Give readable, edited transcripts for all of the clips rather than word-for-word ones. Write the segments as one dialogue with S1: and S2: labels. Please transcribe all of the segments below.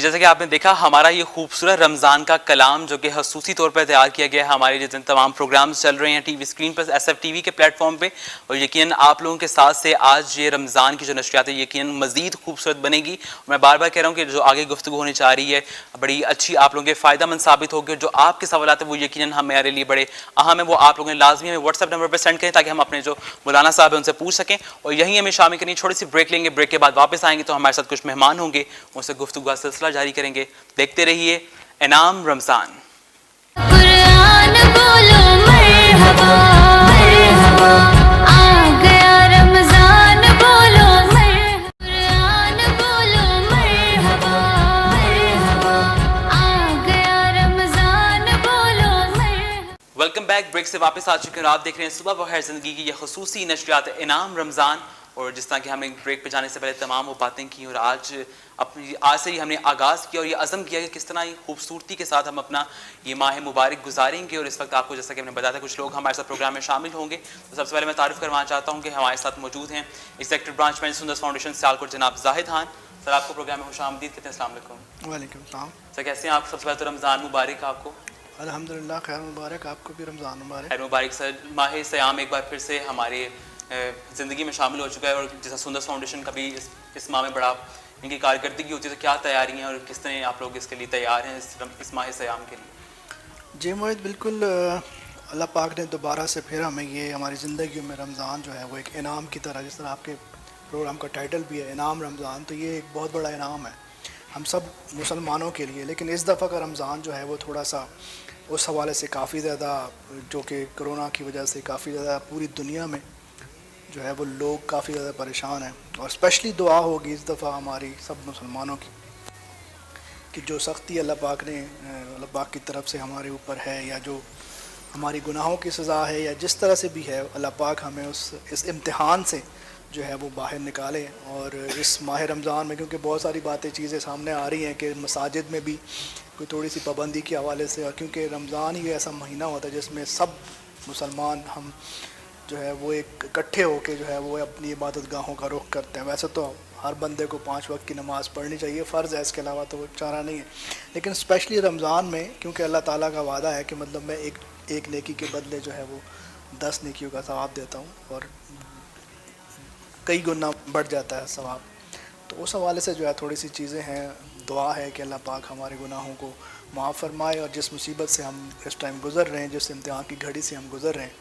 S1: جیسا کہ آپ نے دیکھا ہمارا یہ خوبصورت رمضان کا کلام جو کہ خصوصی طور پر تیار کیا گیا ہے ہمارے جتنے تمام پروگرامز چل رہے ہیں ٹی وی اسکرین پر ایس ایف ٹی وی کے پلیٹ فارم پہ، اور یقیناً آپ لوگوں کے ساتھ سے آج یہ رمضان کی جو نشریات ہے یقیناً مزید خوبصورت بنے گی. میں بار بار کہہ رہا ہوں کہ جو آگے گفتگو ہونے چاہ رہی ہے بڑی اچھی آپ لوگوں کے فائدہ مند ثابت ہوگی. جو آپ کے سوالات ہیں وہ یقیناً ہمارے لیے بڑے اہم ہیں، وہ آپ لوگوں نے لازمی ہمیں واٹس ایپ نمبر پہ سینڈ کریں تاکہ ہم اپنے جو مولانا صاحب ہیں ان سے پوچھ سکیں. اور یہیں ہمیں شامل کریں. چھوٹی سی بریک لیں گے، بریک کے بعد واپس آئیں گے تو ہمارے ساتھ کچھ مہمان ہوں گے، ان سے گفتگو کا سلسلہ جاری کریں گے. دیکھتے رہیے انعام رمضان.
S2: قرآن بولو مرحبا مرحبا، آ گیا رمضان بولو مرحبا، قرآن بولو مرحبا مرحبا، آ گیا رمضان بولو مرحبا.
S1: Welcome back. بریک سے واپس آ چکے ہیں اور آپ دیکھ رہے ہیں صبح بخیر زندگی کی یہ خصوصی نشریات انعام رمضان. اور جس طرح کہ ہم نے بریک پہ جانے سے پہلے تمام وہ باتیں کی اور آج سے ہی ہم نے آغاز کیا اور یہ عزم کیا کہ کس طرح خوبصورتی کے ساتھ ہم اپنا یہ ماہ مبارک گزاریں گے. اور اس وقت آپ کو جیسا کہ ہم نے بتایا تھا کچھ لوگ ہمارے ساتھ پروگرام میں شامل ہوں گے. تو سب سے پہلے میں تعارف کروانا چاہتا ہوں کہ ہمارے ساتھ موجود ہیں ایگزیکٹو برانچ مینیجر سندرس فاؤنڈیشن سیالکوٹ جناب زاہد خان. سر آپ کو پروگرام میں خوش آمدید کہتے ہیں. السلام علیکم.
S3: وعلیکم السلام.
S1: سر کیسے ہیں آپ؟ سب سے پہلے تو رمضان مبارک آپ کو.
S3: الحمدللہ خیر مبارک، آپ کو بھی رمضان مبارک.
S1: خیر مبارک سر. ماہ سیام ایک بار پھر سے ہمارے زندگی میں شامل ہو چکا ہے اور جیسا سندرس فاؤنڈیشن کا بھی اس ماہ میں بڑا ان کی کارکردگی ہوتی ہے، تو کیا تیاریاں ہیں اور کس طرح آپ لوگ اس کے لیے تیار ہیں اس ماہ سیام کے لیے؟
S3: جی موہد، بالکل اللہ پاک نے دوبارہ سے پھر ہمیں یہ ہماری زندگیوں میں رمضان جو ہے وہ ایک انعام کی طرح، جس طرح آپ کے پروگرام کا ٹائٹل بھی ہے انعام رمضان، تو یہ ایک بہت بڑا انعام ہے ہم سب مسلمانوں کے لیے. لیکن اس دفعہ کا رمضان جو ہے وہ تھوڑا سا اس حوالے سے کافی زیادہ، جو کہ کرونا کی وجہ سے کافی زیادہ پوری دنیا میں جو ہے وہ لوگ کافی زیادہ پریشان ہیں. اور اسپیشلی دعا ہوگی اس دفعہ ہماری سب مسلمانوں کی کہ جو سختی اللہ پاک کی طرف سے ہمارے اوپر ہے، یا جو ہماری گناہوں کی سزا ہے، یا جس طرح سے بھی ہے، اللہ پاک ہمیں اس امتحان سے جو ہے وہ باہر نکالے. اور اس ماہ رمضان میں کیونکہ بہت ساری چیزیں سامنے آ رہی ہیں کہ مساجد میں بھی کوئی تھوڑی سی پابندی کے حوالے سے، اور کیونکہ رمضان ہی ایسا مہینہ ہوتا ہے جس میں سب مسلمان ہم جو ہے وہ ایک اکٹھے ہو کے جو ہے وہ اپنی عبادت گاہوں کا رخ کرتے ہیں. ویسے تو ہر بندے کو 5 وقت کی نماز پڑھنی چاہیے، فرض ہے، اس کے علاوہ تو وہ چارہ نہیں ہے. لیکن اسپیشلی رمضان میں کیونکہ اللہ تعالیٰ کا وعدہ ہے کہ مطلب میں ایک نیکی کے بدلے جو ہے وہ 10 نیکیوں کا ثواب دیتا ہوں، اور کئی گنا بڑھ جاتا ہے ثواب. تو اس حوالے سے جو ہے تھوڑی سی چیزیں ہیں. دعا ہے کہ اللہ پاک ہمارے گناہوں کو معاف فرمائے، اور جس مصیبت سے ہم اس ٹائم گزر رہے ہیں، جس امتحان کی گھڑی سے ہم گزر رہے ہیں،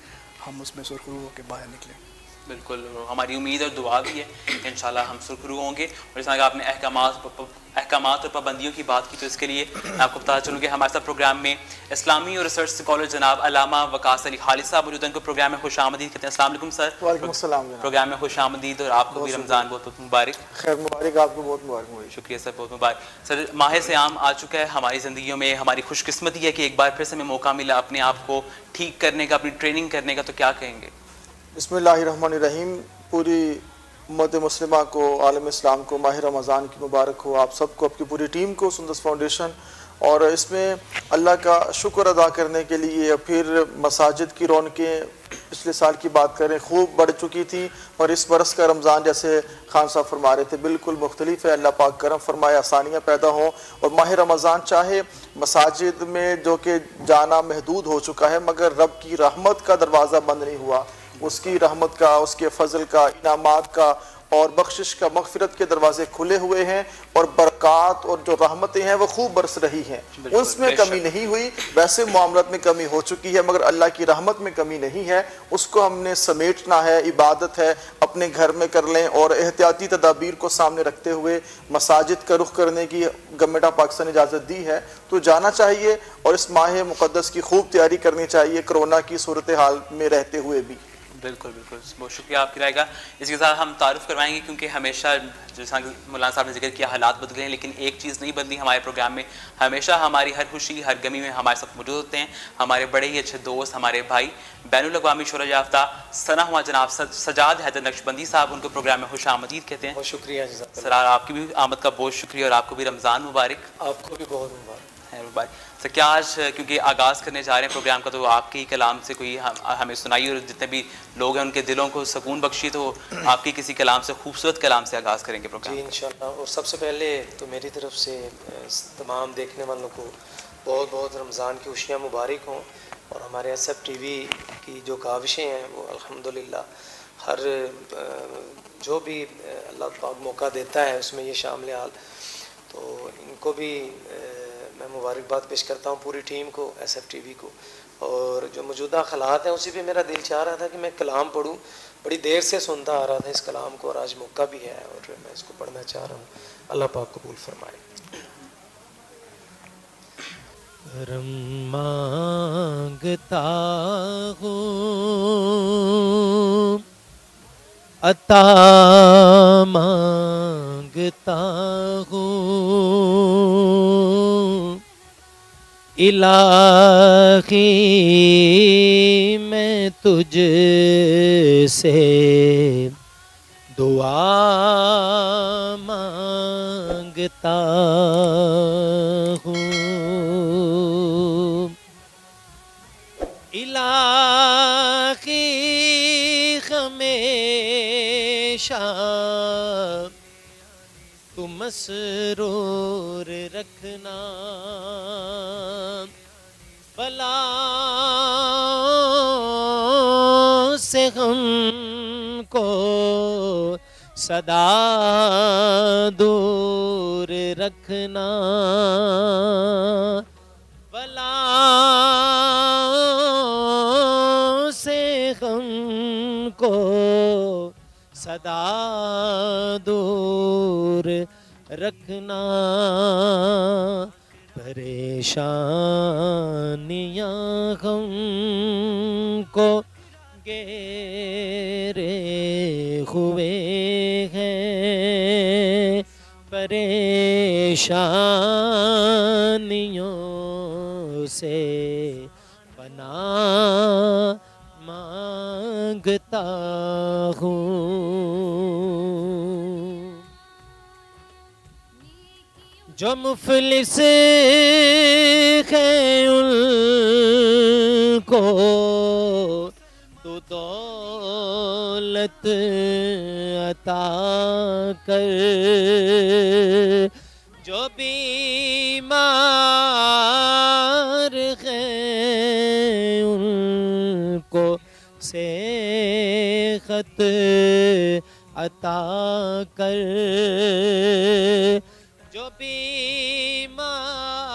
S3: ہم اس میں سرخرو ہو کے باہر نکلیں.
S1: بالکل ہماری امید اور دعا بھی ہے کہ انشاءاللہ ہم سرخرو ہوں گے. اور اس طرح کہ آپ نے احکامات اور پابندیوں کی بات کی، تو اس کے لیے میں آپ کو بتا چلوں کہ ہمارے ساتھ پروگرام میں اسلامی اور ریسرچ اسکالر جناب علامہ وقاص علی خالد صاحب موجود ہیں. ان کو پروگرام میں خوش آمدید کہتے ہیں. السلام علیکم سر.
S4: وعلیکم السلام.
S1: پروگرام میں خوش آمدید، اور آپ کو بھی رمضان بہت بہت مبارک.
S4: خیر مبارک، آپ کو بہت مبارک ہوئی.
S1: شکریہ سر، بہت مبارک. سر ماہ سیام آ چکا ہے ہماری زندگیوں میں. ہماری خوش قسمتی ہے کہ ایک بار پھر سے ہمیں موقع ملا اپنے آپ کو ٹھیک کرنے کا، اپنی ٹریننگ کرنے کا. تو کیا کہیں گے؟
S4: بسم اللہ الرحمن الرحیم. پوری امت مسلمہ کو، عالم اسلام کو ماہ رمضان کی مبارک ہو. آپ سب کو، آپ کی پوری ٹیم کو، سندرس فاؤنڈیشن. اور اس میں اللہ کا شکر ادا کرنے کے لیے پھر مساجد کی رونقیں پچھلے سال کی بات کریں خوب بڑھ چکی تھی، اور اس برس کا رمضان جیسے خان صاحب فرما رہے تھے بالکل مختلف ہے. اللہ پاک کرم فرمائے، آسانیاں پیدا ہوں. اور ماہ رمضان چاہے مساجد میں جو کہ جانا محدود ہو چکا ہے، مگر رب کی رحمت کا دروازہ بند نہیں ہوا. اس کی رحمت کا، اس کے فضل کا، انعامات کا اور بخشش کا، مغفرت کے دروازے کھلے ہوئے ہیں، اور برکات اور جو رحمتیں ہیں وہ خوب برس رہی ہیں. اس میں کمی نہیں ہوئی. ویسے معاملات میں کمی ہو چکی ہے، مگر اللہ کی رحمت میں کمی نہیں ہے. اس کو ہم نے سمیٹنا ہے. عبادت ہے، اپنے گھر میں کر لیں، اور احتیاطی تدابیر کو سامنے رکھتے ہوئے مساجد کا رخ کرنے کی گورنمنٹ آف پاکستان اجازت دی ہے تو جانا چاہیے، اور اس ماہ مقدس کی خوب تیاری کرنی چاہیے کرونا کی صورتحال میں رہتے ہوئے بھی.
S1: بالکل بالکل، بہت شکریہ آپ کی رائے کا. اس کے ساتھ ہم تعارف کروائیں گے کیونکہ ہمیشہ جیسا کہ مولانا صاحب نے ذکر کیا حالات بدلے ہیں، لیکن ایک چیز نہیں بدلی ہمارے پروگرام میں. ہمیشہ ہماری ہر خوشی ہر غمی میں ہمارے ساتھ موجود ہوتے ہیں ہمارے بڑے ہی اچھے دوست، ہمارے بھائی، بین الاقوامی شہرت یافتہ ثنا ہوا جناب سجاد حیدر نقشبندی صاحب. ان کو پروگرام میں خوش آمدید کہتے ہیں.
S5: بہت شکریہ
S1: سر. آپ کی بھی آمد کا بہت شکریہ، اور آپ کو بھی رمضان مبارک.
S5: آپ کو بھی بہت مبارک.
S1: خیر مبارک سر. کیا آج کیونکہ آغاز کرنے جا رہے ہیں پروگرام کا تو آپ کے ہی کلام سے کوئی ہمیں سنائیے, اور جتنے بھی لوگ ہیں ان کے دلوں کو سکون بخشی, تو آپ کی کسی کلام سے, خوبصورت کلام سے آغاز کریں گے پروگرام.
S5: جی انشاءاللہ. اور سب سے پہلے تو میری طرف سے تمام دیکھنے والوں کو بہت بہت رمضان کی خوشیاں مبارک ہوں. اور ہمارے ایس ایف ٹی وی کی جو کاوشیں ہیں وہ الحمدللہ ہر جو بھی اللہ پاک موقع دیتا ہے اس میں یہ شامل حال, تو ان کو بھی میں مبارکباد پیش کرتا ہوں, پوری ٹیم کو, ایس ایف ٹی وی کو. اور جو موجودہ حالات ہیں اسی پہ میرا دل چاہ رہا تھا کہ میں کلام پڑھوں, بڑی دیر سے سنتا آ رہا تھا اس کلام کو, اور آج موقع بھی ہے اور میں اس کو پڑھنا چاہ رہا ہوں. اللہ پاک قبول فرمائے. کرم مانگتا ہوں, عطا مانگتا ہوں, الہی میں تجھ سے دعا مانگتا ہوں. الہی ہمیشہ تو مسرور رکھنا, بلاؤں سے ہم کو سدا دور رکھنا, بلاؤں سے ہم کو سدا دور رکھنا, پریشانیاں ہم کو گھیرے ہوئے ہیں, پریشانیوں سے پناہ مانگتا ہوں. جو مفلس ہیں ان کو تو دولت عطا کر, جو بیمار ہیں ان کو صحت عطا کر, جو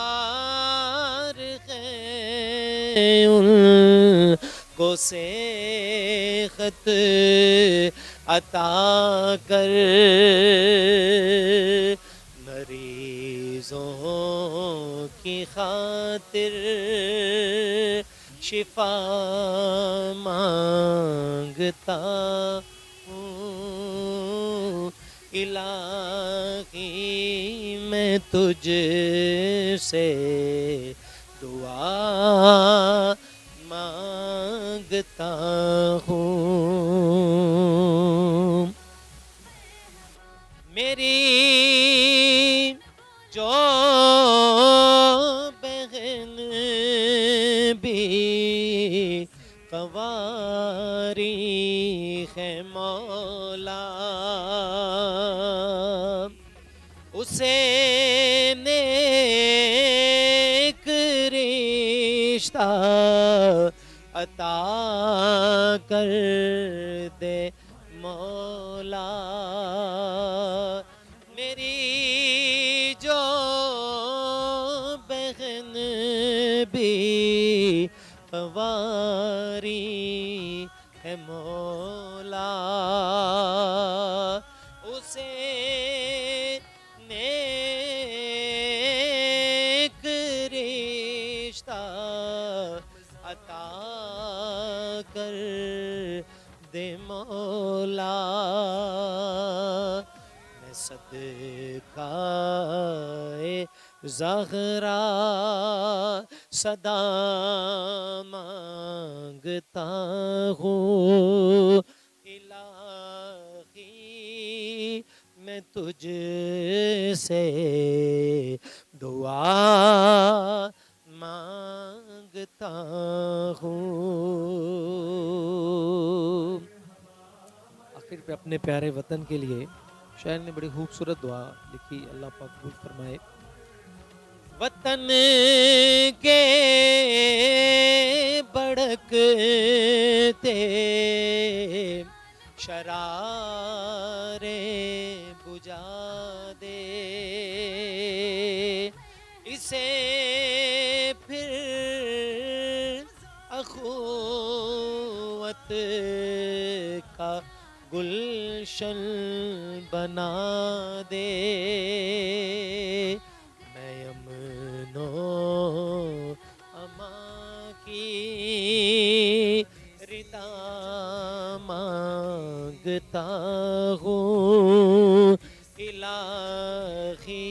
S5: بیمار ہیں ان کو صحت عطا کر, مریضوں کی خاطر شفا مانگتا ہوں, الہی میں تجھ سے دعا مانگتا ہوں. میری جو بہن بھی قواری ہے مولا, اسے نیک رشتہ عطا کر دے مولا. میری جو بہن بھی قواری ہے مولا, اسے نیک رشتہ عطا کر دے مولا. میں صدقہ زہرا صدا مانگتا ہوں, الہی میں تجھ سے دعا
S6: اپنے پیارے وطن کے لیے شاعر نے بڑی خوبصورت دعا لکھی، اللہ پاک قبول فرمائے۔ وطن کے بڑکتے شراریں بجھا دے، اسے پھر اخوت کا گلشن بنا دے، میں امن و امان کی ردا مانگتا ہوں، الہی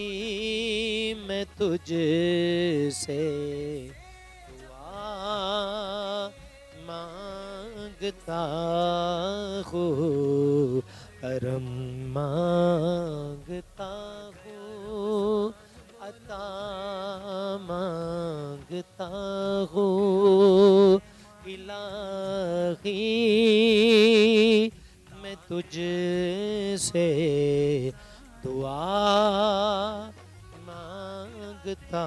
S6: میں تجھ سے دعا مانگتا ہوں، کرم مانگتا ہوں، عطا مانگتا ہوں، الہی میں تجھ سے دعا مانگتا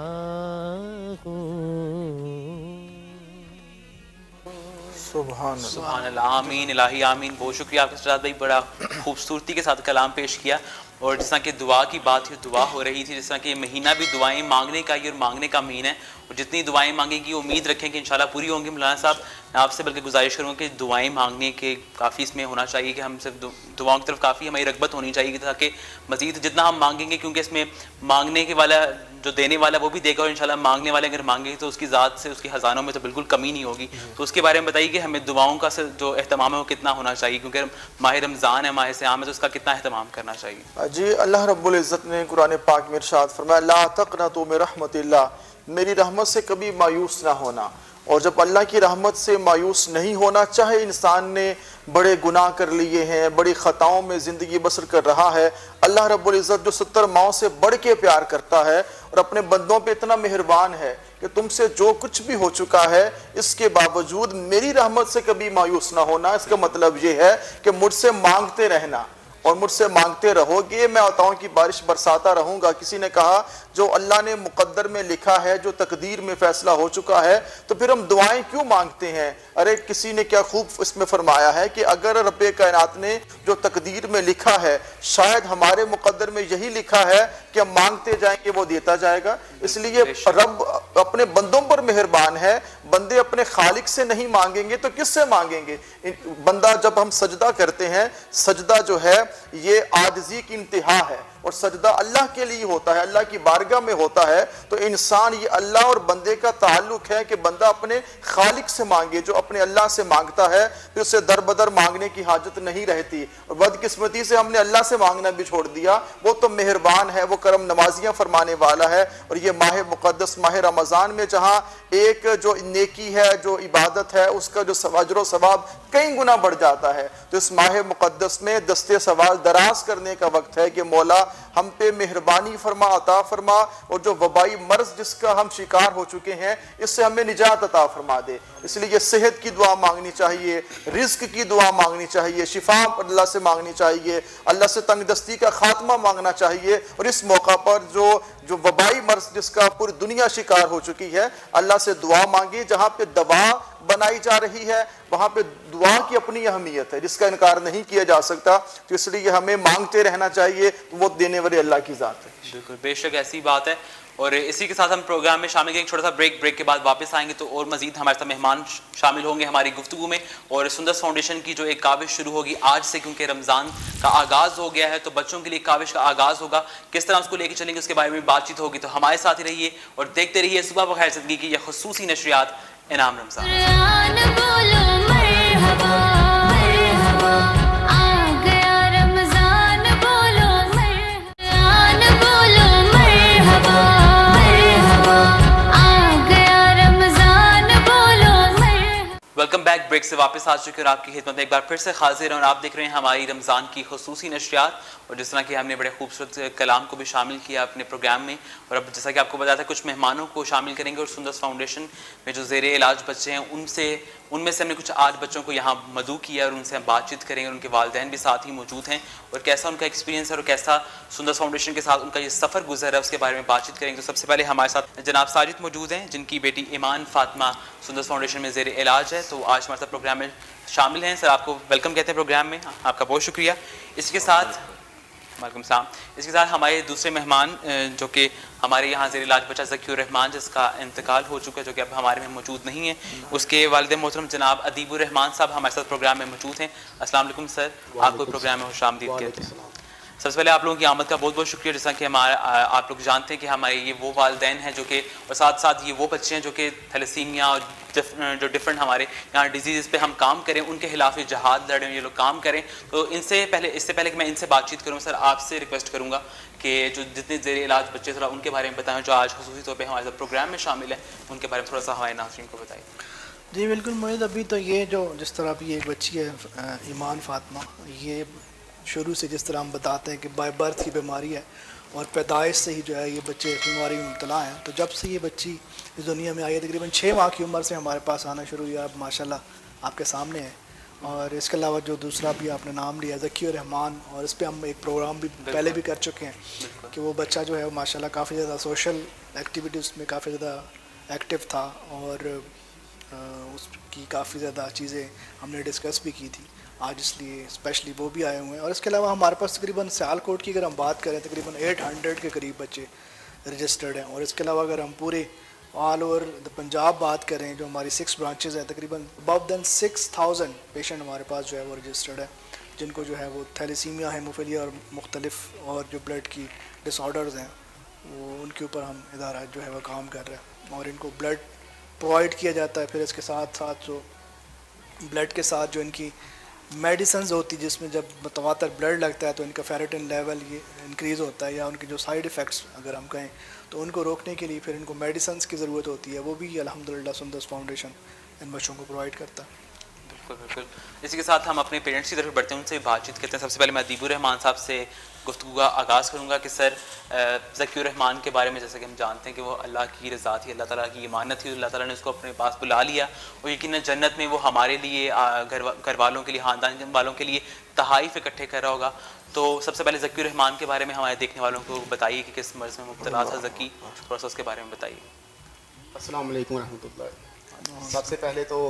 S6: ہوں۔
S4: سبحان اللہ۔
S1: سبحان اللہ، آمین الہی آمین۔ بہت شکریہ آپ کے سجاد بھائی، بڑا خوبصورتی کے ساتھ کلام پیش کیا، اور جس طرح کہ دعا کی بات ہے، دعا ہو رہی تھی، جس طرح کہ یہ مہینہ بھی دعائیں مانگنے کا ہی اور مانگنے کا مہینہ ہے، اور جتنی دعائیں مانگیں گی امید رکھیں کہ انشاءاللہ پوری ہوں گی۔ مولانا صاحب میں آپ سے بلکہ گزارش کروں کہ دعائیں مانگنے کے کافی اس میں ہونا چاہیے کہ ہم صرف دعاؤں کی طرف کافی ہماری رغبت ہونی چاہیے، تاکہ مزید جتنا ہم مانگیں گے، کیونکہ اس میں مانگنے کے والا جو دینے والا وہ بھی دے گا، اور انشاءاللہ مانگنے والے اگر مانگے تو اس کی ذات سے، اس کی خزانوں میں تو بالکل کمی نہیں ہوگی۔ تو اس کے بارے میں بتائیے کہ ہمیں دعاؤں کا جو اہتمام ہے وہ کتنا ہونا چاہیے، کیونکہ ماہ رمضان ہے، ماہ صیام ہے، تو اس کا کتنا اہتمام کرنا چاہیے؟
S4: جی، اللہ رب العزت نے قرآن پاک میں ارشاد فرمایا، لا تقنطوا من رحمت اللہ، میری رحمت سے کبھی مایوس نہ ہونا۔ اور جب اللہ کی رحمت سے مایوس نہیں ہونا، چاہے انسان نے بڑے گناہ کر لیے ہیں، بڑی خطاؤں میں زندگی بسر کر رہا ہے، اللہ رب العزت جو 70 ماؤں سے بڑھ کے پیار کرتا ہے اور اپنے بندوں پہ اتنا مہربان ہے کہ تم سے جو کچھ بھی ہو چکا ہے، اس کے باوجود میری رحمت سے کبھی مایوس نہ ہونا۔ اس کا مطلب یہ ہے کہ مجھ سے مانگتے رہنا، اور مجھ سے مانگتے رہو گے، میں عطاؤں کی بارش برساتا رہوں گا۔ کسی نے کہا جو اللہ نے مقدر میں لکھا ہے، جو تقدیر میں فیصلہ ہو چکا ہے، تو پھر ہم دعائیں کیوں مانگتے ہیں؟ ارے کسی نے کیا خوب اس میں فرمایا ہے کہ اگر رب کائنات نے جو تقدیر میں لکھا ہے، شاید ہمارے مقدر میں یہی لکھا ہے کہ ہم مانگتے جائیں گے، وہ دیتا جائے گا۔ اس لیے رب اپنے بندوں پر مہربان ہے، بندے اپنے خالق سے نہیں مانگیں گے تو کس سے مانگیں گے؟ بندہ جب ہم سجدہ کرتے ہیں، سجدہ جو ہے یہ عاجزی کی انتہا ہے، اور سجدہ اللہ کے لیے ہوتا ہے، اللہ کی بارگاہ میں ہوتا ہے۔ تو انسان، یہ اللہ اور بندے کا تعلق ہے کہ بندہ اپنے خالق سے مانگے۔ جو اپنے اللہ سے مانگتا ہے پھر اسے در بدر مانگنے کی حاجت نہیں رہتی، اور بدقسمتی سے ہم نے اللہ سے مانگنا بھی چھوڑ دیا۔ وہ تو مہربان ہے، وہ کرم نوازیاں فرمانے والا ہے۔ اور یہ ماہ مقدس ماہ رمضان میں جہاں ایک جو نیکی ہے، جو عبادت ہے، اس کا جو اجر و ثواب کئی گنا بڑھ جاتا ہے، تو اس ماہ مقدس میں دستے سوال دراز کرنے کا وقت ہے کہ مولا ہم پہ مہربانی فرما، عطا فرما، اور جو وبائی مرض جس کا ہم شکار ہو چکے ہیں، اس سے ہمیں نجات عطا فرما دے۔ اس لیے صحت کی دعا مانگنی چاہیے، رزق کی دعا مانگنی چاہیے، شفا اللہ سے مانگنی چاہیے، اللہ سے تنگ دستی کا خاتمہ مانگنا چاہیے۔ اور اس موقع پر جو وبائی مرض جس کا پوری دنیا شکار ہو چکی ہے، اللہ سے دعا مانگی۔ جہاں پہ دوا بنائی جا رہی ہے وہاں پہ دعا کی اپنی اہمیت ہے جس کا انکار نہیں کیا جا سکتا، تو اس لیے ہمیں مانگتے رہنا چاہیے، وہ دینے والے اللہ کی ذات ہے۔
S1: بالکل، بے شک ایسی بات ہے۔ اور اسی کے ساتھ ہم پروگرام میں شامل ایک چھوٹا سا بریک کے بعد واپس آئیں گے، تو اور مزید ہمارے ساتھ مہمان شامل ہوں گے ہماری گفتگو میں، اور سندس فاؤنڈیشن کی جو ایک کاوش شروع ہوگی آج سے، کیونکہ رمضان کا آغاز ہو گیا ہے، تو بچوں کے لیے کاوش کا آغاز ہوگا، کس طرح اس کو لے کے چلیں گے اس کے بارے میں بات چیت ہوگی۔ تو ہمارے ساتھ ہی رہیے اور دیکھتے رہیے صبح بخیر زندگی کی یہ خصوصی نشریات انعام رمضان۔
S2: قرآن بولو مرحبا مرحبا، آ گیا رمضان بولو قرآن بولو مرحبا مرحبا، آ گیا رمضان بولو مرحبا۔
S1: ویلکم بیک बैक ब्रेक से वापस आ चुके हैं और आपकी खिदमत में एक बार फिर से हाजिर हैं और आप देख रहे हैं हमारी रमज़ान की खुसूसी नशरियात। और जिस तरह कि हमने बड़े खूबसूरत कलाम को भी शामिल किया अपने प्रोग्राम में, और अब जैसा कि आपको बताया था कुछ मेहमानों को शामिल करेंगे और सुंदस फाउंडेशन में जो ज़ेर इलाज बच्चे हैं उनमें से हमने कुछ 8 बच्चों को यहाँ मदऊ किया और उनसे हम बातचीत करेंगे। और उनके वालिदैन भी साथ ही मौजूद हैं और कैसा उनका एक्सपीरियंस है और कैसा सुंदस फाउंडेशन के साथ उनका ये सफ़र गुजर है उसके बारे में बातचीत करेंगे। तो सबसे पहले हमारे साथ जनाब साजिद मौजूद हैं जिनकी बेटी ईमान फातिमा सुंदस फाउंडेशन में ज़ेर इलाज है। तो आज हमारे साथ प्रोग्राम में शामिल हैं। सर आपको वेलकम कहते हैं प्रोग्राम में, आपका बहुत शुक्रिया। इसके साथ वालेकुम सलाम। इसके साथ हमारे दूसरे मेहमान जो कि हमारे यहाँ ज़ेर इलाज बच्चा ज़कीउर रहमान जिसका इंतकाल हो चुका है, जो कि अब हमारे में मौजूद नहीं है, उसके वालिद मोहतरम जनाब अदीबुर रहमान साहब हमारे साथ प्रोग्राम में मौजूद हैं। अस्सलाम वालेकुम सर, आपको प्रोग्राम में खुशामदीद कहते हैं। सबसे पहले आप लोगों की आमद का बहुत बहुत शुक्रिया। जैसा कि आप लोग जानते हैं कि हमारे ये वो वालिदैन हैं जो कि, और साथ साथ ये वो बच्चे हैं जो कि थैलेसीमिया और जो डिफरेंट हमारे यहाँ डिजीज़ पे हम काम करें, उनके खिलाफ ये जहाद लड़ें, ये लोग काम करें। तो इससे पहले कि मैं इनसे बातचीत करूँ, सर आपसे रिक्वेस्ट करूँगा कि जो जितने ज़ेर इलाज बच्चे थोड़ा उनके बारे में बताएं जो आज खुसूसी तौर पर हमारे साथ प्रोग्राम में शामिल है, उनके बारे में थोड़ा सा हमारे नाज़रीन को बताइए।
S3: जी बिल्कुल मोहित, अभी तो ये जो जिस तरह अभी एक बच्ची है ईमान फातिमा, ये शुरू से जिस तरह हम बताते हैं कि बाय बर्थ की बीमारी है और पैदाइश से ही जो है ये बच्चे इस बीमारी में मुब्तला हैं। तो जब से ये बच्ची इस दुनिया में आई है तकरीबन 6 माह की उम्र से हमारे पास आना शुरू हुआ, अब माशाल्लाह आपके सामने है। और इसके अलावा जो दूसरा भी आपने नाम लिया ज़कीउर रहमान, और इस पर हम एक प्रोग्राम भी पहले भी कर चुके हैं कि वो बच्चा जो है वो माशाल्लाह काफ़ी ज़्यादा सोशल एक्टिविटीज़ में काफ़ी ज़्यादा एक्टिव था और उसकी काफ़ी ज़्यादा चीज़ें हमने डिस्कस भी की थी आज, इसलिए स्पेशली वो भी आए हुए हैं। और इसके अलावा हमारे पास तकरीबन सियालकोट की अगर हम बात करें तकरीबन 800 के करीब बच्चे रजिस्टर्ड हैं। और इसके अलावा अगर हम पूरे ऑल ओवर द पंजाब बात करें, जो हमारी 6 ब्रांचेज़ हैं, तकरीबन अबव देन 6000 पेशेंट हमारे पास जो है वो रजिस्टर्ड है, जिनको जो है वो थैलेसीमिया, हेमोफीलिया और मुख्तलिफ और जो ब्लड की डिसऑर्डर्स हैं वो उनके ऊपर हम इदारा जो है वो काम कर रहे हैं और इनको ब्लड प्रोवाइड किया जाता है। फिर इसके साथ साथ जो ब्लड के साथ जो इनकी मेडिसिन्स होती जिसमें जब मतवातर ब्लड लगता है तो इनका फेरेटिन लेवल ये इंक्रीज़ होता है, या उनके जो साइड इफ़ेक्ट्स अगर हम कहें तो उनको रोकने के लिए फिर इनको मेडिसिन्स की ज़रूरत होती है, वो भी अल्हम्दुलिल्लाह सुंदस फाउंडेशन इन बच्चों को प्रोवाइड करता है।
S1: बिल्कुल। इसी के साथ हम अपने पेरेंट्स की तरफ बढ़ते हैं, उनसे बातचीत करते हैं। सबसे पहले मैं अदीबुर रहमान साहब से गुफ्तगू का आगाज़ करूँगा कि सर ज़कीउर रहमान के बारे में जैसा कि हम जानते हैं कि वो अल्लाह की रज़ा थी, अल्लाह ताला की इमानत थी, अल्लाह ताला ने उसको अपने पास बुला लिया और यकीनन जन्नत में वो हमारे लिए घर वालों के लिए, ख़ानदान वालों के लिए तहाइफ इकट्ठे कर रहा होगा। तो सबसे पहले ज़कीउर रहमान के बारे में हमारे देखने वालों को बताइए कि किस मर्ज़ में मुब्तला था ज़की, थोड़ा सा उसके बारे में बताइए।
S7: अस्सलाम वालेकुम रहमतुल्लाह। सबसे पहले तो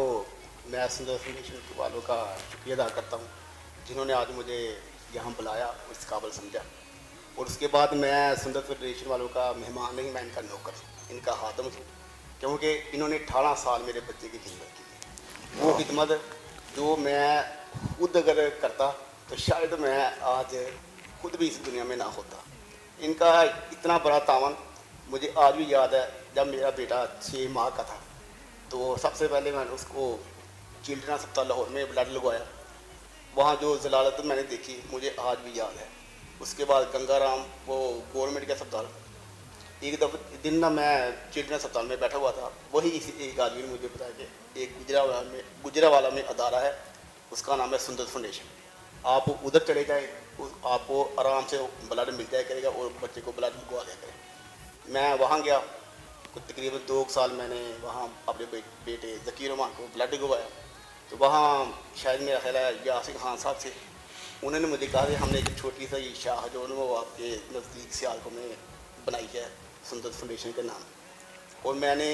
S7: मैं सुंदस फाउंडेशन वालों का शुक्रिया अदा करता हूँ जिन्होंने आज मुझे यहाँ बुलाया और इस काबिल समझा। और उसके बाद मैं सुंदस फेडरेशन वालों का मेहमान नहीं, मैं इनका नौकर, इनका खादम हूँ, क्योंकि इन्होंने 18 साल मेरे बच्चे की खिदमत की। वो खिदमत जो मैं खुद अगर करता तो शायद मैं आज खुद भी इस दुनिया में ना होता। इनका इतना बड़ा तावन मुझे आज भी याद है। जब मेरा बेटा 6 माह का था तो सबसे पहले मैंने उसको चिल्ड्रन अस्पताल लाहौर में ब्लड लगवाया। वहाँ जो जलालत मैंने देखी मुझे आज भी याद है। उसके बाद गंगाराम वो गवर्नमेंट के अस्पताल, एक दफ़ा दिन ना मैं चिल्ड्रन अस्पताल में बैठा हुआ था, वही एक आदमी ने मुझे बताया कि एक गुजरावाला में अदारा है, उसका नाम है सुंदस फाउंडेशन, आप उधर चले जाए, आपको आराम से ब्लड मिल जाया करेगा और बच्चे को ब्लड लगवा दिया करें। मैं वहाँ गया, तकरीबन 2 साल मैंने वहाँ अपने बेटे ज़कीउर रहमान को ब्लड लगवाया। तो वहाँ शायद मेरा ख्याल है यासिर खान साहब से, उन्होंने मुझे कहा कि हमने एक छोटी सी शाह जो है वो आपके नज़दीक सियालकोट में बनाई है सुंदस फाउंडेशन के नाम, और मैंने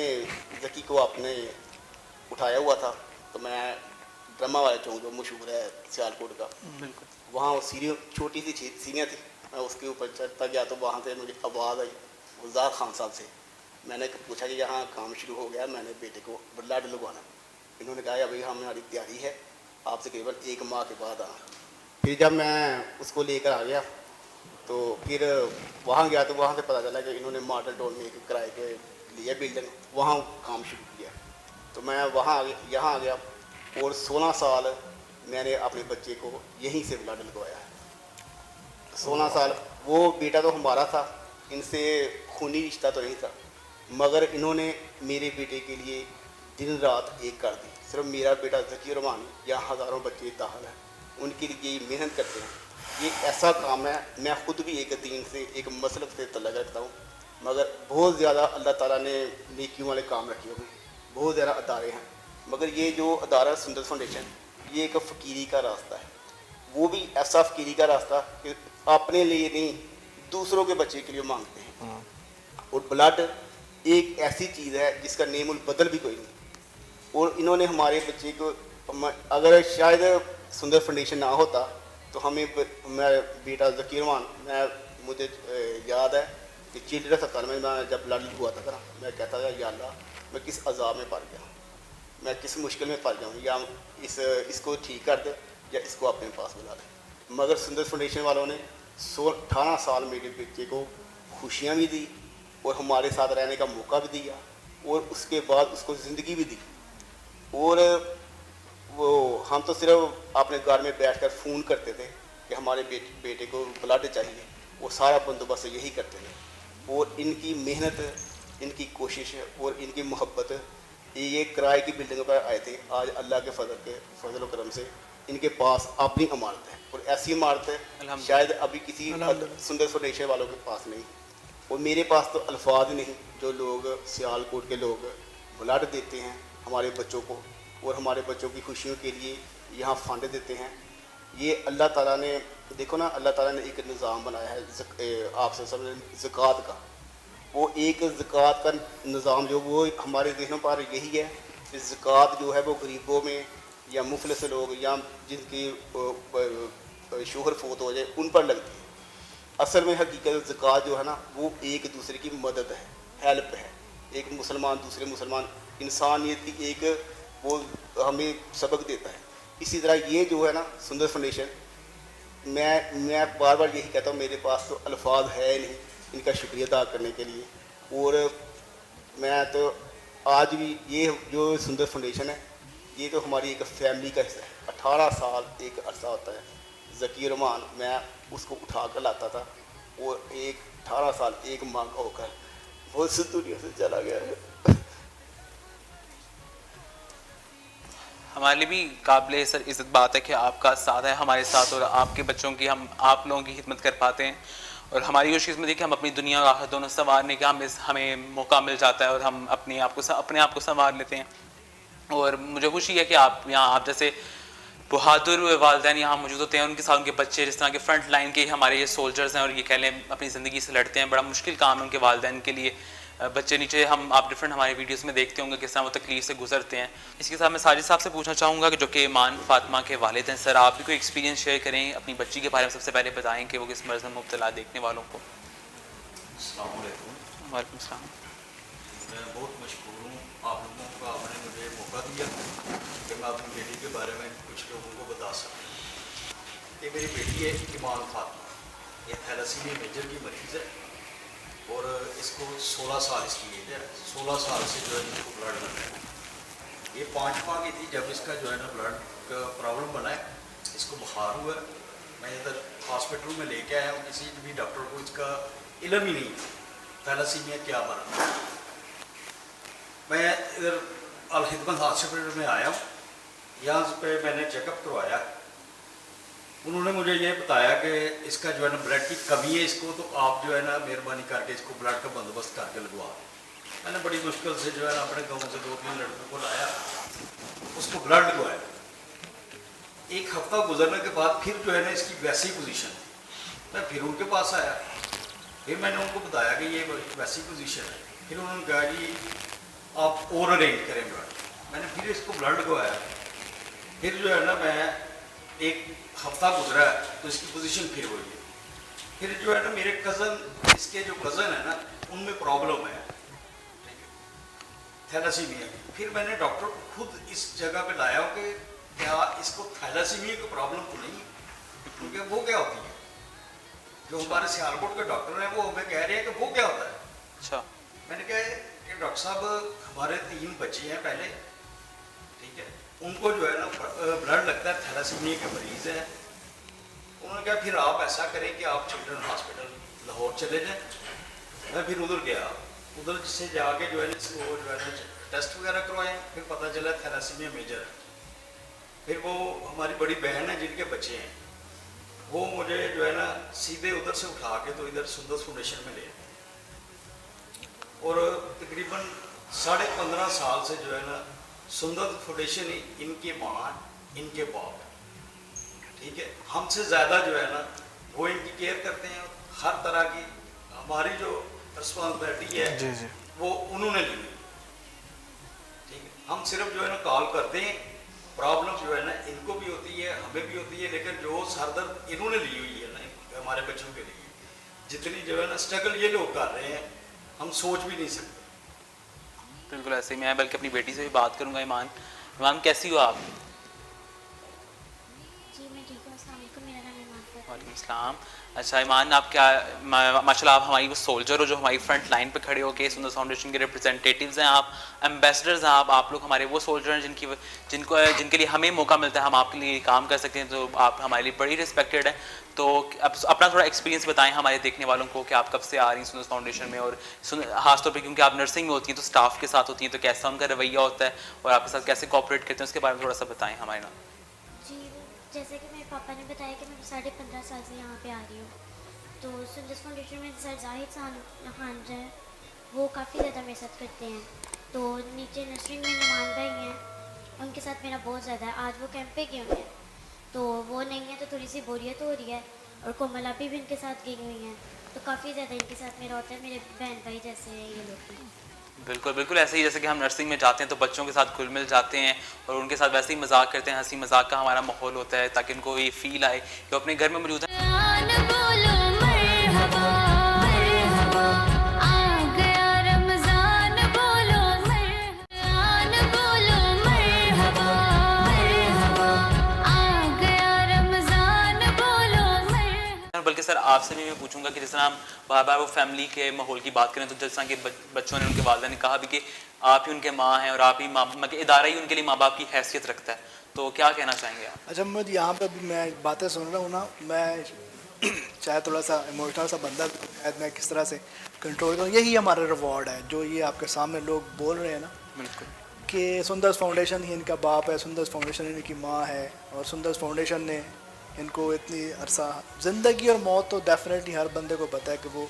S7: ज़की को आपने उठाया हुआ था। तो मैं ड्रामा वाला चौक जो मशहूर है सियालकोट का, वहाँ वो सीढ़ी छोटी सी सीढ़ियाँ थी, मैं उसके ऊपर चढ़ता गया तो वहाँ से मुझे आवाज़ आई गुलजार खान साहब से। मैंने पूछा कि यहाँ काम शुरू हो गया, मैंने बेटे को ब्लड लगवाना। इन्होंने कहा अभी हमारी तैयारी है, आपसे तकरीबन 1 माह के बाद आना। फिर जब मैं उसको लेकर आ गया तो फिर वहाँ गया तो वहाँ से पता चला कि इन्होंने मॉडल टाउन में एक किराए के लिए बिल्डिंग, वहाँ काम शुरू किया। तो मैं वहाँ यहाँ आ गया और 16 साल मैंने अपने बच्चे को यहीं से ब्लड लगवाया है। 16 साल। वो बेटा तो हमारा था, इनसे खूनी रिश्ता तो नहीं था, मगर इन्होंने मेरे बेटे के लिए दिन रात एक कर दी। सिर्फ मेरा बेटा ज़की रहमान या हज़ारों बच्चे दाखिल हैं, उनके लिए मेहनत करते हैं। ये ऐसा काम है, मैं ख़ुद भी एक दीन से एक मसलक से तल्लुक़ रखता हूँ, मगर बहुत ज़्यादा अल्लाह ताला ने नेकियों वाले काम रखे हुए, बहुत ज़्यादा अदारे हैं, मगर ये जो अदारा सुंदर फाउंडेशन ये एक फ़कीरी का रास्ता है, वो भी ऐसा फ़कीरी का रास्ता कि अपने लिए नहीं दूसरों के बच्चे के लिए मांगते हैं। और ब्लड एक ऐसी चीज़ है जिसका नेमुल बदल भी कोई नहीं। और इन्होंने हमारे बच्चे को, अगर शायद सुंदर फाउंडेशन ना होता तो हमें, मैं बेटा ज़की रहमान, मुझे याद है कि चिल्ड्रन अस्पताल में मैं जब ब्लड हुआ था ना, मैं कहता था या अल्लाह मैं किस अजाब में पड़ गया, मैं किस मुश्किल में पड़ जाऊँ, या इसको ठीक कर दे या इसको अपने पास बुला ले। मगर सुंदर फाउंडेशन वालों ने 18 साल मेरे बच्चे को खुशियाँ भी दी और हमारे साथ रहने का मौका भी दिया, और उसके बाद उसको ज़िंदगी भी दी। और वो हम तो सिर्फ अपने घर में बैठकर फ़ोन करते थे कि हमारे बेटे को ब्लड चाहिए, वो सारा बंदोबस्त यही करते थे। और इनकी मेहनत, इनकी कोशिश और इनकी मोहब्बत, ये किराए की बिल्डिंग पर आए थे, आज अल्लाह के फजल करम से इनके पास अपनी इमारत है, और ऐसी इमारत है शायद अभी किसी सुंदर फाउंडेशन वालों के पास नहीं। और मेरे पास तो अल्फाज नहीं, जो लोग सियालकोट के लोग ब्लड देते हैं हमारे बच्चों को, और हमारे बच्चों की खुशियों के लिए यहाँ फंड देते हैं। ये अल्लाह ताला ने, देखो ना, अल्लाह ताला ने एक निज़ाम बनाया है आपसे सब ज़कात का, वो एक ज़कात का निज़ाम जो वो हमारे जहनों पर यही है कि ज़कात जो है वो गरीबों में या मुफलिस लोग या जिनकी शोहर फोत हो जाए उन पर लगती है। असल में हकीकत ज़कात जो है ना, वो एक दूसरे की मदद है, हेल्प है, एक मुसलमान दूसरे मुसलमान इंसानियत की एक वो हमें सबक देता है। इसी तरह ये जो है ना सुंदर फाउंडेशन, मैं बार बार यही कहता हूँ, मेरे पास तो अल्फाज है नहीं इनका शुक्रिया अदा करने के लिए। और मैं तो आज भी, ये जो सुंदर फाउंडेशन है ये तो हमारी एक फैमिली का हिस्सा है। 18 साल एक अरसा होता है, ज़की रहमान मैं उसको उठा कर लाता था, और 18 साल एक मांग होकर वो इस दुनिया से चला गया है।
S1: हमारे लिए भी काबिल सर इज़्ज़त बात है कि आपका साथ है हमारे साथ, और आपके बच्चों की, हम आप लोगों की खिदमत कर पाते हैं। और हमारी कोशिश में देखिए हम अपनी दुनिया और आखिरत दोनों संवारने का हमें मौका मिल जाता है, और हम अपने आप को संवार लेते हैं। और मुझे खुशी है कि आप यहाँ, आप जैसे बहादुर वालिदैन यहाँ मौजूद होते हैं, उनके साथ उनके बच्चे जिस तरह के फ्रंट लाइन के हमारे ये सोल्जर्स हैं, और ये कह लें अपनी ज़िंदगी से लड़ते हैं। बड़ा मुश्किल काम है उनके वालिदैन के लिए। बच्चे नीचे, आप डिफरेंट हमारे वीडियोस में देखते होंगे किस तरह वो तकलीफ से गुजरते हैं। इसके साथ मैं साजिद साहब से पूछना चाहूँगा कि जो कि ईमान फातिमा के वालिद हैं, सर आप भी कोई एक्सपीरियंस शेयर करें अपनी बच्ची के बारे में। सबसे पहले बताएं कि वो किस मर्ज़ में मुब्तला देखने वालों को।
S8: अस्सलाम वालेकुम।
S1: वालेकुम सलाम।
S8: मैं बहुत मशहूर हूँ आप लोगों का, आपने मुझे मौका दिया कि मैं अपनी बेटी के बारे में कुछ लोगों को बता सकूँ। ये मेरी बेटी है ईमान फातिमा, ये थैलेसीमिया मेजर की मरीज़ है, और इसको 16 साल इसकी एज है। 16 साल से जो है इसको ब्लड लग रहा है। ये 5 माह की थी जब इसका जो है ना ब्लड का प्रॉब्लम बना है, इसको बुखार हुआ। मैं इधर हॉस्पिटल में लेके आया हूँ, किसी भी डॉक्टर को इसका इल्म ही नहीं थैलेसीमिया क्या बना। मैं इधर अल खिदमत हॉस्पिटल में आया हूँ, यहाँ पे मैंने चेकअप करवाया। उन्होंने मुझे ये बताया कि इसका जो है ना ब्लड की कमी है इसको, तो आप जो है ना मेहरबानी करके इसको ब्लड का बंदोबस्त करके लगवा। मैंने बड़ी मुश्किल से जो है ना अपने गांव से 2-3 लड़कों को लाया, उसको ब्लड लगवाया। एक हफ्ता गुजरने के बाद फिर जो है ना इसकी वैसी पोजीशन, मैं फिर उनके पास आया, फिर मैंने उनको बताया कि ये वैसी पोजीशन है। फिर उन्होंने कहा जी आप और अरेंज करें ब्लड। मैंने फिर इसको ब्लड लगवाया। फिर जो है ना मैं एक हफ्ता गुजरा तो इसकी पोजीशन फिर वही है। फिर जो है ना मेरे कज़न, इसके जो कज़न है ना उनमें प्रॉब्लम है थैलेसीमिया की। फिर मैंने डॉक्टर को खुद इस जगह पे लाया हो कि क्या इसको थैलेसीमिया की प्रॉब्लम तो नहीं, क्योंकि वो क्या होती है, जो हमारे सियालकोट के डॉक्टर हैं वो हमें कह रहे हैं कि वो क्या होता है।
S1: अच्छा,
S8: मैंने कहा कि डॉक्टर साहब हमारे 3 बच्चे हैं पहले, ठीक है, उनको जो है ना ब्लड लगता है, थैलेसीमिया के मरीज़ है। उन्होंने कहा फिर आप ऐसा करें कि आप चिल्ड्रन हॉस्पिटल लाहौर चले जाएं। मैं फिर उधर गया, उधर से जाके जो है इसको जो है ना टेस्ट वगैरह करवाए, फिर पता चला थैलेसीमिया मेजर है। फिर वो हमारी बड़ी बहन है जिनके बच्चे हैं, वो मुझे जो है ना सीधे उधर से उठा के तो इधर सुंदर फाउंडेशन में ले आए। और तकरीबन 15.5 साल से जो है ना सुंदर फाउंडेशन इनकी माँ, इनके बाप, ठीक है, हमसे ज़्यादा जो है ना वो इनकी केयर करते हैं। हर तरह की हमारी जो रिस्पॉन्सिबिलिटी है
S3: जी जी
S8: वो उन्होंने ली है, ठीक है। हम सिर्फ जो है ना कॉल करते हैं, प्रॉब्लम जो है ना इनको भी होती है, हमें भी होती है, लेकिन जो सरदर्द इन्होंने ली हुई है ना हमारे बच्चों के लिए, जितनी जो है ना स्ट्रगल ये लोग कर रहे हैं हम सोच भी नहीं सकते।
S1: बिल्कुल ऐसे ही मैं बल्कि अपनी बेटी से भी बात करूंगा। ईमान कैसी हो आप?
S2: जी मैं ठीक हूँ, अस्सलाम वालेकुम, मेरा नाम ईमान है।
S1: वालेकुम सलाम। अच्छा ईमान, आप क्या माशाल्लाह आप हमारी वो सोल्जर हो जो हमारी फ्रंट लाइन पे खड़े हो के सुंदर फाउंडेशन के रिप्रेजेंटेटिव्स हैं, आप एम्बेसडर्स हैं, आप लोग हमारे वो सोल्जर हैं जिनके लिए हमें मौका मिलता है हम आपके लिए काम कर सकते हैं, तो आप हमारे लिए बड़ी रिस्पेक्टेड हैं। तो अब अपना थोड़ा एक्सपीरियंस बताएं हमारे देखने वालों को कि आप कब से आ रही हैं सुंदर फाउंडेशन में, और खास तौर पे क्योंकि आप नर्सिंग में होती हैं तो स्टाफ के साथ होती हैं, तो कैसा उनका रवैया होता है और आपके साथ कैसे कोऑपरेट करते हैं, उसके बारे में थोड़ा सा बताएं हमारे नाम।
S2: जी जैसे कि मेरे पापा ने बताया कि मैं 15.5 साल से यहाँ पे आ रही हूँ, तो सुंदर फाउंडेशन में सर जाहिद खान जो है वो काफ़ी ज़्यादा मेरे साथ करते हैं। तो नीचे नर्सरिंग में नुमान भाई हैं, उनके साथ मेरा बहुत ज़्यादा है। आज वो कैंप पे गए हुए हैं तो वो नहीं है तो थोड़ी सी बोरियत हो रही है, और कोमल अभी भी इनके साथ गई हुई हैं, तो काफ़ी ज़्यादा इनके साथ मेरा होता है। मेरे बहन भाई जैसे हैं ये लोग भी।
S1: बिल्कुल बिल्कुल ऐसे ही जैसे कि हम नर्सिंग में जाते हैं तो बच्चों के साथ घुल मिल जाते हैं और उनके साथ वैसे ही मजाक करते हैं, हंसी मजाक का हमारा माहौल होता है ताकि उनको ये फील आए कि वो अपने घर में मौजूद है।
S2: रमज़ान बोलो मरहबा, मरहबा, आ गया रमज़ान बोलो मरहबा, रमज़ान बोलो मरहबा, मरहबा, आ गया रमज़ान बोलो मरहबा।
S1: बल्कि सर आपसे भी मैं पूछूंगा कि जिस तरह हम बार बार वो फैमिली के माहौल की बात करें तो जिस तरह के बच्चों ने उनके वालिदा ने कहा भी कि आप ही उनके माँ हैं और आप ही इदारा ही उनके लिए माँ बाप की हैसियत रखता है, तो क्या कहना चाहेंगे आप?
S3: अच्छा मैं यहाँ पे भी मैं बातें सुन रहा हूँ ना, मैं चाहे थोड़ा सा इमोशनल सा बंदा शायद मैं किस तरह से कंट्रोल करूँ। यही हमारा रिवॉर्ड है जो ये आपके सामने लोग बोल रहे हैं ना
S1: बिल्कुल
S3: कि सुंदर फाउंडेशन ही इनका बाप है, सुंदर फाउंडेशन इनकी माँ है, और सुंदर फाउंडेशन ने इनको इतनी अरसा ज़िंदगी और मौत तो डेफिनेटली हर बंदे को पता है कि वो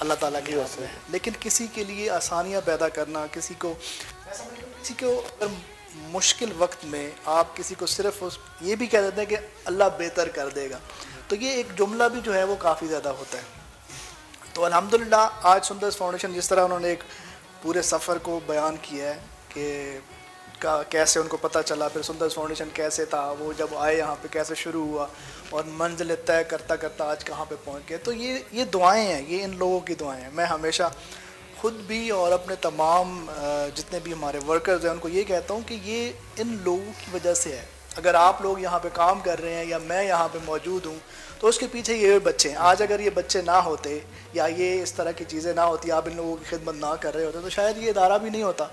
S3: अल्लाह ताला की हाथ में है, लेकिन किसी के लिए आसानियाँ पैदा करना, किसी को अगर मुश्किल वक्त में आप किसी को सिर्फ ये भी कह देते हैं कि अल्लाह बेहतर कर देगा, तो ये एक जुमला भी जो है वो काफ़ी ज़्यादा होता है। तो अल्हम्दुलिल्लाह आज सुंदर फाउंडेशन जिस तरह उन्होंने एक पूरे सफ़र को बयान किया है कि कैसे उनको पता चला, फिर सुंदर फाउंडेशन कैसे था, वो जब आए यहाँ पे कैसे शुरू हुआ और मंजिल तय करता करता आज कहाँ पे पहुँच गए, तो ये दुआएं हैं, ये इन लोगों की दुआएं हैं। मैं हमेशा खुद भी और अपने तमाम जितने भी हमारे वर्कर्स हैं उनको ये कहता हूँ कि ये इन लोगों की वजह से है। अगर आप लोग यहाँ पे काम कर रहे हैं या मैं यहाँ पे मौजूद हूँ तो उसके पीछे ये बच्चे हैं। आज अगर ये बच्चे ना होते या ये इस तरह की चीज़ें ना होती, आप इन लोगों की खिदमत ना कर रहे होते, तो शायद ये इदारा भी नहीं होता।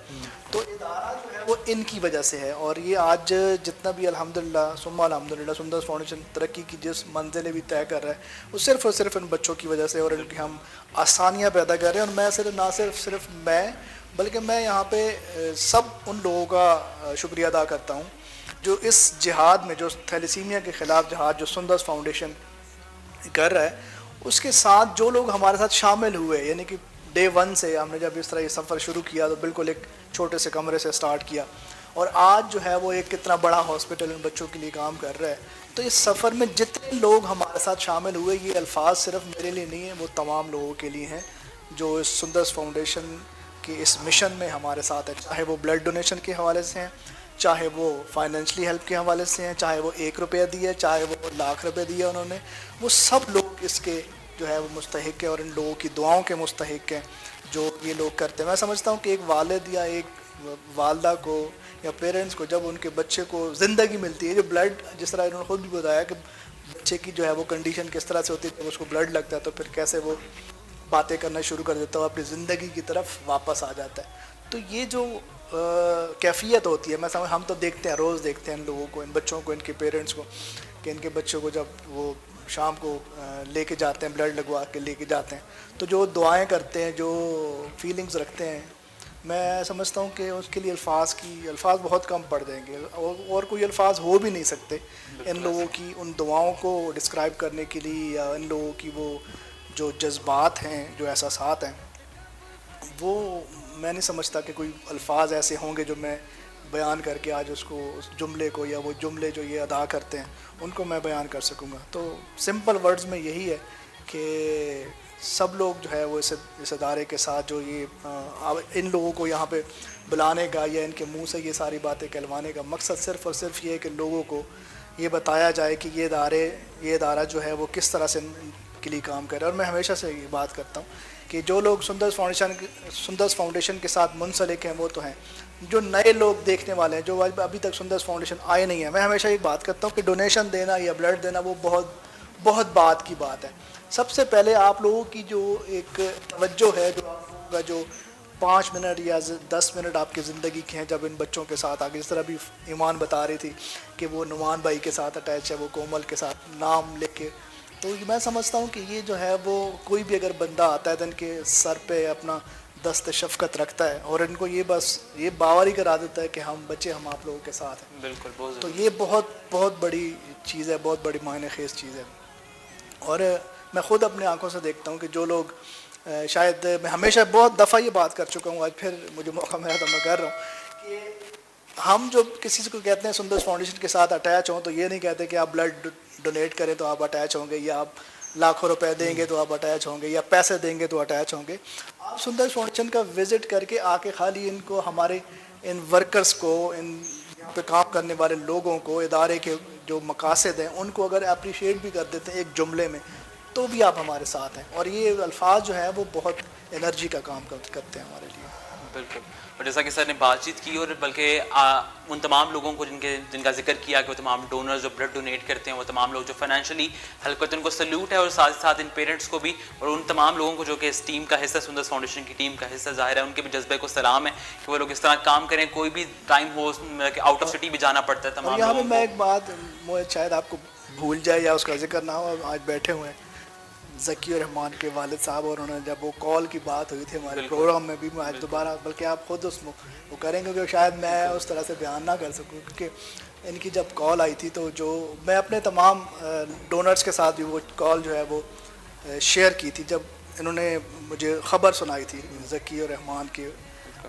S3: तो इदारा जो है वो इनकी वजह से है, और ये आज जितना भी अल्हम्दुलिल्लाह सुम्मा अल्हम्दुलिल्लाह सुंदर फाउंडेशन तरक्की की जिस मंजिल भी तय कर रहा है वो सिर्फ़ और सिर्फ इन बच्चों की वजह से, और इनकी हम आसानियाँ पैदा कर रहे हैं। और मैं ना सिर्फ मैं बल्कि मैं यहाँ पे सब उन लोगों का शुक्रिया अदा करता हूँ जो इस जिहाद में, जो थैलेसीमिया के ख़िलाफ़ जिहाद जो सुंदर फाउंडेशन कर रहा है, उसके साथ जो लोग हमारे साथ शामिल हुए, यानी कि डे 1 से हमने जब इस तरह ये सफ़र शुरू किया तो बिल्कुल एक छोटे से कमरे से स्टार्ट किया, और आज जो है वो एक कितना बड़ा हॉस्पिटल इन बच्चों के लिए काम कर रहा है। तो इस सफ़र में जितने लोग हमारे साथ शामिल हुए, ये अल्फाज सिर्फ मेरे लिए नहीं है, वो तमाम लोगों के लिए हैं जो इस सुंदर फाउंडेशन के इस मिशन में हमारे साथ है, चाहे वो ब्लड डोनेशन के हवाले से हैं, चाहे वो फाइनेंशली हेल्प के हवाले से हैं, चाहे वो 1 रुपया दिए, चाहे वो लाख रुपये दिए उन्होंने, वो सब लोग इसके जो है वो मुस्तहिक है और इन लोगों की दुआओं के मुस्तहिक हैं जो ये लोग करते हैं। मैं समझता हूँ कि एक वालिद या एक वालदा को या पेरेंट्स को जब उनके बच्चे को ज़िंदगी मिलती है, जो ब्लड जिस तरह इन्होंने खुद भी बताया कि बच्चे की जो है वो कंडीशन किस तरह से होती है, जब उसको ब्लड लगता है तो फिर कैसे वो बातें करना शुरू कर देता है, अपनी ज़िंदगी की तरफ वापस आ जाता है। तो ये जो कैफियत होती है, मैं समझ हम तो देखते हैं, रोज़ देखते हैं इन लोगों को, इन बच्चों को, इनके पेरेंट्स को, कि इनके बच्चों को जब वो शाम को लेके जाते हैं, ब्लड लगवा के लेके जाते हैं, तो जो दुआएं करते हैं, जो फीलिंग्स रखते हैं, میں سمجھتا ہوں کہ اس کے لیے الفاظ بہت کم پڑ جائیں گے اور کوئی الفاظ ہو بھی نہیں سکتے ان لوگوں کی ان دعاؤں کو ڈسکرائب کرنے کے لیے، یا ان لوگوں کی وہ جو جذبات ہیں، جو احساسات ہیں، وہ میں نہیں سمجھتا کہ کوئی الفاظ ایسے ہوں گے جو میں بیان کر کے آج اس جملے کو، یا وہ جملے جو یہ ادا کرتے ہیں ان کو میں بیان کر سکوں گا. تو سمپل ورڈز میں یہی ہے کہ سب لوگ جو ہے وہ اس ادارے کے ساتھ جو یہ ان لوگوں کو یہاں پہ بلانے کا یا ان کے منہ سے یہ ساری باتیں کہلوانے کا مقصد صرف اور صرف یہ ہے کہ لوگوں کو یہ بتایا جائے کہ یہ ادارہ جو ہے وہ کس طرح سے ان کے لیے کام کرے. اور میں ہمیشہ سے یہ بات کرتا ہوں کہ جو لوگ سندرس فاؤنڈیشن کے ساتھ منسلک ہیں وہ تو ہیں، جو نئے لوگ دیکھنے والے ہیں جو ابھی تک سندرس فاؤنڈیشن آئے نہیں ہیں، میں ہمیشہ یہ بات کرتا ہوں کہ ڈونیشن دینا یا بلڈ دینا وہ بہت بات کی بات ہے. سب سے پہلے آپ لوگوں کی جو ایک توجہ ہے، جو آپ لوگوں کا جو 5 منٹ یا 10 منٹ آپ کی زندگی کے ہیں جب ان بچوں کے ساتھ آگے، جس طرح بھی ایمان بتا رہی تھی کہ وہ نعمان بھائی کے ساتھ اٹیچ ہے، وہ کومل کے ساتھ نام لے کے، تو میں سمجھتا ہوں کہ یہ جو ہے وہ کوئی بھی اگر بندہ آتا ہے تو ان کے سر پہ اپنا دست شفقت رکھتا ہے اور ان کو یہ باور ہی کرا دیتا ہے کہ ہم بچے ہم آپ لوگوں کے ساتھ ہیں.
S1: بالکل.
S3: تو یہ بہت بڑی چیز ہے، بہت بڑی معنی خیز چیز ہے. اور میں خود اپنے آنکھوں سے دیکھتا ہوں کہ جو لوگ شاید میں ہمیشہ بہت دفعہ یہ بات کر چکا ہوں، آج پھر مجھے موقع ملا تو میں کر رہا ہوں کہ ہم جو کسی کو کہتے ہیں سندرس فاؤنڈیشن کے ساتھ اٹیچ ہوں تو یہ نہیں کہتے کہ آپ بلڈ ڈونیٹ کریں تو آپ اٹیچ ہوں گے، یا آپ لاکھوں روپے دیں گے تو آپ اٹیچ ہوں گے، یا پیسے دیں گے تو اٹیچ ہوں گے. آپ سندرس فاؤنڈیشن کا وزٹ کر کے آ کے خالی ان کو، ہمارے ان ورکرز کو، ان یہاں پہ کام کرنے والے لوگوں کو، ادارے کے جو مقاصد ہیں ان کو اگر اپریشیٹ بھی کر دیتے ہیں ایک جملے میں تو بھی آپ ہمارے ساتھ ہیں. اور یہ الفاظ جو ہیں وہ بہت انرجی کا کام کرتے ہیں ہمارے لیے.
S1: بالکل. اور جیسا کہ سر نے بات چیت کی، اور بلکہ ان تمام لوگوں کو جن کا ذکر کیا کہ وہ تمام ڈونرز جو بلڈ ڈونیٹ کرتے ہیں، وہ تمام لوگ جو فائنینشلی ہیلپ کرتے ہیں، ان کو سلیوٹ ہے. اور ساتھ ہی ساتھ ان پیرنٹس کو بھی، اور ان تمام لوگوں کو جو کہ اس ٹیم کا حصہ، سندرس فاؤنڈیشن کی ٹیم کا حصہ ظاہر ہے، ان کے بھی جذبے کو سلام ہے کہ وہ لوگ اس طرح کام کریں. کوئی بھی ٹائم ہو کہ آؤٹ آف سٹی بھی جانا پڑتا ہے تمام
S3: یہاں پہ
S1: لوگوں
S3: میں
S1: کو.
S3: ایک بات شاید آپ کو بھول جائے یا اس کا ذکر نہ ہو، آج بیٹھے ہوئے ہیں ذکی الرحمان کے والد صاحب، اور انہوں نے جب وہ کال کی بات ہوئی تھی ہمارے پروگرام میں بھی، میں آج دوبارہ بلکہ آپ خود اس میں وہ کریں گے کیونکہ شاید میں اس طرح سے بیان نہ کر سکوں، کیونکہ ان کی جب کال آئی تھی تو جو میں اپنے تمام ڈونرز کے ساتھ بھی وہ کال جو ہے وہ شیئر کی تھی جب انہوں نے مجھے خبر سنائی تھی ذکی الرحمان کے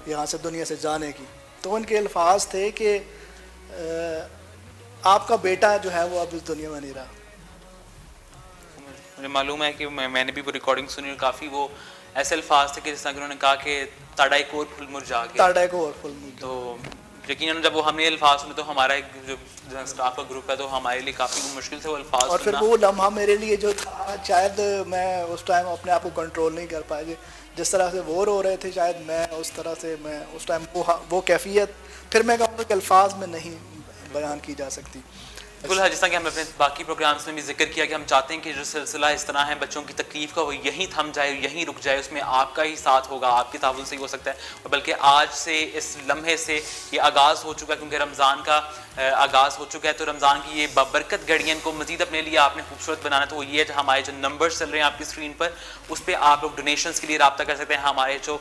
S3: یہاں سے دنیا سے جانے کی. تو ان کے الفاظ تھے کہ آپ کا بیٹا جو ہے وہ اب اس دنیا میں نہیں رہا.
S1: مجھے معلوم ہے کہ میں نے بھی وہ ریکارڈنگ سنی، اور کافی وہ ایسے الفاظ تھے کہ جس طرح کہ انہوں نے کہا کہ تاڑا ایک اور پھول مرجھا گیا. تو یقیناً جب وہ ہم نے الفاظ سنے تو ہمارا ایک جو اسٹاف کا گروپ ہے تو ہمارے لیے کافی مشکل سے وہ الفاظ
S3: اور پھر وہ لمحہ میرے لیے جو تھا، شاید میں اس ٹائم اپنے آپ کو کنٹرول نہیں کر پایا. جس طرح سے وہ رو رہے تھے شاید میں اس طرح سے، میں اس ٹائم وہ کیفیت پھر میں کہوں گا کہ الفاظ میں نہیں بیان کی جا سکتی.
S1: بالکل. جس طرح کہ ہم اپنے باقی پروگرامس میں بھی ذکر کیا کہ ہم چاہتے ہیں کہ جو سلسلہ اس طرح ہے بچوں کی تکلیف کا وہ یہیں تھم جائے، یہیں رک جائے، اس میں آپ کا ہی ساتھ ہوگا، آپ کے تعاون سے ہی ہو سکتا ہے. اور بلکہ آج سے اس لمحے سے یہ آغاز ہو چکا ہے، کیونکہ رمضان کا آغاز ہو چکا ہے، تو رمضان کی یہ بابرکت گھڑیاں کو مزید اپنے لیے آپ نے خوبصورت بنانا، تو وہ یہ ہے ہمارے جو نمبرز چل رہے ہیں آپ کی اسکرین پر، اس پہ آپ لوگ ڈونیشنز کے لیے رابطہ کر سکتے ہیں. ہمارے جو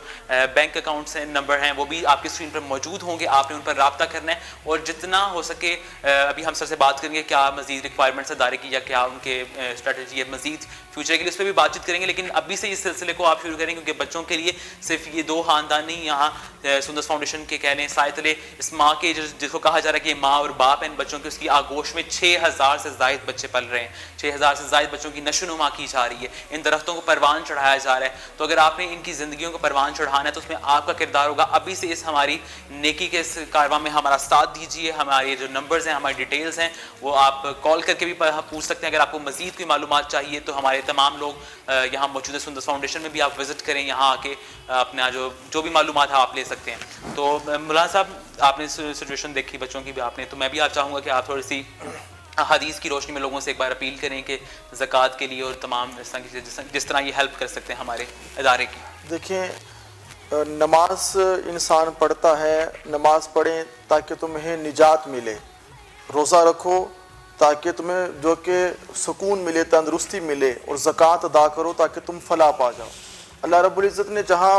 S1: بینک اکاؤنٹس ہیں، نمبر ہیں، وہ بھی آپ کی اسکرین پر موجود ہوں گے، آپ نے ان پر رابطہ کرنا ہے. اور جتنا ہو سکے ابھی ہم سر سے بات کریں گے کیا مزید ریکوائرمنٹس ادارے کی یا کیا ان کے اسٹریٹجی ہے مزید فیوچر کے لیے، اس پہ بھی بات چیت کریں گے. لیکن ابھی سے اس سلسلے کو آپ شروع کریں کیونکہ بچوں کے لیے صرف یہ 2 خاندان نہیں، یہاں سندرس فاؤنڈیشن کے کہہ لیں سائے تلے اس ماں کے جس کو کہا جا رہا ہے کہ ماں اور باپ ہیں ان بچوں کے، اس کی آگوش میں 6000 سے زائد بچے پل رہے ہیں، 6000 سے زائد بچوں کی نشو نما کی جا رہی ہے، ان درختوں کو پروان چڑھایا جا رہا ہے. تو اگر آپ نے ان کی زندگیوں کو پروان چڑھانا ہے تو اس میں آپ کا کردار ہوگا. ابھی سے اس ہماری نیکی کے اس کارواں میں ہمارا ساتھ دیجیے. ہمارے جو نمبرز ہیں، ہماری ڈیٹیلز ہیں، وہ آپ کال کر کے بھی پوچھ سکتے ہیں. اگر آپ کو مزید کوئی معلومات چاہیے تو ہمارے تمام لوگ یہاں موجود ہیں سندرس فاؤنڈیشن میں بھی آپ وزٹ کریں، یہاں آ کے اپنا جو بھی معلومات ہے آپ لے سکتے ہیں. تو مولانا صاحب آپ نے سچویشن دیکھی بچوں کی بھی آپ نے، تو میں بھی آپ چاہوں گا کہ آپ تھوڑی سی حدیث کی روشنی میں لوگوں سے ایک بار اپیل کریں کہ زکوٰۃ کے لیے اور تمام جس طرح یہ ہیلپ کر سکتے ہیں ہمارے ادارے کی.
S4: دیکھیں، نماز انسان پڑھتا ہے، نماز پڑھیں تاکہ تمہیں نجات ملے، روزہ رکھو تاکہ تمہیں جو کہ سکون ملے، تندرستی ملے، اور زکوٰۃ ادا کرو تاکہ تم فلاح پا جاؤ. اللہ رب العزت نے جہاں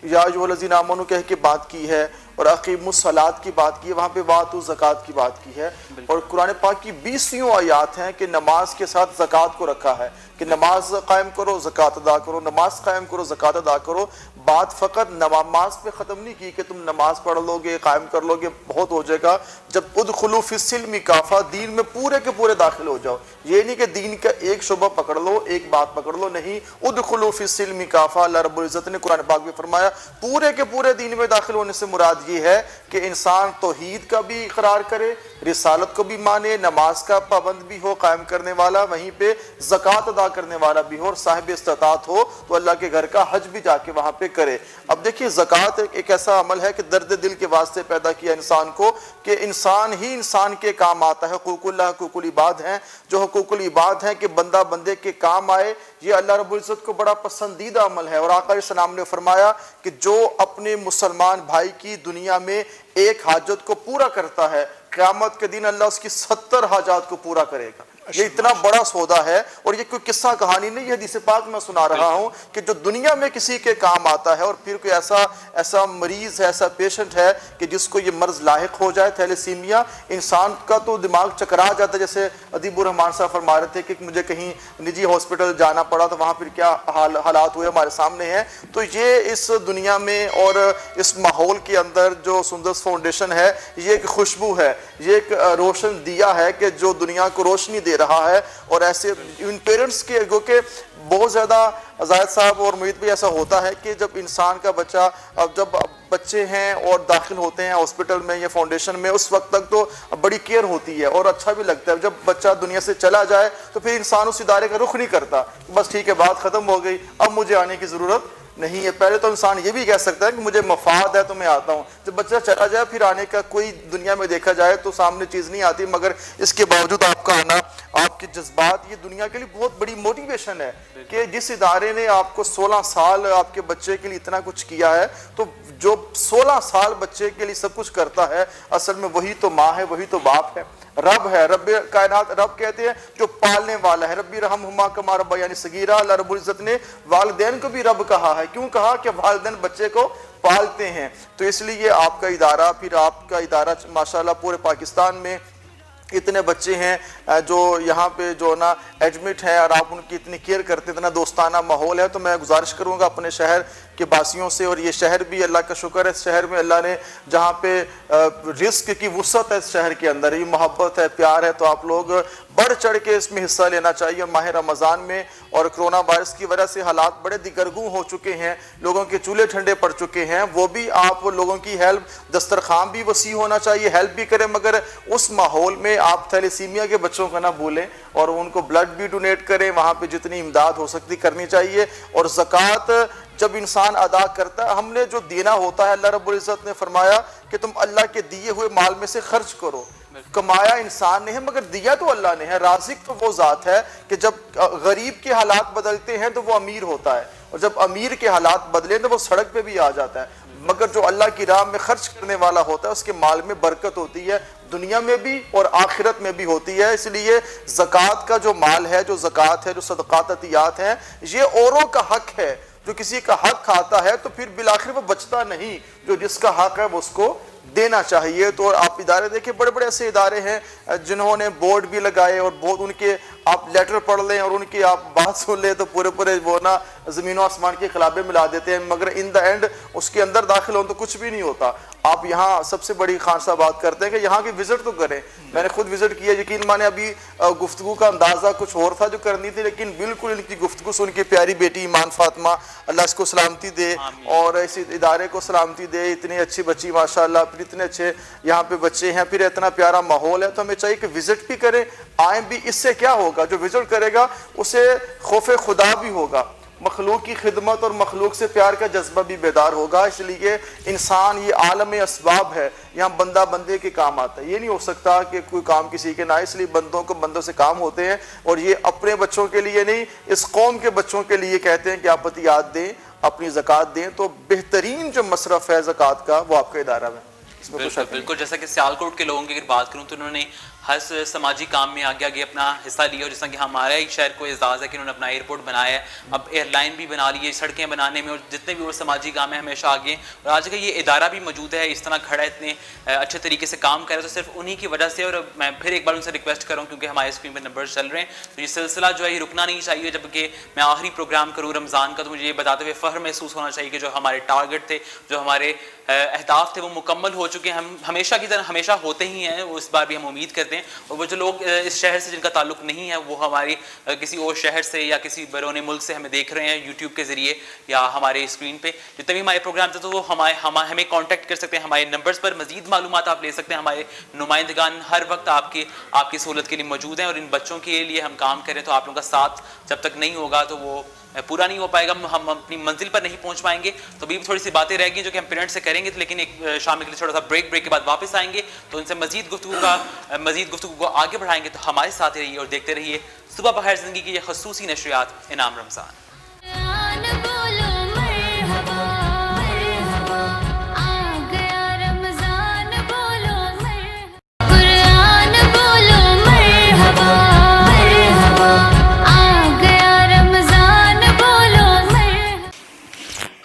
S4: یا अय्युहल्लज़ीना आमनू कह के बात की है, और अक़ीमुस्सलात की बात की है, वहाँ पे वातु ज़कात की बात की है। और कुरान पाक की 20 आयात हैं कि नमाज के साथ ज़कात को रखा है कि नमाज कायम करो, ज़कात अदा करो, नमाज कायम करो, ज़कात अदा करो। बात फ़कत नमाज पे ख़त्म नहीं की कि तुम नमाज पढ़ लोगे, कायम कर लोगे, बहुत हो जाएगा। जब उदखुलू फ़िस्सिल्मि काफ़ा, दीन में पूरे के पूरे दाखिल हो जाओ। ये नहीं कि दीन का एक शुबा पकड़ लो, एक बात पकड़ लो, नहीं, उदखुलू फ़िस्सिल्मि काफ़ा। अल्लाह रब्बुल इज़्ज़त ने कुरान पाक में फरमाया पूरे के पूरे दीन में दाखिल होने से मुराद ये है कि इंसान तौहीद का भी इकरार करे, रिसालत को भी माने, नमाज का पाबंद भी हो, कायम करने वाला, वहीं पे ज़कात अदा करने वाला भी हो, और साहिब इस्तिताअत हो तो अल्लाह के घर का हज भी जाके वहाँ पे करे। अब देखिए ज़कात एक ऐसा अमल है कि दर्द दिल के वास्ते पैदा किया इंसान को, कि इंसान ही इंसान के काम आता है। हुकूकुल्लाह हुकूकुल इबाद हैं, जो हुकूकुल इबाद हैं कि बंदा बंदे के काम आए, ये अल्लाह रब्बुल इज़्ज़त को बड़ा पसंदीदा अमल है। और आका अलैहिस्सलाम ने फरमाया कि जो अपने मुसलमान भाई की दुनिया में एक हाजत को पूरा करता है, क़यामत के दिन अल्लाह उसकी 70 हाजात को पूरा करेगा। ये इतना बड़ा सौदा है। और ये कोई किस्सा कहानी नहीं, ये हदीस पाक में सुना रहा हूँ कि जो दुनिया में किसी के काम आता है, और फिर कोई ऐसा मरीज़ है, ऐसा पेशेंट है कि जिसको ये मर्ज़ लाहिक हो जाए, थैलेसीमिया, इंसान का तो दिमाग चकरा जाता है। जैसे अदीबुर रहमान साहब फरमा रहे थे कि मुझे कहीं निजी हॉस्पिटल जाना पड़ा, तो वहाँ फिर क्या हालात हुए हमारे सामने हैं। तो ये इस दुनिया में और इस माहौल के अंदर जो सुंदस फाउंडेशन है, ये एक खुशबू है, ये एक रोशन दिया है कि जो दुनिया को रोशनी दे रहा है। और ऐसे इन पेरेंट्स के के बहुत ज़्यादा जायद साहब और मुईद भी ऐसा होता है कि जब इंसान का बच्चा, अब जब बच्चे हैं और दाखिल होते हैं हॉस्पिटल में या फाउंडेशन में, उस वक्त तक तो बड़ी केयर होती है और अच्छा भी लगता है। जब बच्चा दुनिया से चला जाए तो फिर इंसान उस इदारे का रुख नहीं करता, बस ठीक है बात ख़त्म हो गई, अब मुझे आने की ज़रूरत नहीं है। पहले तो इंसान ये भी कह सकता है कि मुझे मफाद है तो मैं आता हूँ। जब बच्चा चला जाए फिर आने का कोई दुनिया में देखा जाए तो सामने चीज़ नहीं आती, मगर इसके बावजूद आपका आना, आपके जज्बात, ये दुनिया के लिए बहुत बड़ी मोटिवेशन है कि जिस इदारे ने आपको 16 साल आपके बच्चे के लिए इतना कुछ किया है, तो जो 16 साल बच्चे के लिए सब कुछ करता है, असल में वही तो माँ है, वही तो बाप है, रब है। रब कायनात, रब कहते हैं जो पालने वाला है। रब्बी रहमहुमा कमा रब्बयानी सगीरा। अल्लाह रब्बुल इज़्ज़त ने वालिदैन को भी रब कहा है। क्यों कहा? कि वालिदैन बच्चे को पालते हैं। तो इसलिए आपका इदारा, फिर आपका इदारा माशाल्लाह पूरे पाकिस्तान में इतने बच्चे हैं जो यहाँ पे जो ना एडमिट हैं, और आप उनकी इतनी केयर करते, इतना दोस्ताना माहौल है। तो मैं गुजारिश करूँगा अपने शहर के बासियों से, और ये शहर भी अल्लाह का शुक्र है, इस शहर में अल्लाह ने जहाँ पे रिस्क की वुसअत है, इस शहर के अंदर ये मोहब्बत है, प्यार है, तो आप लोग बढ़ चढ़ के इसमें हिस्सा लेना चाहिए। माह रमज़ान में और कोरोना वायरस की वजह से हालात बड़े दिगरगू हो चुके हैं, लोगों के चूल्हे ठंडे पड़ चुके हैं, वो भी आप लोगों की हेल्प, दस्तरखान भी वसी होना चाहिए, हेल्प भी करें, मगर उस माहौल में आप थैलेसीमिया के बच्चों का ना भूलें और उनको ब्लड भी डोनेट करें। वहाँ पे जितनी इमदाद हो सकती करनी चाहिए। और ज़कात जब इंसान अदा करता है, हमने जो देना होता है, अल्लाह रब्बुल इज़्ज़त ने फरमाया कि तुम अल्लाह के दिए हुए माल में से खर्च करो। कमाया इंसान ने है मगर दिया तो अल्लाह ने है। राज़िक तो वो ज़ात है कि जब गरीब के हालात बदलते हैं तो वो अमीर होता है, और जब अमीर के हालात बदले तो वो सड़क पे भी आ जाता है। मगर जो अल्लाह की राह में खर्च करने वाला होता है, उसके माल में बरकत होती है, दुनिया में भी और आखिरत में भी होती है। इसलिए ज़कात का जो माल है, जो ज़कात है, जो सदक़ात अतियात हैं, ये औरों का हक है। जो किसी का हक खाता है तो फिर बिलाखिर वो बचता नहीं, जो जिसका हक है वो उसको देना चाहिए। तो आप इदारे देखिए, बड़े बड़े ऐसे इदारे हैं जिन्होंने बोर्ड भी लगाए, और बहुत उनके आप लेटर पढ़ लें और उनकी आप बात सुन लें तो पूरे पूरे वो ना ज़मीन आसमान की खिलाबें मिला देते हैं, मगर इन द एंड उसके अंदर दाखिल हो तो कुछ भी नहीं होता। आप यहाँ सबसे बड़ी खान साहब बात करते हैं कि यहाँ की विज़िट तो करें। मैंने खुद विज़िट किया, यकीन माने अभी गुफ्तगू का अंदाज़ा कुछ और था जो करनी थी, लेकिन बिल्कुल इनकी गुफ्तगू सुन के प्यारी बेटी ईमान फातिमा, अल्लाह इसको सलामती दे और इस इदारे को सलामती दे। इतनी अच्छी बच्ची माशाल्लाह, फिर इतने अच्छे यहाँ पे बच्चे हैं, फिर इतना प्यारा माहौल है, तो हमें चाहिए कि विज़िट भी करें, आए भी। इससे क्या होगा, जो विज़िट करेगा उसे खौफ खुदा भी होगा, मखलूक की खिदमत और मखलूक से प्यार का जज्बा भी बेदार होगा। इसलिए इंसान ये आलम असबाब है, यहाँ बंदा बंदे के काम आता है। ये नहीं हो सकता कि कोई काम किसी के ना, इसलिए बंदों को बंदों से काम होते हैं। और ये अपने बच्चों के लिए नहीं, इस कौम के बच्चों के लिए कहते हैं कि आप अतियात दें, अपनी ज़कात दें। तो बेहतरीन जो मसरफ़ है ज़कात का वो आपका इदारा में।
S1: बिल्कुल, जैसा कि सियालकोट के लोगों की अगर बात करूं तो उन्होंने हर समाजी काम में आगे आगे अपना हिस्सा लिया, और जिस कि हमारा ही शहर को एजाज़ है कि उन्होंने अपना एयरपोर्ट बनाया है, अब एयरलाइन भी बना ली है, सड़कें बनाने में और जितने भी और समाजी काम है हमेशा आगे हैं। और आज का ये इदारा भी मौजूद है, इस तरह खड़ा है, इतने अच्छे तरीके से काम कर रहा है, तो सिर्फ उन्हीं की वजह से। और मैं फिर एक बार उनसे रिक्वेस्ट करूँ, क्योंकि हमारे स्क्रीन पर नंबर चल रहे हैं, तो ये सिलसिला जो है ये रुकना नहीं चाहिए। जबकि मैं आखिरी प्रोग्राम करूँ रमज़ान का, तो मुझे ये बताते हुए फ़ख्र महसूस होना चाहिए कि जो हमारे टारगेट थे, जो हमारे अहदाफ थे, वो मुकम्मल हो चुके हैं। हम हमेशा की तरह हमेशा होते ही हैं, वो इस बार भी हम उम्मीद करते हैं। और वो जो लोग इस शहर से जिनका ताल्लुक़ नहीं है, वो हमारी किसी और शहर से या किसी बैरून मुल्क से हमें देख रहे हैं यूट्यूब के ज़रिए या हमारे स्क्रीन पे जितने भी हमारे प्रोग्राम थे, तो वो हमें कॉन्टैक्ट कर सकते हैं हमारे नंबर्स पर। मज़ीद मालूमात आप ले सकते हैं, हमारे नुमाइंदगान हर वक्त आपकी सहूलत के लिए मौजूद हैं। और इन बच्चों के लिए हम काम करें, तो आप लोगों का साथ जब तक नहीं होगा तो वो पूरा नहीं हो पाएगा, हम अपनी मंजिल पर नहीं पहुंच पाएंगे। तो भी थोड़ी सी बातें रहेंगी जो कि हम पेरेंट्स से करेंगे, तो लेकिन एक शाम के लिए थोड़ा सा ब्रेक के बाद वापस आएंगे, तो उनसे मजीद गुफ्तगू को आगे बढ़ाएंगे। तो हमारे साथ रहिए और देखते रहिए सुबह बखैर ज़िंदगी की ये खसूसी नशरियात इनाम रमज़ान।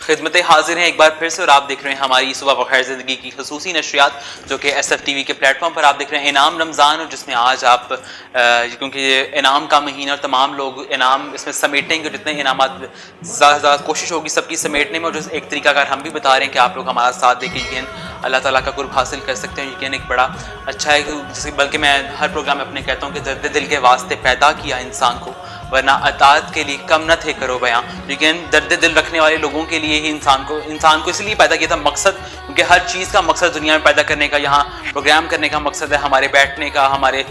S1: खिदमत हाजिर हैं एक बार फिर से, और आप देख रहे हैं हमारी सुबह बखैर ज़िंदगी की खसूसी नशरियात, जो कि SF-TV के प्लेटफॉर्म पर आप देख रहे हैं इनाम रमज़ान। और जिसमें आज आप क्योंकि ये इनाम का महीना और तमाम लोग इनाम इसमें समेटेंगे, जितने इनामात ज़्यादा कोशिश होगी सबकी समेटने में। और जो एक तरीकाकार हम भी बता रहे हैं कि आप लोग हमारा साथ देके यकीन अल्लाह ताला का कुर्ब हासिल कर सकते हैं। यकीन एक बड़ा अच्छा है, जैसे बल्कि मैं हर प्रोग्राम में अपने कहता हूँ कि दर्द दिल के वास्ते पैदा किया इंसान को, वरना अताअत के लिए कम न थे करो बयां। लेकिन दर्द दिल रखने वाले लोगों के लिए ही इंसान को इसलिए पैदा किया था, मकसद, क्योंकि हर चीज़ का मकसद दुनिया में पैदा करने का, यहाँ प्रोग्राम करने का मकसद है, हमारे बैठने का, हमारे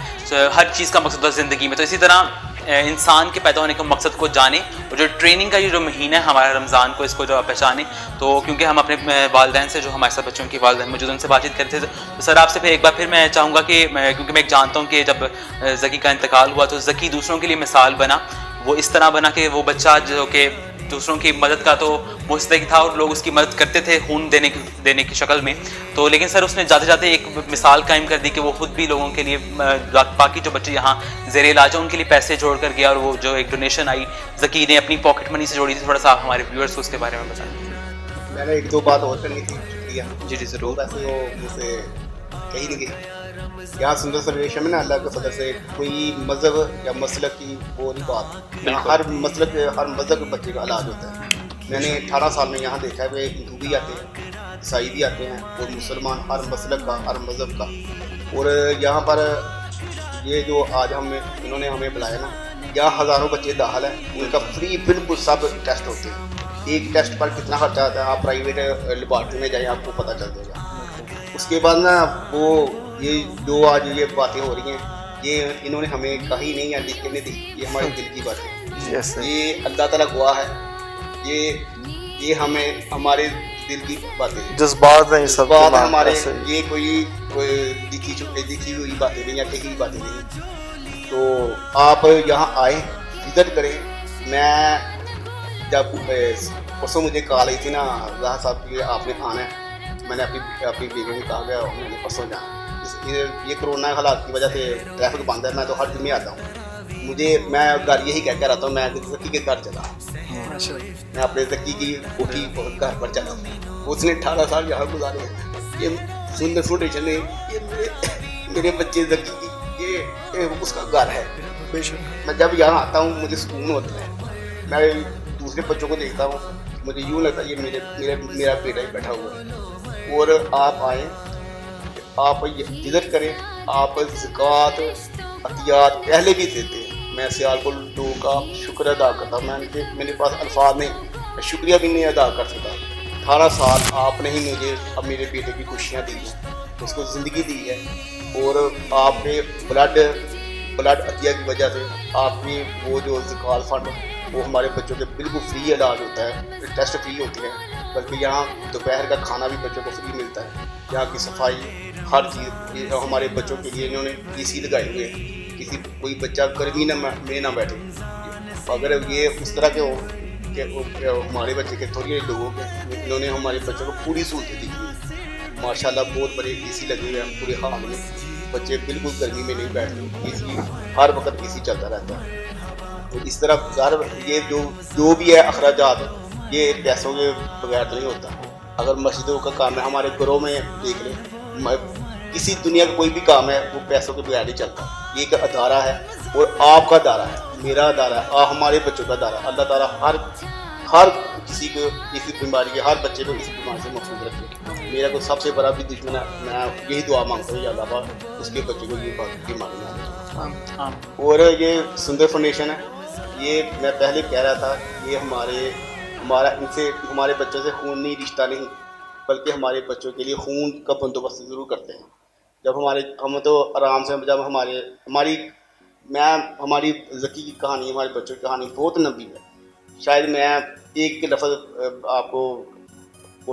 S1: हर चीज़ का मकसद है ज़िंदगी में। तो इसी तरह इंसान के पैदा होने के मकसद को जाने, और जो ट्रेनिंग का ये जो महीना है हमारा रमज़ान को, इसको जो आप पहचाने। तो क्योंकि हम अपने वालिदैन से, जो हमारे साथ बच्चों की वालिदैन मौजूद, उनसे बातचीत करते थे, तो सर आपसे फिर एक बार फिर मैं चाहूँगा कि क्योंकि मैं जानता हूँ कि जब ज़की का इंतकाल हुआ, तो ज़की दूसरों के लिए मिसाल बना। वो इस तरह बना कि वो बच्चा जो कि दूसरों की मदद का तो मुस्तहिक था, और लोग उसकी मदद करते थे खून देने की शक्ल में। तो लेकिन सर उसने जाते जाते एक मिसाल कायम कर दी कि वो खुद भी लोगों के लिए, बाकी जो बच्चे यहाँ ज़ेर इलाज हैं उनके लिए पैसे जोड़ कर गया, और वो जो एक डोनेशन आई ज़की ने अपनी पॉकेट मनी से जोड़ी थी। थोड़ा सा आप हमारे व्यूअर्स को उसके बारे में बताएं।
S7: मैंने एक दो बात और करनी थी, शुक्रिया।
S1: जी ज़रूर।
S7: वैसे वो मुझसे कही नहीं गई। यहाँ सुंदर सर्वेशन में ना अल्लाह के फजल से कोई मज़हब या मसलक की वो नहीं बात, यहाँ हर मसलक हर मज़हब के बच्चे का इलाज होता है। मैंने 18 साल में यहाँ देखा है कि हिंदू भी आते हैं, ईसाई भी आते हैं, और मुसलमान, हर मसलक का, हर मज़हब का। और यहाँ पर ये जो आज इन्होंने हमें बुलाया ना, यहाँ हज़ारों बच्चे दाखिल हैं, उनका फ्री बिल्कुल सब टेस्ट होते हैं। एक टेस्ट पर कितना खर्चा आता है, आप प्राइवेट लेबॉर्ट्री में जाए आपको पता चल जाएगा। उसके बाद ना वो ये जो आज ये बातें हो रही हैं, ये इन्होंने हमें कही नहीं है, लिख के नहीं दी, ये हमारे दिल की बातें। ये अल्लाह ताला गवाह है, ये हमें हमारे दिल की बातें,
S4: जज्बात हैं, सब
S7: बात हमारे, ये कोई दिखी हुई बातें नहीं या कही हुई बातें नहीं। तो आप यहाँ आए, विजिट करें। मैं जब परसों मुझे कॉल आई थी ना राह साहब की, आपने आना है, मैंने अपनी बीवी ने कहा गया, मैंने परसों जाना। ये कोरोना हालात की वजह से ट्रैफिक बंद है, मैं तो हर दिन में आता हूँ। मैं घर यही कह कर आता हूँ, मैं ज़की के घर चला, मैं अपने ज़की की कोठी घर पर चला। उसने 18 साल यहाँ गुजारे। ये सुंदर फाउंडेशन ने मेरे बच्चे ज़की की, ये उसका घर है। मैं जब यहाँ आता हूँ मुझे सुकून होता है। मैं दूसरे बच्चों को देखता हूँ, मुझे यूँ लगता है ये मेरा बेटा ही बैठा हुआ है। और आप आएँ, आप विजिट करें, आप ज़कात अतियात पहले भी देते हैं। मैं सियालकोट लोगों का शुक्र अदा करता हूँ, मेरे पास अल्फाज नहीं, मैं शुक्रिया भी नहीं अदा कर सकता। 18 साल आपने ही मुझे अब मेरे बेटे की खुशियाँ दी हैं, उसको ज़िंदगी दी है। और आपके ब्लड अतिया की वजह से आपकी वो जो ज़कात फंड, वो हमारे बच्चों के बिल्कुल फ्री इलाज होता है, टेस्ट फ्री होते हैं, बल्कि यहाँ दोपहर का खाना भी बच्चों को फ्री मिलता है। यहाँ की सफाई हर चीज़ हमारे बच्चों के लिए इन्होंने AC लगाए हुए हैं, कोई बच्चा गर्मी में ना बैठे। अगर ये उस तरह के हो कि हमारे बच्चे के थोड़ी लोगों के, इन्होंने हमारे बच्चों को पूरी सहूलतें दी हुई। माशाल्लाह बहुत बड़े AC लगे हुए हैं पूरे हाल में। بچے بالکل گرمی میں نہیں بیٹھتے, اے سی ہر وقت اے سی چلتا رہتا ہے. تو اس طرح یہ جو بھی ہے اخراجات یہ پیسوں کے بغیر تو نہیں ہوتا. اگر مسجدوں کا کام ہے, ہمارے گھروں میں دیکھ لیں, کسی دنیا کا کوئی بھی کام ہے وہ پیسوں کے بغیر نہیں چلتا. یہ ایک ادارہ ہے اور آپ کا ادارہ ہے, میرا ادارہ ہے, ہمارے بچوں کا ادارہ. اللہ تعالیٰ ہر کسی کو اسی بیماری کے, ہر بچے کو اس بیماری سے محفوظ رکھے. میرا کو سب سے بڑا بھی دشمن ہے, میں یہی دعا مانگتا ہوں یا اللہ پاک اس کے بچے کو یہ بیماری نہ دے. اور یہ سندر فاؤنڈیشن ہے, یہ میں پہلے کہہ رہا تھا, یہ ہمارا ان سے ہمارے بچوں سے خونی رشتہ نہیں, بلکہ ہمارے بچوں کے لیے خون کا بندوبست ضرور کرتے ہیں. جب ہم تو آرام سے, جب ہماری ذکی کی کہانی, ہمارے بچوں کی کہانی بہت لمبی ہے. شاید میں ایک لفظ آپ کو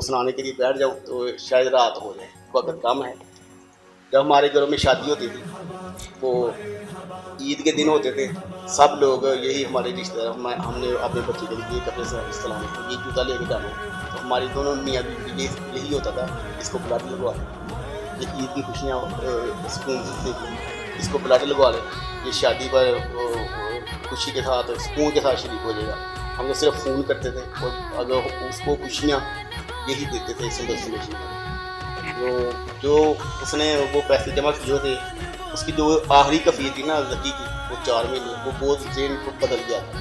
S7: سنانے کے لیے بیٹھ جاؤں تو شاید رات ہو جائے, وقت کم ہے. جب ہمارے گھروں میں شادی ہوتی تھی, وہ عید کے دن ہوتے تھے, سب لوگ یہی ہمارے رشتے دار, ہم نے اپنے بچے کے لیے یہ کپڑے استعمال کیے, یہ جوتا لے کے جانا. تو ہماری دونوں میاں بیوی یہی ہوتا تھا, اس کو بلاٹ لگوا لیں, یہ عید کی خوشیاں سکون سے, اس کو بلاٹ لگوا لیں, یہ شادی پر خوشی کے ساتھ سکون کے ساتھ شریک ہو جائے گا. ہم لوگ صرف فون کرتے تھے اور اگر اس کو خوشیاں یہی دیتے تھے. جو اس نے وہ پیسے جمع کیے تھے, اس کی جو آخری کفیل تھی نا ذکی کی, وہ 4 مہینے, وہ بہت ذہن کو بدل گیا تھا.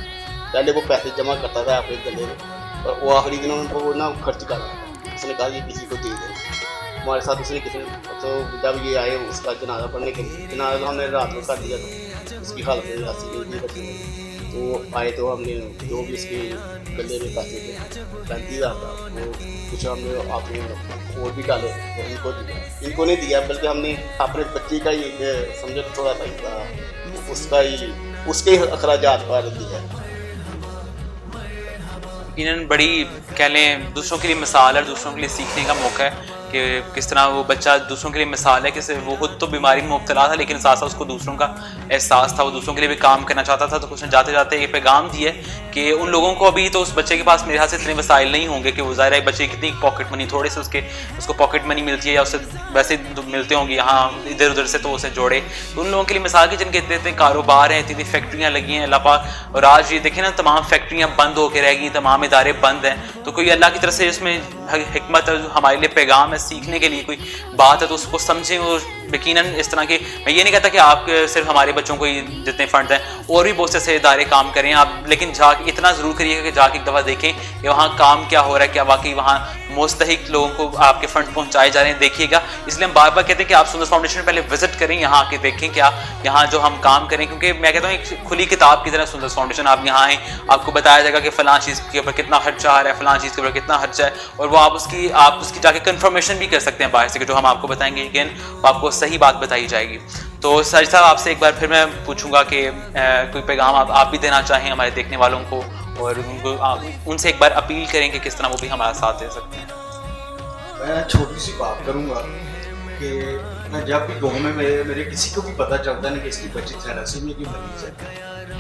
S7: پہلے وہ پیسے جمع کرتا تھا اپنے گلے میں, اور وہ آخری دنوں میں وہ نا خرچ کر رہا تھا. اس نے کہا یہ کسی کو دے دیں. ہمارے ساتھ اس نے کسی تو جب یہ آئے اس کا جنازہ پڑھنے کے لیے, جنازہ ہم نے رات کو کر دیا, تو اس کی حالت ایسی نہیں رکھی. تو آئے تو ہم نے جو بھی اس کے گلے میں پیسے تھے 35,000 کا, وہ کچھ ہم نے آپ نے اور بھی ڈالے, تو ان کو دیا. ان کو نہیں دیا, بلکہ ہم نے اپنے بچے کا ہی سمجھو تھوڑا سا اس کے اخراجات پر دیا.
S1: یقیناً بڑی کہہ لیں دوسروں کے لیے مثال ہے, دوسروں کے لیے سیکھنے کا موقع ہے کہ کس طرح وہ بچہ دوسروں کے لیے مثال ہے. کہ وہ خود تو بیماری میں مبتلا تھا, لیکن ساتھ ساتھ اس کو دوسروں کا احساس تھا, وہ دوسروں کے لیے بھی کام کرنا چاہتا تھا. تو اس نے جاتے جاتے یہ پیغام دیا ہے کہ ان لوگوں کو ابھی تو اس بچے کے پاس میرے ہاتھ سے اتنے وسائل نہیں ہوں گے کہ وہ ظاہر ہے بچے کی کتنی پاکٹ منی, تھوڑے سے اس کو پاکٹ منی ملتی ہے یا اس سے ویسے ملتے ہوں گے یہاں ادھر ادھر سے, تو اسے جوڑے. تو ان لوگوں کے لیے مثال کی جن کے اتنے کاروبار ہیں, اتنی فیکٹریاں لگی ہیں اللہ پاک, اور آج یہ دیکھیں نا تمام فیکٹریاں بند ہو کے رہ گئی, تمام ادارے بند ہیں. تو کوئی اللہ کی طرف سے اس میں حکمت ہمارے لیے پیغام ہے, سیکھنے کے لیے کوئی بات ہے, تو اس کو سمجھیں. اور یقیناً اس طرح کے, میں یہ نہیں کہتا کہ آپ صرف ہمارے بچوں کو ہی جتنے فنڈ ہیں, اور بھی بہت سے ادارے کام کریں آپ, لیکن جا کے اتنا ضرور کریے کہ جا کے ایک دفعہ دیکھیں کہ وہاں کام کیا ہو رہا ہے, کیا واقعی وہاں مستحق لوگوں کو آپ کے فنڈ پہنچائے جا رہے ہیں, دیکھیے گا. اس لیے ہم بار بار کہتے ہیں کہ آپ سندر فاؤنڈیشن پہلے وزٹ کریں, یہاں آ کے دیکھیں کیا یہاں جو ہم کام کریں, کیونکہ میں کہتا ہوں ایک کھلی کتاب کی طرح سندر فاؤنڈیشن. آپ یہاں آئیں, آپ کو بتایا جائے گا کہ فلاں چیز کے اوپر کتنا خرچہ آ رہا ہے, فلاں چیز کے اوپر کتنا خرچہ ہے, اور وہ آپ اس کی جا کے کنفرمیشن بھی کر سکتے ہیں باہر سے, کہ جو ہم آپ کو بتائیں گے لیکن وہ آپ کو صحیح بات بتائی جائے گی. تو ساجد صاحب آپ سے ایک بار پھر میں پوچھوں گا کہ کوئی پیغام آپ بھی دینا چاہیں ہمارے دیکھنے والوں کو, اور ان سے ایک بار اپیل کریں کہ کس طرح وہ بھی ہمارا ساتھ دے سکتے ہیں.
S8: میں چھوٹی سی بات کروں گا کہ میں جب بھی گاؤں میں میرے کسی کو بھی پتہ چلتا ہے نا کہ اس کی بچی تھیلیسیمیا کی مریض ہے,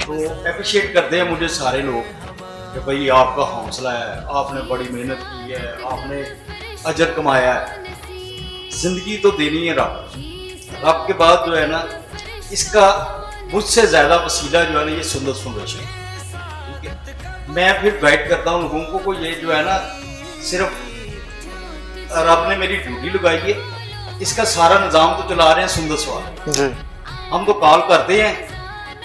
S8: تو اپریشیٹ کرتے ہیں مجھے سارے لوگ کہ بھائی آپ کا حوصلہ ہے, آپ نے بڑی محنت کی ہے, آپ نے اجر کمایا ہے. زندگی تو دینی ہے رب کے بعد جو ہے نا, اس کا مجھ سے زیادہ وسیلہ جو ہے نا یہ سندر فاؤنڈیشن. ٹھیک ہے, میں پھر گائیڈ کرتا ہوں لوگوں کو یہ جو ہے نا صرف رب نے میری ڈیوٹی لگائی ہے, اس کا سارا نظام تو چلا رہے ہیں سندر سوال. ہم تو کال کرتے ہیں,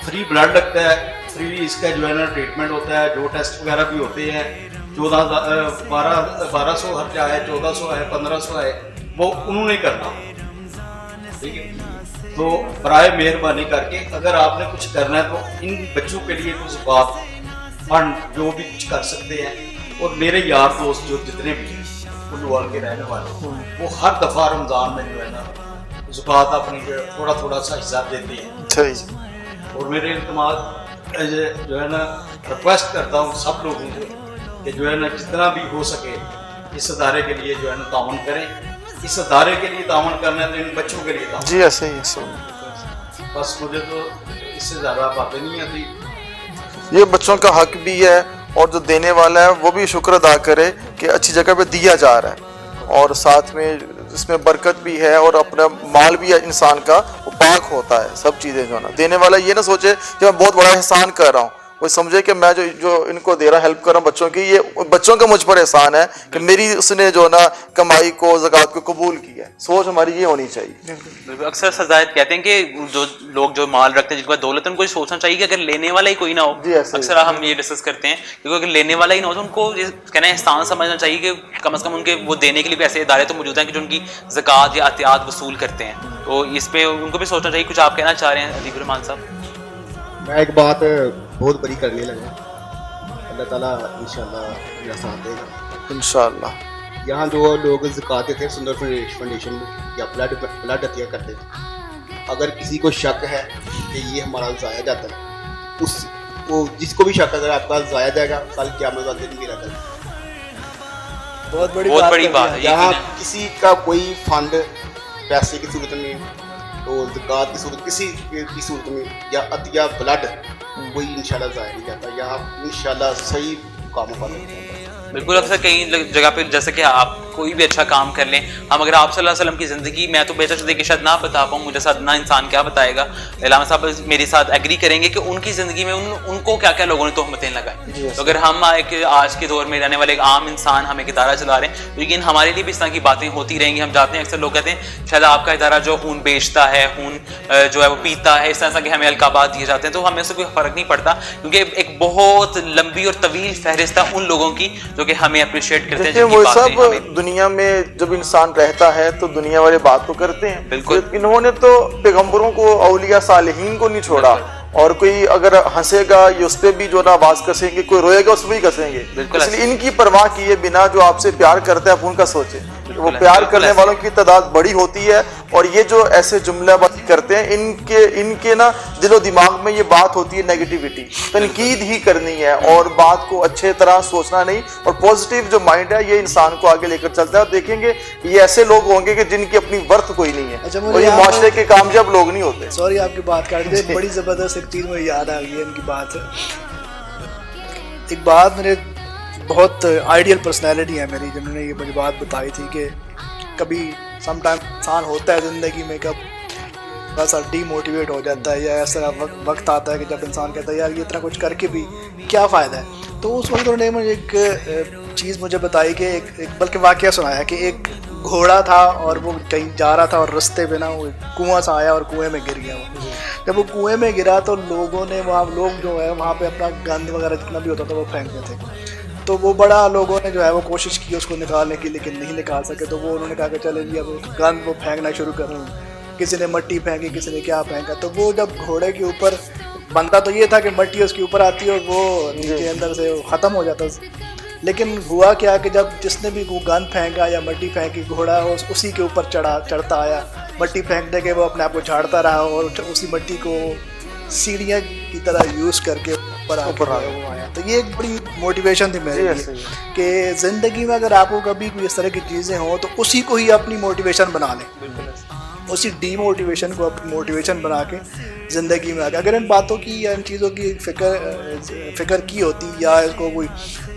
S8: فری بلڈ لگتا ہے, فری اس کا جو ہے نا ٹریٹمنٹ ہوتا ہے, جو ٹیسٹ وغیرہ بھی ہوتے ہیں, 1200 خرچہ ہے, 1400 ہے, 1500 ہے, وہ انہوں نے کرنا. ٹھیک ہے, تو برائے مہربانی کر کے اگر آپ نے کچھ کرنا ہے تو ان بچوں کے لیے کچھ بات فنڈ جو بھی کچھ کر سکتے ہیں. اور میرے یار دوست جو جتنے بھی ہیں پلوال کے رہنے والے, وہ ہر دفعہ رمضان میں جو ہے نا زکوٰۃ اپنی تھوڑا تھوڑا سا حصہ دیتے ہیں. اور میرے التماس جو ہے نا ریکویسٹ کرتا ہوں سب لوگوں کو کہ جو ہے نا جتنا بھی ہو سکے اس ادارے کے لیے جو ہے نا تعاون کریں. اس ادارے کے لیے تعاون کرنا ہے تو ان بچوں کے لیے تعاون.
S4: جی ایسے ہی
S8: بس مجھے تو اس سے زیادہ باتیں نہیں آتی.
S4: یہ بچوں کا حق بھی ہے, اور جو دینے والا ہے وہ بھی شکر ادا کرے کہ اچھی جگہ پہ دیا جا رہا ہے, اور ساتھ میں اس میں برکت بھی ہے اور اپنا مال بھی انسان کا وہ پاک ہوتا ہے. سب چیزیں جو ہے نا, دینے والا یہ نہ سوچے کہ میں بہت بڑا احسان کر رہا ہوں, وہ سمجھے کہ میں جو ان کو دے رہا ہیلپ کر رہا ہوں بچوں کی, یہ بچوں کا مجھ پر احسان ہے کہ میری اس نے جو ہے نا کمائی کو زکوٰۃ کو قبول کیا ہے. سوچ ہماری یہ ہونی چاہیے.
S1: اکثر سزائد کہتے ہیں کہ جو لوگ جو مال رکھتے ہیں جن کے پاس دولت ہے ان کو یہ سوچنا چاہیے کہ اگر لینے والا ہی کوئی نہ ہو. اکثر ہم یہ ڈسکس کرتے ہیں کیونکہ اگر لینے والا ہی نہ ہو تو ان کو یہ کہنا ہے احسان سمجھنا چاہیے کہ کم از کم ان کے وہ دینے کے لیے بھی ایسے ادارے تو موجود ہیں کہ جو ان کی زکوٰۃ یا عطیات وصول کرتے ہیں. تو اس پہ ان کو بھی سوچنا چاہیے. کچھ آپ کہنا چاہ رہے ہیں ادیب الرحمان صاحب؟
S7: میں ایک بات بہت بڑی کرنے لگا, اللہ تعالیٰ انشاءاللہ میرا ساتھ دے گا
S4: انشاءاللہ.
S7: یہاں جو لوگ زکوٰۃ دیتے ہیں سندر فاؤنڈیشن میں یا بلڈ عطیہ کرتے ہیں, اگر کسی کو شک ہے کہ یہ ہمارا ضائع جاتا ہے, اس کو جس کو بھی شک اگر آپ کا ضائع جائے گا کل قیامت والے دن میرا کرے.
S3: بہت
S1: بڑی بات ہے.
S7: یہاں کسی کا کوئی فنڈ پیسے کی صورت میں تو زکوٰۃ کی صورت کسی کی صورت میں یا عطیہ بلڈ کوئی انشاءاللہ ضائع نہیں جاتا. یہاں انشاءاللہ صحیح کاموں پر
S1: بالکل. اکثر کئی جگہ پہ جیسے کہ آپ کوئی بھی اچھا کام کر لیں, ہم اگر آپ صلی اللہ علیہ وسلم کی زندگی, میں تو بہتر سے دیکھ کے شاید نہ بتا پاؤں, مجھے ساتھ نہ انسان کیا بتائے گا, علامہ صاحب میرے ساتھ ایگری کریں گے کہ ان کی زندگی میں ان کو کیا کیا لوگوں نے تہمتیں لگائی. تو اگر ہم آج کے دور میں رہنے والے ایک عام انسان ہم ایک ادارہ چلا رہے ہیں, لیکن ہمارے لیے بھی اس طرح کی باتیں ہوتی رہیں گی. ہم جاتے ہیں, اکثر لوگ کہتے ہیں شاید آپ کا ادارہ جو خون بیچتا ہے, خون جو ہے وہ پیتا ہے, اس طرح سے کہ ہمیں القابات دیے جاتے ہیں. تو ہمیں سے کوئی فرق نہیں پڑتا کیونکہ ایک بہت لمبی اور طویل فہرست ہے ان لوگوں کی جو کہ ہمیں اپریشیٹ کرتے ہیں.
S4: وہ سب دنیا میں جب انسان رہتا ہے تو دنیا والے بات تو کرتے ہیں.
S1: بالکل.
S4: انہوں نے تو پیغمبروں کو, اولیاء صالحین کو نہیں چھوڑا, اور کوئی اگر ہنسے گا یہ اس پہ بھی جو نا آواز کسیں گے, کوئی روئے گا اس پہ بھی کسیں گے. اس لیے ان کی پرواہ کیے بنا جو آپ سے پیار کرتے ہیں آپ ان کا سوچیں. وہ پیار کرنے والوں کی تعداد بڑی ہوتی ہے, اور یہ جو ایسے جملہ بازی کرتے ہیں ان کے نا دل و دماغ میں یہ بات ہوتی ہے نیگیٹیوٹی, تنقید ہی کرنی ہے اور بات کو اچھے طرح سوچنا نہیں. اور پازیٹیو جو مائنڈ ہے یہ انسان کو آگے لے کر چلتا ہے. اور دیکھیں گے یہ ایسے لوگ ہوں گے کہ جن کی اپنی ورتھ کوئی نہیں ہے, اور یہ معاشرے کے کامیاب لوگ نہیں ہوتے.
S3: سوری آپ کی بات کر دیں, بڑی زبردست ایک چیز مجھے یاد آ گئی ہے ان کی بات. ایک بات میرے بہت آئیڈیل پرسنالٹی ہے میری, جنہوں نے یہ مجھے بات بتائی تھی کہ کبھی سم ٹائم انسان ہوتا ہے زندگی میں کب تھوڑا سا ڈی موٹیویٹ ہو جاتا ہے, یا ایسا وقت آتا ہے کہ جب انسان کہتا ہے یار یہ اتنا کچھ کر کے بھی کیا فائدہ ہے. تو اس وقت انہوں نے مجھے ایک چیز مجھے بتائی کہ ایک بلکہ واقعہ سنایا کہ ایک گھوڑا تھا اور وہ کہیں جا رہا تھا اور رستے پہ نا وہ کنواں سا آیا اور کنویں میں گر گیا. وہ جب وہ کنویں میں گرا تو لوگوں نے وہاں لوگ جو ہے وہاں پہ اپنا گند وغیرہ جتنا بھی ہوتا تھا وہ پھینکتے تھے. تو وہ بڑا لوگوں نے جو ہے وہ کوشش کی اس کو نکالنے کی, لیکن نہیں نکال سکے. تو وہ انہوں نے کہا کہ چلے جی اب گند وہ پھینکنا شروع کروں. کسی نے مٹی پھینکی, کسی نے کیا پھینکا. تو وہ جب گھوڑے کے اوپر بنتا تو یہ تھا کہ مٹی اس کے اوپر آتی اور وہ نیچے اندر سے ختم ہو جاتا. لیکن ہوا کیا کہ جب جس نے بھی گند پھینکا یا مٹی پھینکی, گھوڑا اسی کے اوپر چڑھتا آیا. مٹی پھینکنے کے وہ اپنے آپ کو جھاڑتا رہا اور اسی مٹی کو سیڑھیاں کی طرح یوز کر کے اوپر آیا. تو یہ ایک بڑی موٹیویشن تھی میرے لیے کہ زندگی میں اگر آپ کو کبھی کوئی اس طرح کی چیزیں ہوں تو اسی کو ہی اپنی موٹیویشن بنا لیں, اسی ڈی موٹیویشن کو اپنی موٹیویشن بنا کے زندگی میں آگے. اگر ان باتوں کی یا ان چیزوں کی فکر کی ہوتی یا اس کو کوئی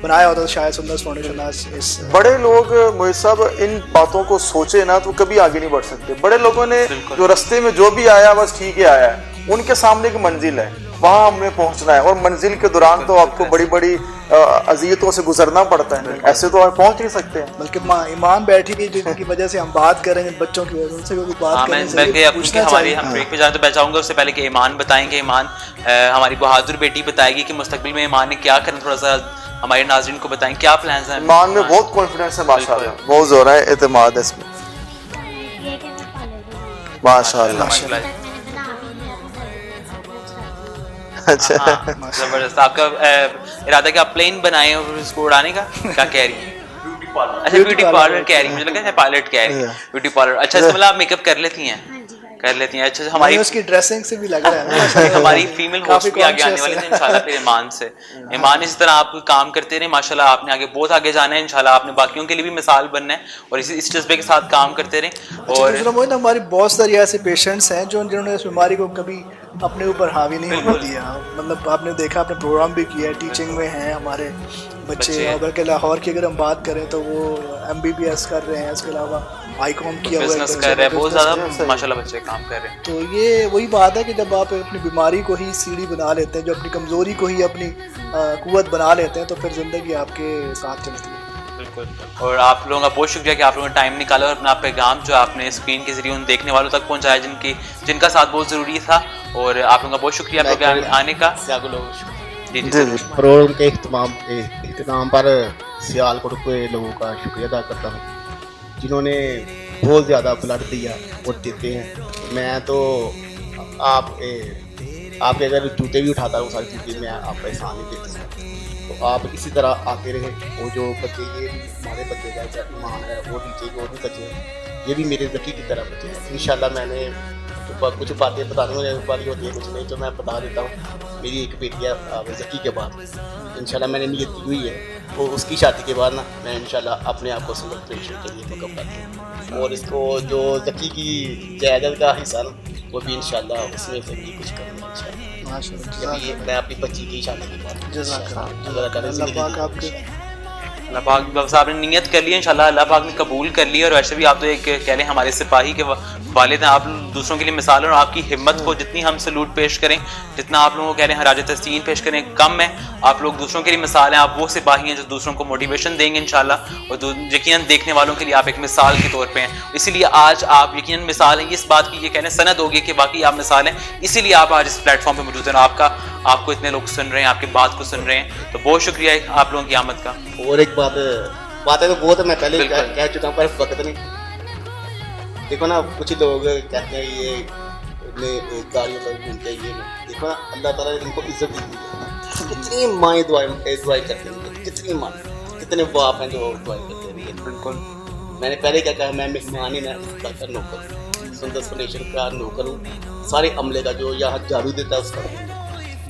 S3: بنایا ہوتا تو شاید سندر فاؤنڈیشن
S4: بڑے لوگ محیط صاحب ان باتوں کو سوچے نا تو کبھی آگے نہیں بڑھ سکتے. بڑے لوگوں نے جو رستے میں جو بھی آیا بس ٹھیک ہے آیا ہے, ان کے سامنے ایک منزل ہے, وہاں ہم نے پہنچنا ہے. اور منزل کے دوران تو آپ کو بڑی بڑی اذیتوں سے گزرنا پڑتا ہے, ایسے تو آپ پہنچ نہیں سکتے ہیں.
S3: بلکہ ایمان بیٹھی تھی جن کی وجہ سے ہم بات کر رہے ہیں بچوں کی وجہ سے بات کرنے سے پوچھنا چاہیے.
S1: ہم بریک پہ جاتے میں چاہوں گا اس سے پہلے کہ ایمان بتائیں کہ ایمان ہماری بہادر بیٹی بتائے گی کہ مستقبل میں ایمان نے کیا کرنا, تھوڑا سا ہمارے ناظرین کو بتائیں کیا پلانز ہیں.
S4: ایمان میں بہت کانفیڈنس ہے ماشاءاللہ, بہت زور ہے, اعتماد ہے اس میں ماشاءاللہ.
S1: اچھا زبردست. آپ کا ارادہ کہ آپ پلین بنائیں اور اس کو اڑانے کا کیا کہہ رہی ہیں؟ اچھا بیوٹی پارلر کہہ رہی ہیں, مجھے لگا ہے پائلٹ کہہ رہی ہیں بیوٹی پارلر. اچھا اس میں آپ میک اپ کر لیتی ہیں؟ کر لیتی ہیں. اچھا ہماری
S3: اس کی ڈریسنگ سے بھی لگ رہا ہے نا
S1: ہماری فیمیل ہوسٹ بھی آگے آنے والے تھے انشاءاللہ پھر ایمان سے. ایمان اس طرح آپ کام کرتے رہے ماشاءاللہ, آپ نے آگے بہت آگے جانا ہے انشاءاللہ, آپ نے باقیوں کے لیے بھی مثال بننا ہے اور اس جذبے کے ساتھ کام کرتے رہیں. اور
S3: ہماری بہت ساری ایسے پیشنٹس ہیں جنہوں نے اس بیماری کو کبھی اپنے اوپر حاوی نہیں ہونے دیا. مطلب آپ نے دیکھا, آپ نے پروگرام بھی کیا ہے, ٹیچنگ میں ہیں ہمارے بچے. اور بلکہ لاہور کی اگر ہم بات کریں تو وہ MBBS کر رہے ہیں, اس کے علاوہ आईकॉम किया हुआ है
S1: बिजनेस
S3: एकदम
S1: कर रहे हैं, बहुत
S3: business
S1: ज़्यादा
S4: सही।
S1: माशाल्लाह बच्चे काम कर रहे हैं।
S3: तो ये वही बात है कि जब आप अपनी बीमारी को ही सीढ़ी बना लेते हैं, जो अपनी कमज़ोरी को ही अपनी कुव्वत बना लेते हैं, तो फिर ज़िंदगी आपके साथ चलती है।
S1: बिल्कुल, और आप लोगों का बहुत शुक्रिया कि आप लोगों ने टाइम निकाला और अपना पैगाम जो आपने स्क्रीन के जरिए उन देखने वालों तक पहुंचाया जिनका साथ बहुत ज़रूरी था, और आप लोगों का बहुत शुक्रिया प्रोग्राम में आने का। जी जी
S4: जी जी
S7: प्रोग्राम के इख्तिताम पर सियालकोट के लोगों का शुक्रिया अदा करता हूँ जिन्होंने बहुत ज़्यादा ब्लड दिया और देते हैं। मैं तो आपके अगर जूते भी उठाता हूँ, सारे जूते मैं आपका एहसान ही देता हूँ। तो आप इसी तरह आते रहे। वो जो बच्चे ये हमारे बच्चे का ईमान है, वो नीचे और भी बच्चे हैं, ये भी मेरे ज़की की तरह बच्चे हैं। इंशाल्लाह मैंने तो कुछ बातें बताने वाली होती है, कुछ नहीं तो मैं बता देता हूँ। मेरी एक बेटी है ज़की के बाद, इंशाल्लाह मैंने नीयत की हुई है, वो उसकी शादी के बाद ना मैं इंशाल्लाह अपने आप को सिंगल पेशेंट के लिए मुकम्मल करता हूँ। और इसको जो ज़की की जायदाद का हिस्सा ना, वो भी इंशाल्लाह उसमें से भी कुछ करूँगा इंशाल्लाह।
S3: माशाअल्लाह,
S7: ये मैं अपनी बच्ची की शादी के बाद
S3: जज़ाकल्लाह।
S7: अल्लाह ताला
S3: अल्लाह
S7: ज़िंदगी
S3: पाक
S7: दी।
S3: आपके
S1: अल्लाह पाक, बस आपने नियत कर ली है, इंशाल्लाह अल्लाह पाक ने कबूल कर ली है। और वैसे भी आप तो एक कह लें हमारे सिपाही के वालिद हैं, आप दूसरों के लिए मिसाल हैं, और आपकी हिम्मत को जितनी हम सलूट पेश करें, जितना आप लोगों को कह रहे हैं हराज तस्लीम पेश करें, कम है। आप लोग दूसरों के लिए मिसाल हैं, आप वो सिपाही हैं जो दूसरों को मोटिवेशन देंगे इंशाल्लाह, और यकीनन देखने वालों के लिए आप एक मिसाल के तौर पे हैं। इसीलिए आज आप यकीनन मिसाल हैं, इस बात की ये कह लें सनद होगी कि वाकई आप मिसाल हैं, इसीलिए आप आज इस प्लेटफॉर्म पर मौजूद हैं, आपको इतने लोग सुन रहे हैं, आपकी बात को सुन रहे हैं, तो बहुत शुक्रिया आप लोगों की आमद का।
S7: और एक बातें तो बहुत मैं पहले
S1: बिल्कुल।
S7: कह चुका हूँ, पर वक्त नहीं। देखो ना, कुछ लोग कहते हैं ये गाड़ियों पर घूमते हैं, ये नहीं। देखो ना, अल्लाह ताला ने इनको इज्जत दी है। कितनी माएँ दुआएं करती हैं, कितनी माँ, कितने बाप हैं जो दुआएं करते हैं।
S1: बिल्कुल,
S7: मैंने पहले क्या कहा, मैं मेहमान ही मैं उसका नौकर, सुंदर फाउंडेशन का नौकर हूँ। सारे अमले का जो यहाँ झाड़ू देता है उसका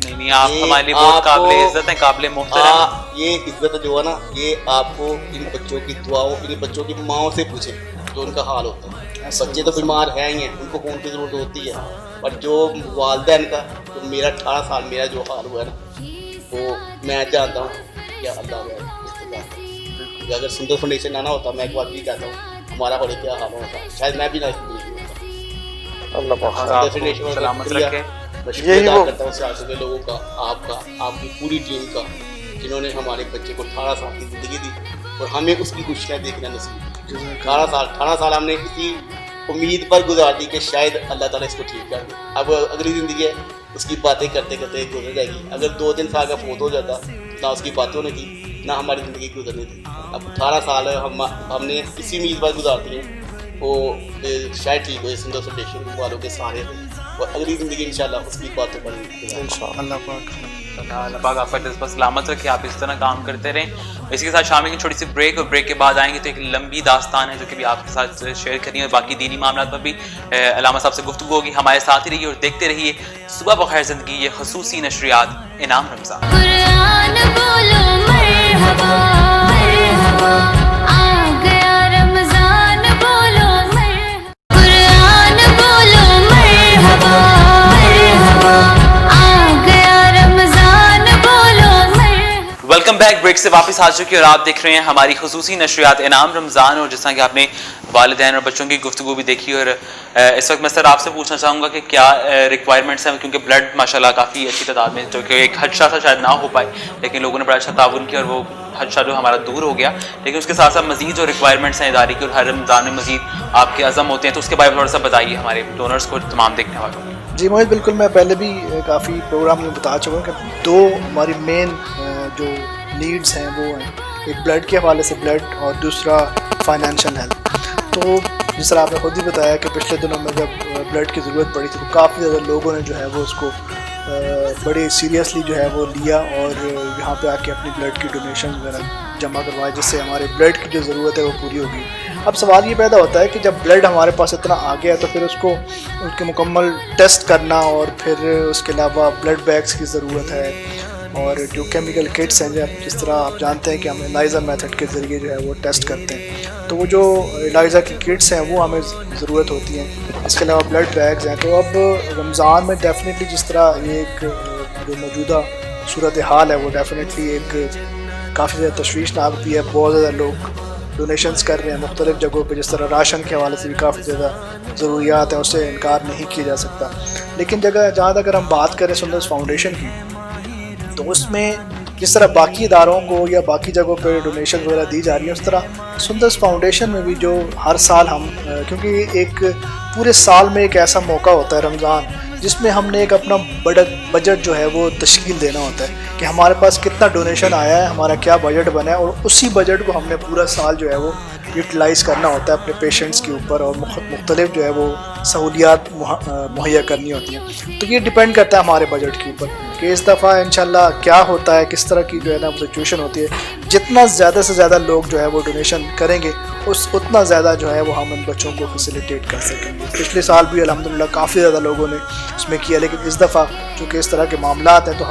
S1: नहीं आप हमारे लिए बहुत काबिल इज्जत हैं, काबिल मोहतरम।
S7: ये इज्जत जो है ना, ये आपको इन बच्चों की दुआओं, इन बच्चों की माओं से पूछे जो उनका हाल होता है। बच्चे तो बीमार हैं ही हैं, उनको खून की ज़रूरत होती है, पर जो वालिदैन का, जो मेरा 18 साल मेरा जो हाल हुआ है ना, वो मैं जानता हूँ कि अल्लाह का अगर सुंदर फाउंडेशन ना होता, मैं एक बात भी कहता हूँ, हमारा बड़े क्या हाल होता, शायद मैं भी ना
S1: सलामत रखे।
S7: यही वो करता हूँ सियासत के लोगों का, आपकी पूरी टीम का, जिन्होंने हमारे बच्चे को 18 साल की ज़िंदगी दी और हमें उसकी खुशियाँ देखना नसीब। 18 साल हमने किसी उम्मीद पर गुजार दी कि शायद अल्लाह ताला इसको ठीक कर दे। अब अगली ज़िंदगी है, उसकी बातें करते करते गुजर जाएगी। अगर 2-3 साल का फोत हो जाता, ना उसकी बातों ने की, ना हमारी ज़िंदगी गुजरनी थी। अब 18 साल हमने इसी उम्मीद पर गुजार दिए, वो शायद ठीक हो, सुंदर फाउंडेशन वालों के सारे थे, और अगली ज़िंदगी इंशाल्लाह उसकी बातों पर
S3: अल्लाह पाक
S1: अल्लाह पाक आपका जज्बा सलामत रखे, आप इस तरह काम करते रहें। इसी के साथ शामिल की छोटी सी ब्रेक, और ब्रेक के बाद आएंगे तो एक लंबी दास्तान है जो कि भी आपके साथ शेयर करनी है, और बाकी दीनी मामला पर भी अलामा साहब से गुफ्तगू होगी। हमारे साथ ही रहिए और देखते रहिए सुबह बखैर ज़िंदगी, ये खसूसी नशरियात इनाम रमज़ान।
S9: कुरान बोलो मरहबा मरहबा, आ गया रमज़ान बोलो मरहबा, कुरान बोलो मरहबा मरहबा, आ गया रमज़ान बोलो मरहबा।
S1: वेलकम बैक, ब्रेक से वापस आ चुके हैं और आप देख रहे हैं हमारी खसूसी नशरियात इनाम रमज़ान। और जिस तरह कि आपने वालिदैन और बच्चों की गुफ्तगू भी देखी, और इस वक्त मैं सर आपसे पूछना चाहूँगा कि क्या रिक्वायरमेंट्स हैं, क्योंकि ब्लड माशाल्लाह काफ़ी अच्छी तादाद में, जो कि एक खदशा था शायद ना हो पाए, लेकिन लोगों ने बड़ा अच्छा ताउन किया और वो खदशा जो हमारा दूर हो गया। लेकिन उसके साथ साथ मज़ीद जो रिक्वायरमेंट्स हैं इदारे की, और हर रमज़ान में मज़ीद आपके अज़म होते हैं, तो उसके बारे में थोड़ा सा बताइए हमारे डोनर्स को, तमाम देखने वालों को।
S3: जी मोहित, बिल्कुल, मैं पहले भी काफ़ी प्रोग्राम में बता चुका हूँ कि 2 हमारी मेन जो नीड्स हैं वो हैं, एक ब्लड के हवाले से ब्लड, और दूसरा फाइनेंशियल हेल्थ। तो जिस तरह आपने खुद ही बताया कि पिछले दिनों में जब ब्लड की ज़रूरत पड़ी थी, तो काफ़ी ज़्यादा लोगों ने जो है वो उसको बड़े सीरियसली जो है वो लिया, और यहाँ पे आके अपनी ब्लड की डोनेशन वगैरह जमा करवाए, जिससे हमारे ब्लड की जो ज़रूरत है वो पूरी होगी। अब सवाल ये पैदा होता है कि जब ब्लड हमारे पास इतना आ गया, तो फिर उसको उसके मुकम्मल टेस्ट करना, और फिर उसके अलावा ब्लड बैग्स की ज़रूरत है, और जो केमिकल किट्स हैं, जब जिस तरह आप जानते हैं कि हम एलाइज़ा मेथड के ज़रिए जो है वो टेस्ट करते हैं, तो वो जो एलाइज़ा की किट्स हैं वो हमें ज़रूरत होती हैं। इसके अलावा ब्लड बैग्स हैं। तो अब रमज़ान में डेफिनेटली जिस तरह ये एक जो मौजूदा सूरत हाल है, वो डेफिनेटली एक काफ़ी ज़्यादा तशवीशनाक भी है। बहुत ज़्यादा लोग ڈونیشنز کر رہے ہیں مختلف جگہوں پہ، جس طرح راشن کے حوالے سے بھی کافی زیادہ ضروریات ہیں، اس سے انکار نہیں کیا جا سکتا. لیکن جہاں تک اگر ہم بات کریں سندس فاؤنڈیشن کی، تو اس میں جس طرح باقی اداروں کو یا باقی جگہوں پہ ڈونیشن وغیرہ دی جا رہی ہیں، اس طرح سندس فاؤنڈیشن میں بھی جو ہر سال ہم کیونکہ ایک پورے سال میں ایک ایسا موقع ہوتا ہے رمضان، جس میں ہم نے ایک اپنا بجٹ جو ہے وہ تشکیل دینا ہوتا ہے کہ ہمارے پاس کتنا ڈونیشن آیا ہے، ہمارا کیا بجٹ بنا ہے، اور اسی بجٹ کو ہم نے پورا سال جو ہے وہ یوٹیلائز کرنا ہوتا ہے اپنے پیشنٹس کے اوپر، اور مختلف جو ہے وہ سہولیات مہیا کرنی ہوتی ہیں. تو یہ ڈپینڈ کرتا ہے ہمارے بجٹ کے اوپر کہ اس دفعہ انشاءاللہ کیا ہوتا ہے، کس طرح کی جو ہے نا سچویشن ہوتی ہے. جتنا زیادہ سے زیادہ لوگ جو ہے وہ ڈونیشن کریں گے، اتنا زیادہ جو ہے وہ ہم ان بچوں کو فیسیلیٹیٹ کر سکیں گے. پچھلے سال بھی الحمدللہ کافی زیادہ لوگوں نے اس میں کیا، لیکن اس دفعہ چونکہ اس طرح کے معاملات ہیں، تو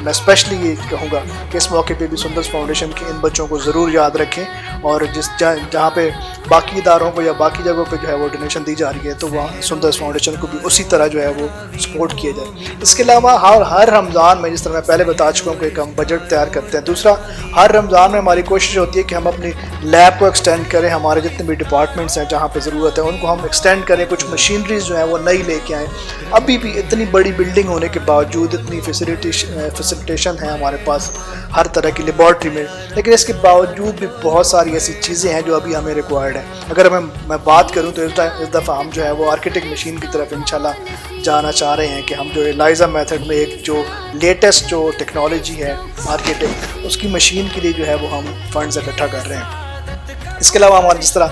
S3: میں اسپیشلی یہ کہوں گا کہ اس موقع پہ بھی سندس فاؤنڈیشن کے ان بچوں کو ضرور یاد رکھیں، اور جہاں پہ باقی اداروں کو یا باقی جگہوں پہ جو ہے وہ ڈونیشن دی جا رہی ہے، تو وہاں سندس فاؤنڈیشن کو بھی اسی طرح جو ہے وہ سپورٹ کیا جائے. اس کے علاوہ ہر رمضان میں، جس طرح میں پہلے بتا چکا ہوں کہ ایک ہم بجٹ تیار کرتے ہیں. دوسرا، ہر رمضان میں ہماری کوشش ہوتی ہے کہ ہم اپنی لیب کو ایکسٹینڈ کریں، ہمارے جتنے بھی ڈپارٹمنٹس ہیں جہاں پہ ضرورت ہے ان کو ہم ایکسٹینڈ کریں، کچھ مشینریز جو ہیں وہ نئی لے کے آئیں. ابھی بھی اتنی بڑی بلڈنگ ہونے کے باوجود اتنی فیسیلیٹیشن ہے ہمارے پاس ہر طرح کی لیبارٹری میں، لیکن اس کے باوجود بھی بہت ساری ایسی چیزیں ہیں جو ابھی ہمیں ریکوائرڈ ہیں. اگر میں بات کروں تو اس دفعہ ہم جو ہے وہ آرکیٹیک مشین کی طرف انشاءاللہ جانا چاہ رہے ہیں کہ ہم جو ایلائزا میتھڈ میں ایک جو لیٹسٹ جو ٹیکنالوجی ہے آرکیٹیک، اس کی مشین کے لیے جو ہے وہ ہم فنڈز اکٹھا کر رہے ہیں. اس کے علاوہ ہمارا جس طرح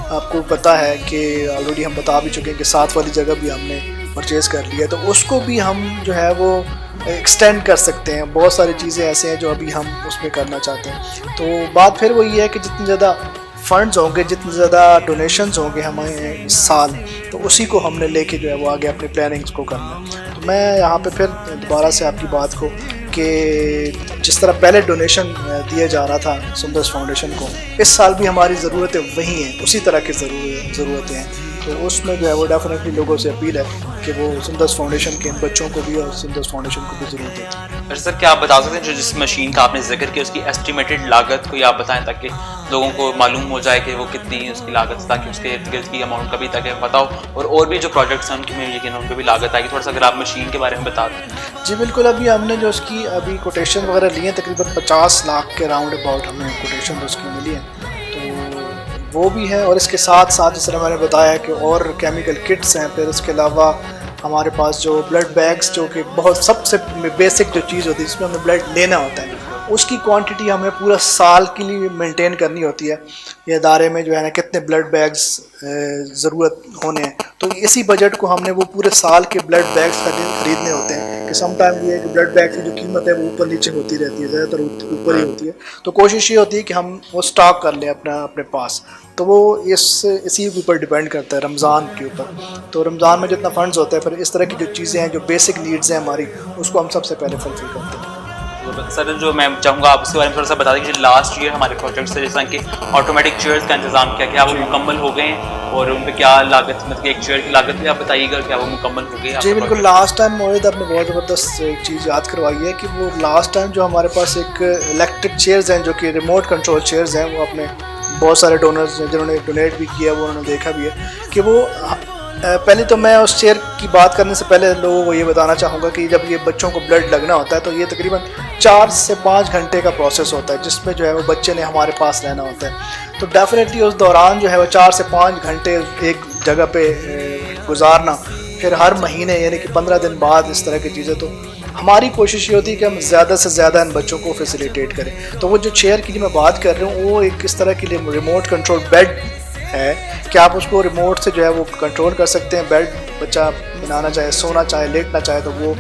S3: آپ کو پتہ ہے کہ آلریڈی ہم بتا بھی چکے ہیں کہ 7 والی جگہ بھی ہم نے پرچیز کر لی ہے، تو اس کو بھی ہم جو ہے وہ ایکسٹینڈ کر سکتے ہیں. بہت ساری چیزیں ایسے ہیں جو ابھی ہم اس میں کرنا چاہتے ہیں. تو بات پھر وہی ہے کہ جتنی زیادہ فنڈز ہوں گے، جتنے زیادہ ڈونیشنز ہوں گے ہمیں اس سال، تو اسی کو ہم نے لے کے جو ہے وہ آگے اپنی پلاننگز کو کرنا. تو میں یہاں پہ پھر دوبارہ سے آپ کی بات کو کہ جس طرح پہلے ڈونیشن دیا جا رہا تھا سندس فاؤنڈیشن کو، اس سال بھی ہماری ضرورتیں وہی ہیں، اسی طرح کی ضرورتیں ہیں. تو اس میں جو ہے وہ ڈیفینیٹلی لوگوں سے اپیل ہے کہ وہ سندس فاؤنڈیشن کے ان بچوں کو بھی اور سندس فاؤنڈیشن کو بھی ضرورت ہوتی ہے.
S1: اچھا سر، کیا آپ بتا سکتے ہیں جو جس مشین کا آپ نے ذکر کیا اس کی ایسٹیمیٹڈ لاگت کو آپ بتائیں تاکہ لوگوں کو معلوم ہو جائے کہ وہ کتنی اس کی لاگت، تاکہ اس کے ارد گرد کی اماؤنٹ کا بھی تاکہ پتہ ہو، اور بھی جو پروجیکٹس ہیں ان کی میں یقیناً ان کو بھی لاگت آئے گی. تھوڑا سا اگر آپ مشین کے بارے میں بتا دیں.
S3: جی بالکل، ابھی ہم نے جو اس کی ابھی کوٹیشن وغیرہ لی ہیں، تقریباً 50 لاکھ کے راؤنڈ اباؤٹ ہمیں کوٹیشن اس کی ملی ہیں. تو وہ بھی ہے، اور اس کے ساتھ ساتھ جس طرح میں نے بتایا کہ اور کیمیکل کٹس ہیں. پھر اس کے علاوہ ہمارے پاس جو بلڈ بیگس، جو کہ بہت سب سے بیسک جو چیز ہوتی ہے جس میں ہمیں بلڈ لینا ہوتا ہے، اس کی کوانٹٹی ہمیں پورا سال کے لیے مینٹین کرنی ہوتی ہے. یہ ادارے میں جو ہے نا کتنے بلڈ بیگس ضرورت ہونے ہیں، تو اسی بجٹ کو ہم نے وہ پورے سال کے بلڈ بیگس خریدنے ہوتے ہیں. کہ سم ٹائم یہ ہے کہ بلڈ بیگ کی جو قیمت ہے وہ اوپر نیچے ہوتی رہتی ہے، زیادہ تر اوپر ہی ہوتی ہے. تو کوشش یہ ہوتی ہے کہ ہم وہ اسٹاک کر لیں اپنے پاس. تو وہ اسی کے اوپر ڈیپینڈ کرتا ہے رمضان کے اوپر. تو رمضان میں جتنا فنڈز ہوتا ہے، پھر اس طرح کی جو چیزیں ہیں جو بیسک نیڈز ہیں ہماری، اس کو ہم سب سے پہلے فلفل کرتے ہیں.
S1: سر جو میں چاہوں گا آپ اس کے بارے میں تھوڑا سا بتا دیں کہ لاسٹ ایئر ہمارے پروجیکٹس سے جیسا کہ آٹومیٹک چیئرز کا انتظام کیا کیا وہ مکمل ہو گئے ہیں، اور ان پہ کیا لاگت، مطلب کہ ایک چیئر کی لاگت بھی آپ بتائیے گا کیا وہ مکمل ہو گئی؟
S3: جی بالکل، لاسٹ ٹائم موجود آپ نے بہت زبردست ایک چیز یاد کروائی ہے کہ وہ لاسٹ ٹائم جو ہمارے پاس ایک الیکٹرک چیئرز ہیں جو کہ ریموٹ کنٹرول چیئرز ہیں، وہ اپنے بہت سارے ڈونرز جنہوں نے ڈونیٹ بھی کیا وہ انہوں نے دیکھا بھی ہے کہ وہ پہلے تو میں اس چیئر کی بات کرنے سے پہلے لوگوں کو یہ بتانا چاہوں گا کہ جب یہ بچوں کو بلڈ لگنا ہوتا ہے تو یہ تقریباً 4 سے 5 گھنٹے کا پروسیس ہوتا ہے، جس میں جو ہے وہ بچے نے ہمارے پاس رہنا ہوتا ہے. تو ڈیفینیٹلی اس دوران جو ہے وہ 4 سے 5 گھنٹے ایک جگہ پہ گزارنا، پھر ہر مہینے یعنی کہ 15 دن بعد اس طرح کی چیزیں. تو ہماری کوشش یہ ہوتی ہے کہ ہم زیادہ سے زیادہ ان بچوں کو فیسیلیٹیٹ کریں. تو وہ جو چیئر کی میں بات کر رہا ہوں وہ ایک اس طرح کے لیے ریموٹ کنٹرول بیڈ ہے کہ آپ اس کو ریموٹ سے جو ہے وہ کنٹرول کر سکتے ہیں. بیڈ بچہ بنانا چاہے، سونا چاہے، لیٹنا چاہے تو وہ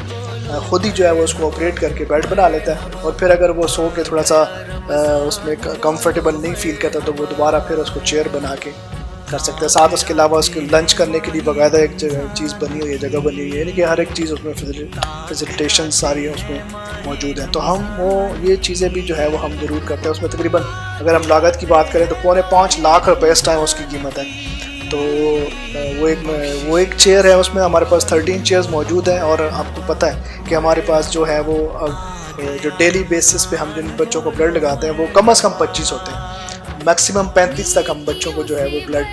S3: خود ہی جو ہے وہ اس کو آپریٹ کر کے بیڈ بنا لیتا ہے. اور پھر اگر وہ سو کے تھوڑا سا اس میں کمفرٹیبل نہیں فیل کرتا تو وہ دوبارہ پھر اس کو چیئر بنا کے کر سکتے ہیں. ساتھ اس کے علاوہ اس کے لنچ کرنے کے لیے باقاعدہ ایک چیز بنی ہوئی ہے، جگہ بنی ہوئی ہے، یعنی کہ ہر ایک چیز اس میں فیسیلیٹیشن ساری اس میں موجود ہیں. تو ہم وہ یہ چیزیں بھی جو ہے وہ ہم ضرور کرتے ہیں. اس میں تقریباً اگر ہم لاگت کی بات کریں تو 4.25 لاکھ روپے اس ٹائم اس کی قیمت ہے. تو وہ ایک چیئر ہے، اس میں ہمارے پاس 13 چیئرز موجود ہیں. اور آپ کو پتہ ہے کہ ہمارے پاس جو ہے وہ جو ڈیلی بیسس پہ ہم جن بچوں کو بلڈ لگاتے ہیں وہ کم از کم 25 ہوتے ہیں. मैक्सिमम 35 तक हम बच्चों को जो है वो ब्लड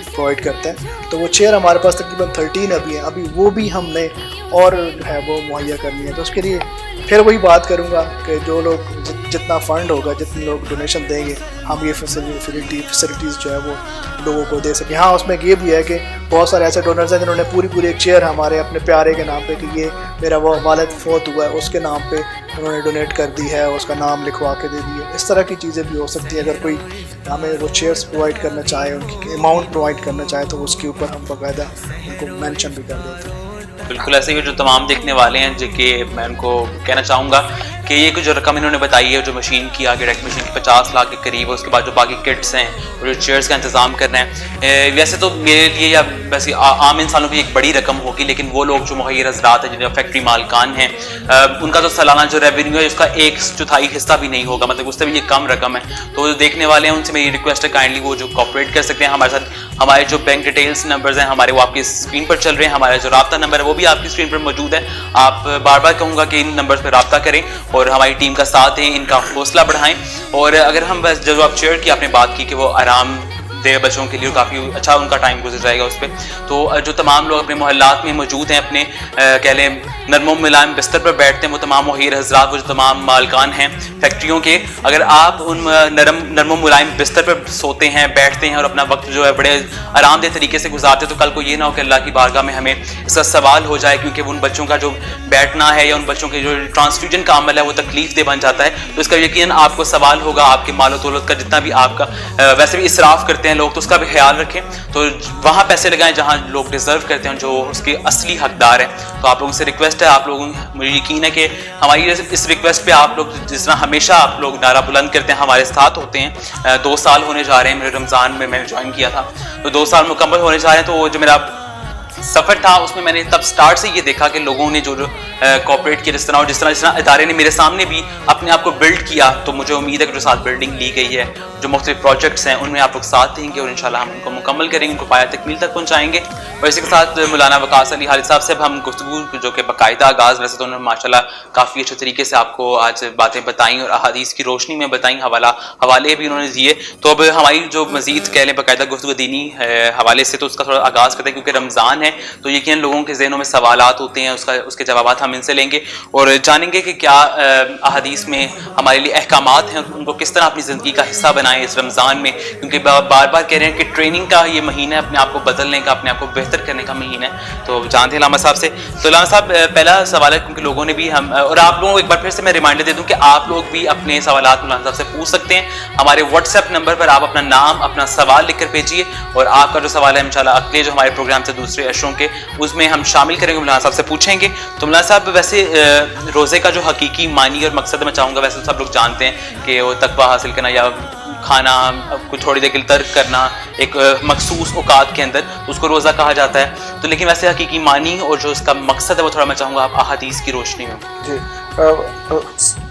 S3: प्रोवाइड करते हैं। तो वो चेयर हमारे पास तकरीबन 13 अभी हैं, अभी वो भी हमने और जो है वो मुहैया करनी है। तो उसके लिए फिर वही बात करूँगा कि जो लोग जितना फ़ंड होगा, जितने लोग डोनेशन देंगे, हम ये फैसिलिटीज़ जो है वो लोगों को दे सकें। हाँ, उसमें ये भी है कि बहुत सारे ऐसे डोनर्स हैं जिन्होंने पूरी एक चेयर हमारे अपने प्यारे के नाम पे, कि ये मेरा वो वालिद फोत हुआ है उसके नाम पे उन्होंने डोनेट कर दी है, उसका नाम लिखवा के दे दी है। इस तरह की चीज़ें भी हो सकती है। अगर कोई हमें वो चेयर्स प्रोवाइड करना चाहे, उनकी अमाउंट प्रोवाइड करना चाहे, तो उसके ऊपर हम बाकायदा उनको मेंशन भी कर देते हैं।
S1: बिल्कुल ऐसे ही जो तमाम देखने वाले हैं, जो कि मैं उनको कहना चाहूँगा कि ये कुछ जो रकम इन्होंने बताई है, जो मशीन की आगे डायरेक्ट मशीन की 50 लाख के करीब है, उसके बाद जो बाकी किट्स हैं और जो चेयर्स का इंतज़ाम करना है, वैसे तो मेरे लिए या वैसे आम इंसानों की एक बड़ी रकम होगी, लेकिन वो लोग जो मुहैयर हज़रात हैं, जिनके फैक्ट्री मालकान हैं, उनका तो सालाना जो रेवेन्यू है उसका 1/4 हिस्सा भी नहीं होगा, मतलब उससे भी ये कम रकम है। तो जो देखने वाले हैं उनसे मेरी रिक्वेस्ट है, काइंडली वो जो कॉपरेट कर सकते हैं हमारे साथ। हमारे जो बैंक डिटेल्स नंबर्स हैं हमारे, वो आपकी स्क्रीन पर चल रहे हैं। हमारा जो राब्ता नंबर है वो भी आपकी स्क्रीन पर मौजूद है। आप बार बार कहूँगा कि इन नंबर्स पर राब्ता करें और हमारी टीम का साथ दें, इनका हौसला बढ़ाएं। और अगर हम बस जो आप चेयर की आपने बात की कि वो आराम दे बच्चों के लिए, काफ़ी अच्छा उनका टाइम गुजर जाएगा उस पर, तो जो तमाम लोग अपने मोहल्लात में मौजूद हैं, अपने कह लें नरमो मुलायम बिस्तर पर बैठते हैं, वो तमाम मुहैयर हज़रात, वो जो तमाम मालकान हैं फैक्ट्रियों के, अगर आप उन नरमो मुलायम बिस्तर पर सोते हैं, बैठते हैं और अपना वक्त जो है बड़े आरामदेह तरीके से गुजारते हैं, तो कल को ये ना हो कि अल्लाह की बारगाह में हमें इसका सवाल हो जाए, क्योंकि उन बच्चों का जो बैठना है या उन बच्चों के जो ट्रांसफ्यूजन का अमल है वो तकलीफ दे बन जाता है। तो इसका यकीन आपको सवाल होगा, आपके मालो दौलत का जितना भी आपका वैसे भी इसराफ करते हैं लोग, तो उसका भी ख्याल रखें। तो वहाँ पैसे लगाएं जहाँ लोग डिज़र्व करते हैं, जो उसके असली हकदार हैं। तो आप लोगों से रिक्वेस्ट है, आप लोगों, मुझे यकीन है कि हमारी इस रिक्वेस्ट पे आप लोग जिस तरह हमेशा आप लोग नारा बुलंद करते हैं, हमारे साथ होते हैं। 2 साल होने जा रहे हैं, मेरे रमज़ान में मैंने ज्वाइन किया था, तो 2 साल मुकम्मल होने जा रहे हैं। तो जो मेरा सफ़र था उसमें मैंने तब स्टार्ट से ये देखा कि लोगों ने जो कॉपरेट किया, जिस तरह इदारे ने मेरे सामने भी अपने आप को बिल्ड किया, तो मुझे उम्मीद है कि जो साथ बिल्डिंग ली गई है, जो मुख्तलिफ प्रोजेक्ट्स हैं, उनमें आप लोग साथ देंगे और इंशाल्लाह हम उनको मुकम्मल करेंगे, उनको पाया तकमील तक पहुँचाएंगे। और इसी के साथ मौलाना वकास अली हालिद साहब से अब हम गुफ्तगू जो कि बाकायदा आगाज़, वैसे तो उन्होंने माशाल्लाह काफ़ी अच्छे तरीके से आपको आज बातें बताई और अहादीस की रोशनी में बताई, हवाले भी उन्होंने दिए। तो अब हमारी जो मज़ीद कह लें बाकायदा गुफ्तगू दीनी हवाले से, तो उसका थोड़ा आगाज़ करते हैं, क्योंकि रमज़ान है तो यकीन लोगों के ज़हनों में सवालात होते हैं, उसके जवाबात हम इनसे लेंगे और जानेंगे कि क्या अहादीस में हमारे लिए अहकामात हैं, उनको किस तरह अपनी ज़िंदगी का हिस्सा बनाएं इस रमज़ान में, क्योंकि बार बार कह रहे हैं कि ट्रेनिंग का ये महीना है, अपने आप को बदलने का, अपने आप को बेहतर करने का महीना है। तो जानते हैं लामा साहब से। तो लामा साहब, पहला सवाल है, क्योंकि लोगों ने भी हम और आप लोगों को एक बार फिर से मैं रिमाइंडर दे दूं कि आप लोग भी अपने सवालात मौलाना साहब से पूछ सकते हैं। हमारे व्हाट्सएप नंबर पर आप अपना नाम, अपना सवाल लिख कर भेजिए और आपका जो सवाल है इंशाल्लाह अगले जो हमारे प्रोग्राम से दूसरे अशरों के, उसमें हम शामिल करेंगे, मौलाना साहब से पूछेंगे। तो मौलाना साहब, वैसे रोज़े का जो हकीकी मानी और मकसद मैं चाहूँगा, वैसे सब लोग जानते हैं कि वो तकवा हासिल करना या खाना कुछ थोड़ी देर के लिए तर्क करना एक मखसूस औकात के अंदर, उसको रोज़ा कहा जाता है। तो लेकिन वैसे हकीकी मानी और जो उसका मकसद है वो थोड़ा मैं चाहूँगा आप अहादीस की रोशनी में।
S4: जी,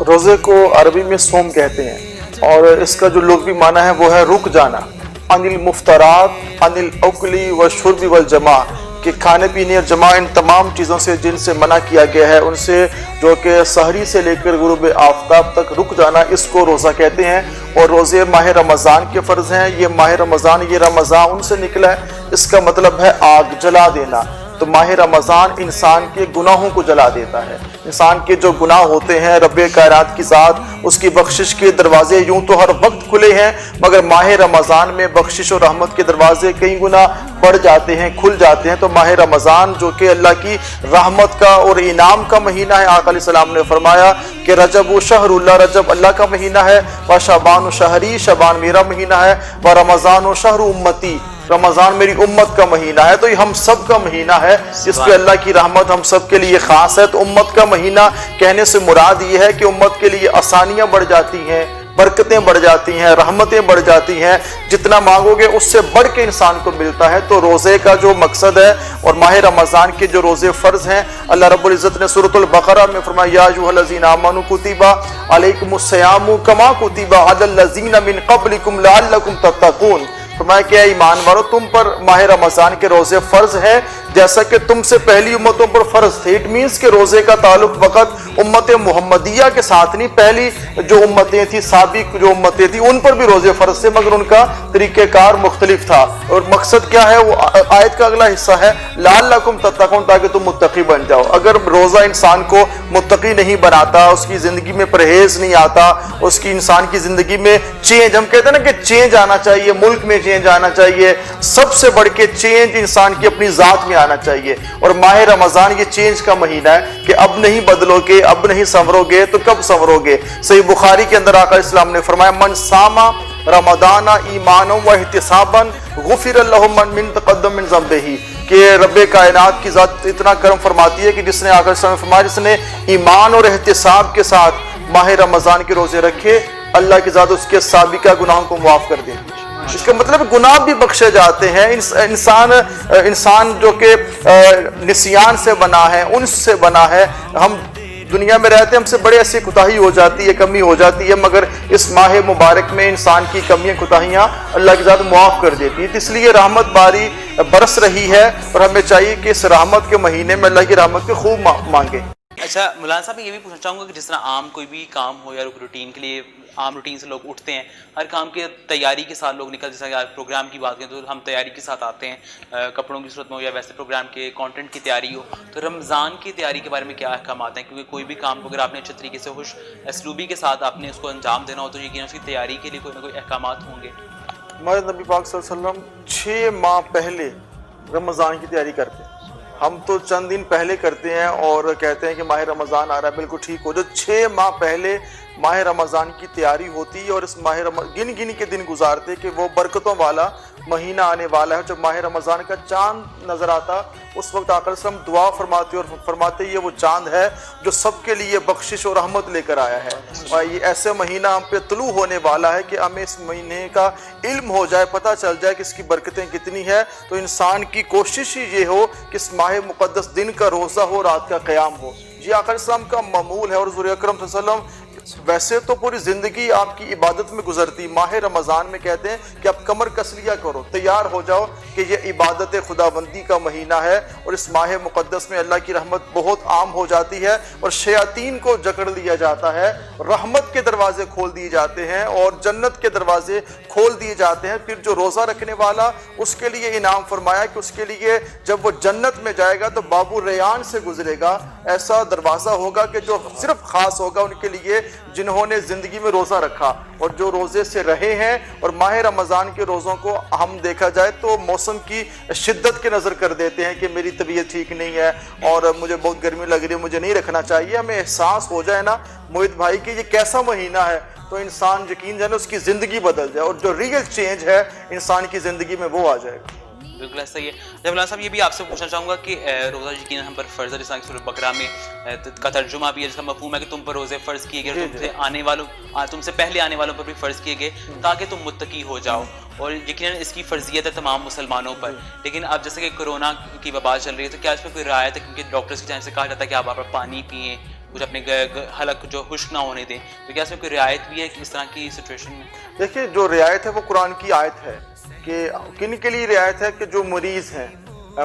S4: रोज़े को अरबी में सोम कहते हैं और इसका जो लुग़वी माना है वो है रुक जाना, अनिल मुफ्तरात अनिल अकली व शुर्बी वल जमा, कि खाने पीने और जमा इन तमाम चीज़ों से जिनसे मना किया गया है उनसे, जो कि सहरी से लेकर गुरूब आफ्ताब तक रुक जाना, इसको रोज़ा कहते हैं। और रोज़े माह रमज़ान के फ़र्ज़ हैं। ये माह रमज़ान, ये रमज़ान उनसे निकला है, इसका मतलब है आग जला देना। तो माह रमज़ान इंसान के गुनाहों को जला देता है। इंसान के जो गुनाह होते हैं, रब्बे कायनात की ज़ात, उसकी बख्शिश के दरवाजे यूं तो हर वक्त खुले हैं, मगर माह रमज़ान में बख्शिश और रहमत के दरवाजे कई गुना बढ़ जाते हैं, खुल जाते हैं। तो माह रमज़ान जो कि अल्लाह की रहमत का और इनाम का महीना है, आका अलैहिस्सलाम ने फरमाया कि रजब शहरुल्लाह, रजब अल्लाह का महीना है, व शबान शहरी, शबान मेरा महीना है, व रमज़ान शहर उम्मती, रमज़ान मेरी उम्मत का महीना है। तो ये हम सब का महीना है, जिस पे अल्लाह की रहमत हम सब के लिए ख़ास है। तो उम्मत का महीना कहने से मुराद ये है कि उम्मत के लिए आसानियाँ बढ़ जाती हैं, बरकतें बढ़ जाती हैं, रहमतें बढ़ जाती हैं, जितना मांगोगे उससे बढ़ के इंसान को मिलता है। तो रोज़े का जो मकसद है और माह रमज़ान के जो रोज़े फ़र्ज़ हैं, अल्लाह रब्बुल इज़्ज़त ने सूरतुल बक़रा में फरमाया, या अय्युहल्लज़ीना आमनू कुतिबा अलैकुमुस्सियामु कमा कुतिबा अलल्लज़ीना मिन क़ब्लिकुम लअल्लकुम तत्तक़ून, फरमाया कि ईमान वालों तुम पर माह रमज़ान के रोज़े फ़र्ज है जैसा कि तुमसे पहली उम्मतों पर फ़र्ज थे। इट मीन्स के रोज़े का ताल्लुक फ़कत उम्मत मुहम्मदिया के साथ नहीं, पहली जो उम्मतें थी, साबिक जो उम्मतें थी, उन पर भी रोज़े फ़र्ज थे, मगर उनका तरीक़ेकार मुख्तलिफ था। और मकसद क्या है, वो आयत का अगला हिस्सा है लअल्लकुम तत्तक़ून, ताकि तुम मुत्तक़ी बन जाओ। अगर रोज़ा इंसान को मुत्तक़ी नहीं बनाता, उसकी ज़िंदगी में परहेज़ नहीं आता, उसकी इंसान की ज़िंदगी में चेंज, हम कहते हैं ना कि चेंज आना चाहिए, मुल्क में चेंज आना चाहिए, सबसे बढ़ के चेंज इंसान की अपनी ज़ात में आना चाहिए। और माह रमज़ान ये चेंज का महीना है कि अब नहीं बदलोगे, अब नहीं संवरोगे तो कब संवरोगे। सही बुखारी के अंदर आका इस्लाम ने फरमाया मन सामा रमदाना ईमानों व इहतिसाबन गुफिर लहु मन मिन तक़द्दम मिन ज़ंबिही, कि रब्बे कायनात की ज़ात इतना करम फरमाती है कि जिसने आका इस्लाम ने फरमाया जिसने ईमान और एहतिसाब के साथ माह रमज़ान के रोज़े रखे, अल्लाह की ज़ात उसके साबिका गुनाहों को माफ़ कर देगी। इसका मतलब गुनाह भी बख्शे जाते हैं। इंसान जो कि निसियान से बना है, उनसे बना है, हम दुनिया में रहते हैं, हमसे बड़े ऐसी कोताही हो जाती है, कमी हो जाती है, मगर इस माह मुबारक में इंसान की कमियां कोताहियां अल्लाह की ज़ात मुआफ़ कर देती है। इसलिए रहमत बारी बरस रही है और हमें चाहिए कि इस रहमत के महीने में अल्लाह की रहमत को खूब मांगे।
S1: अच्छा मौलाना साहब, मैं ये भी पूछना चाहूँगा कि जिस तरह आम कोई भी काम हो या रूटीन के लिए आम रूटीन से लोग उठते हैं, हर काम की तैयारी के साथ लोग निकल, जैसा कि प्रोग्राम की बात करें तो हम तैयारी के साथ आते हैं, कपड़ों की सूरत में हो या वैसे प्रोग्राम के कंटेंट की तैयारी हो, तो रमज़ान की तैयारी के बारे में क्या अहकाम आते हैं? क्योंकि कोई भी काम को अगर आपने अच्छे तरीके से खुश असलूबी के साथ आपने उसको अंजाम देना हो तो यकीन उसकी तैयारी के लिए कोई ना कोई अहकाम होंगे।
S4: हमारे नबी पाक सल्लल्लाहु अलैहि वसल्लम 6 माह पहले रमज़ान की तैयारी करते हैं। हम तो चंद दिन पहले करते हैं और कहते हैं कि माह रमज़ान आ रहा है, बिल्कुल ठीक हो। जो 6 माह पहले माह रमज़ान की तैयारी होती है और इस माह गिन गिन के दिन गुजारते कि वो बरकतों वाला महीना आने वाला है। जब माह रमज़ान का चांद नज़र आता उस वक्त आकर से हम दुआ फरमाते और फरमाते ये वो चांद है जो सबके लिए बख्शिश और रहमत लेकर आया है। और ये ऐसे महीना हम पे तुलू होने वाला है कि हमें इस महीने का इल्म हो जाए, पता चल जाए कि इसकी बरकतें कितनी है। तो इंसान की कोशिश ही ये हो कि इस माह मुक़द्दस दिन का रोज़ा हो, रात का क़याम हो। जी आका इस्लाम का मामूल है। और हुज़ूर अकरम सल्लल्लाहु अलैहि वसल्लम वैसे तो पूरी ज़िंदगी आपकी इबादत में गुजरती, माह रमज़ान में कहते हैं कि आप कमर कस लिया करो, तैयार हो जाओ कि ये इबादत खुदाबंदी का महीना है और इस माह मुक़द्दस में अल्लाह की रहमत बहुत आम हो जाती है और शयातीन को जकड़ लिया जाता है, रहमत के दरवाजे खोल दिए जाते हैं और जन्नत के दरवाजे खोल दिए जाते हैं। फिर जो रोज़ा रखने वाला, उसके लिए इनाम फरमाया कि उसके लिए जब वो जन्नत में जाएगा तो बाबू रयान से गुजरेगा। ऐसा दरवाज़ा होगा कि जो सिर्फ ख़ास होगा उनके लिए जिन्होंने ज़िंदगी में रोज़ा रखा और जो रोज़े से रहे हैं। और माह रमज़ान के रोज़ों को हम देखा जाए तो मौसम की शिद्दत के नज़र कर देते हैं कि मेरी तबीयत ठीक नहीं है और मुझे बहुत गर्मी लग रही है, मुझे नहीं रखना चाहिए। हमें एहसास हो जाए ना मोहित भाई कि ये कैसा महीना है, तो इंसान यकीन जाने उसकी ज़िंदगी बदल जाए और जो रियल चेंज है इंसान की ज़िंदगी में वो आ जाएगा।
S1: बिल्कुल ऐसा ही है। जब मौलाना साहब ये भी आपसे पूछना चाहूँगा कि रोज़ा यकीन हम पर फ़र्ज़ है, जैसा सूरह बकरा में का तर्जुमा भी है, जिसका मफ़हूम है कि तुम पर रोज़े फ़र्ज़ किए गए, तुमसे पहले आने वालों पर भी फ़र्ज़ किए गए ताकि तुम मुत्तकी हो जाओ। और यकीनन इसकी फ़र्ज़ियत है तमाम मुसलमानों पर। लेकिन अब जैसे कि कोरोना की वबा चल रही है तो क्या इसमें कोई रायत है? क्योंकि डॉक्टर्स की जानिब से कहा जाता है कि आप पानी पिएँ, कुछ अपने हलक जो खुश्क ना होने दें, तो क्या इसमें कोई रियायत भी है कि इस तरह की सिचुएशन में?
S4: देखिए, जो रियायत है वो कुरान की आयत है कि किन के लिए रियायत है कि जो मरीज़ हैं,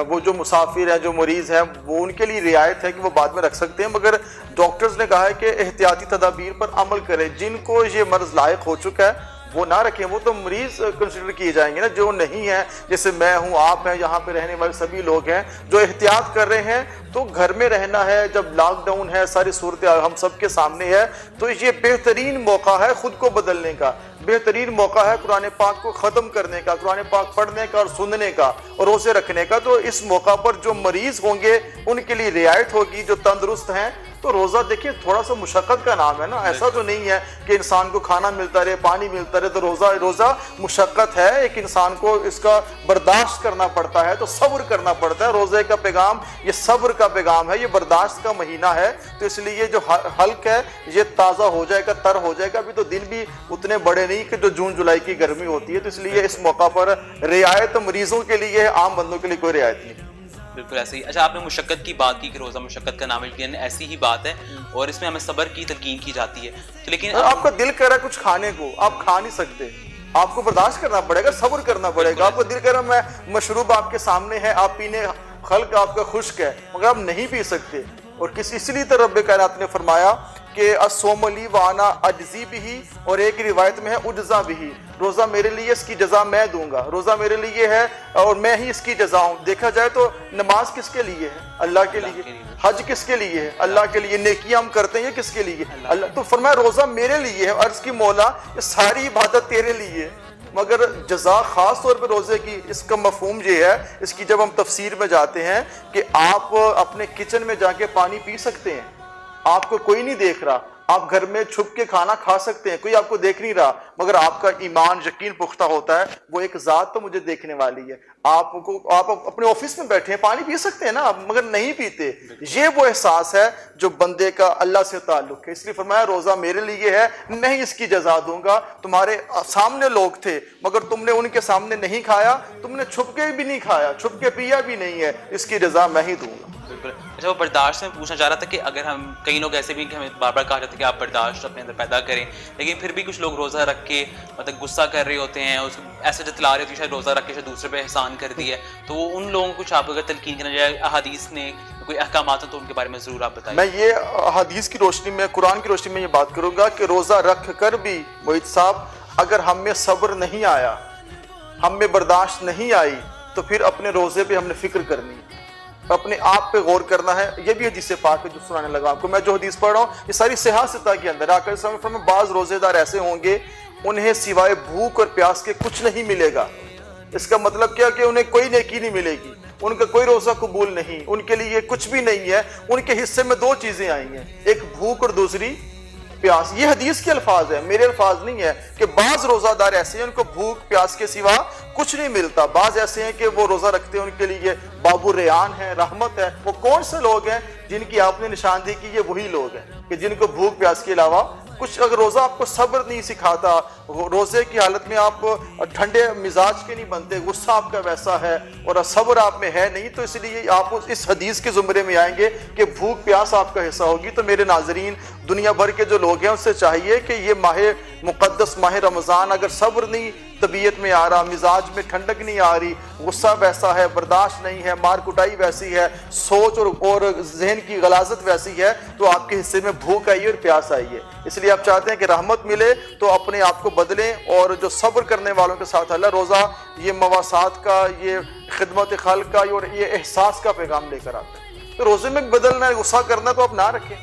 S4: वो जो मुसाफिर हैं, जो मरीज़ हैं, वो उनके लिए रियायत है कि वो बाद में रख सकते हैं। मगर डॉक्टर्स ने कहा है कि एहतियाती तदाबीर पर अमल करें। जिनको ये मर्ज़ लायक हो चुका है वो ना रखें, वो तो मरीज़ कंसिडर किए जाएंगे ना। जो नहीं है, जैसे मैं हूँ, आप हैं, यहाँ पे रहने वाले सभी लोग हैं जो एहतियात कर रहे हैं, तो घर में रहना है। जब लॉकडाउन है, सारी सूरत हम सब के सामने है, तो ये बेहतरीन मौका है खुद को बदलने का, बेहतरीन मौका है कुरान पाक को ख़त्म करने का, कुरान पाक पढ़ने का और सुनने का और रोज़े रखने का। तो इस मौका पर जो मरीज़ होंगे उनके लिए रियायत होगी, जो तंदुरुस्त हैं। तो रोज़ा देखिए थोड़ा सा मुशक्क़त का नाम है ना, ऐसा तो नहीं है कि इंसान को खाना मिलता रहे, पानी मिलता रहे। तो रोज़ा मुशक्क़त है, एक इंसान को इसका बर्दाश्त करना पड़ता है, तो सब्र करना पड़ता है। रोज़े का पैगाम ये सब्र का पैगाम है, ये बर्दाश्त का महीना है। तो इसलिए जो हल्क है ये ताज़ा हो जाएगा, तर हो जाएगा। अभी तो दिन भी उतने बड़े नहीं कि जो जून जुलाई की गर्मी होती है। तो इसलिए इस मौका पर रियायत मरीज़ों के लिए, आम बंदों के लिए कोई रियायत नहीं।
S1: बिल्कुल ऐसे ही। अच्छा, आपने मुशक्क़त की बात की कि रोज़ा मुशक्क़त का नाम है, ऐसी ही बात है और इसमें हमें सब्र की तलकीन की जाती है। तो लेकिन
S4: आपका दिल कर रहा है कुछ खाने को, आप खा नहीं सकते, آپ کو برداشت کرنا پڑے گا, صبر کرنا پڑے گا. آپ کو دل کر رہا ہے مشروب آپ کے سامنے ہے, آپ پینے, خلق آپ کا خشک ہے مگر آپ نہیں پی سکتے. اور اس لیے تو رب کائنات نے فرمایا کہ الصوم لی وانا اجزی بھی, اور ایک روایت میں ہے اجزا بھی, روزہ میرے لیے, اس کی جزا میں دوں گا. روزہ میرے لیے ہے اور میں ہی اس کی جزا ہوں. دیکھا جائے تو نماز کس کے لیے ہے؟ اللہ کے لیے. حج کس کے لیے ہے؟ اللہ کے لیے. نیکیاں ہم کرتے ہیں یہ کس کے لیے؟ اللہ. تو فرمایا روزہ میرے لیے ہے. عرض کی مولا یہ ساری عبادت تیرے لیے, مگر جزا خاص طور پہ روزے کی, اس کا مفہوم یہ ہے, اس کی جب ہم تفسیر میں جاتے ہیں کہ آپ اپنے کچن میں جا کے پانی پی سکتے ہیں, آپ کو کوئی نہیں دیکھ رہا, آپ گھر میں چھپ کے کھانا کھا سکتے ہیں, کوئی آپ کو دیکھ نہیں رہا, مگر آپ کا ایمان یقین پختہ ہوتا ہے وہ ایک ذات تو مجھے دیکھنے والی ہے. آپ اپنے آفس میں بیٹھے ہیں, پانی پی سکتے ہیں نا, مگر نہیں پیتے. یہ وہ احساس ہے جو بندے کا اللہ سے تعلق ہے. اس لیے فرمایا روزہ میرے لیے ہے, میں ہی اس کی جزا دوں گا. تمہارے سامنے لوگ تھے مگر تم نے ان کے سامنے نہیں کھایا, تم نے چھپ کے بھی نہیں کھایا, چھپ کے پیا بھی نہیں ہے, اس کی جزا میں ہی دوں گا.
S1: بالکل. اچھا, وہ برداشت میں پوچھنا چاہ رہا تھا کہ اگر ہم, کئی لوگ ایسے بھی کہ ہمیں بار بار کہا جاتا ہے کہ آپ برداشت اپنے اندر پیدا کریں, لیکن پھر بھی کچھ لوگ روزہ رکھ کے مطلب غصہ کر رہے ہوتے ہیں, اس ایسے جتلا رہے ہوتے ہیں شاید روزہ رکھ کے شاید دوسرے پہ احسان کر دیا ہے, تو وہ ان لوگوں کو کچھ آپ اگر تلقین کرنا جائے, احادیث نے کوئی احکامات ہیں تو ان کے بارے میں ضرور آپ بتائیں.
S4: میں یہ حدیث کی روشنی میں, قرآن کی روشنی میں یہ بات کروں گا کہ روزہ رکھ کر بھی موحد صاحب اگر ہم میں صبر نہیں آیا, ہم میں برداشت نہیں آئی, تو پھر اپنے روزے پہ ہم نے فکر کرنی, اپنے آپ پہ غور کرنا ہے. یہ بھی حدیث پاک ہے جو سنانے لگا آپ کو. میں جو حدیث پڑھ رہا ہوں یہ ساری صحاح ستہ کے اندر. آقا صلی اللہ علیہ وسلم بعض روزے دار ایسے ہوں گے انہیں سوائے بھوک اور پیاس کے کچھ نہیں ملے گا. اس کا مطلب کیا کہ انہیں کوئی نیکی نہیں ملے گی, ان کا کوئی روزہ قبول نہیں, ان کے لیے کچھ بھی نہیں ہے. ان کے حصے میں دو چیزیں آئی ہیں, ایک بھوک اور دوسری پیاس. یہ حدیث کے الفاظ ہیں, میرے الفاظ نہیں ہے, کہ بعض روزہ دار ایسے ہیں ان کو بھوک پیاس کے سوا کچھ نہیں ملتا. بعض ایسے ہیں کہ وہ روزہ رکھتے ہیں, ان کے لیے باب الریان ہے, رحمت ہے. وہ کون سے لوگ ہیں جن کی آپ نے نشاندہی کی؟ یہ وہی لوگ ہیں کہ جن کو بھوک پیاس کے علاوہ کچھ. اگر روزہ آپ کو صبر نہیں سکھاتا, روزے کی حالت میں آپ ٹھنڈے مزاج کے نہیں بنتے, غصہ آپ کا ویسا ہے اور صبر آپ میں ہے نہیں, تو اس لیے آپ اس حدیث کے زمرے میں آئیں گے کہ بھوک پیاس آپ کا حصہ ہوگی. تو میرے ناظرین, دنیا بھر کے جو لوگ ہیں ان سے چاہیے کہ یہ ماہ مقدس ماہ رمضان اگر صبر نہیں طبیعت میں آ رہا, مزاج میں ٹھنڈک نہیں آ رہی, غصہ ویسا ہے, برداشت نہیں ہے, مار کٹائی ویسی ہے, سوچ اور ذہن کی غلاظت ویسی ہے, تو آپ کے حصے میں بھوک آئی ہے اور پیاس آئی ہے. اس لیے آپ چاہتے ہیں کہ رحمت ملے تو اپنے آپ کو بدلیں, اور جو صبر کرنے والوں کے ساتھ اللہ روزہ یہ مواسات کا, یہ خدمت خلق کا اور یہ احساس کا پیغام لے کر آتا ہے. تو روزے میں بدلنا ہے, غصہ کرنا تو آپ نہ رکھیں.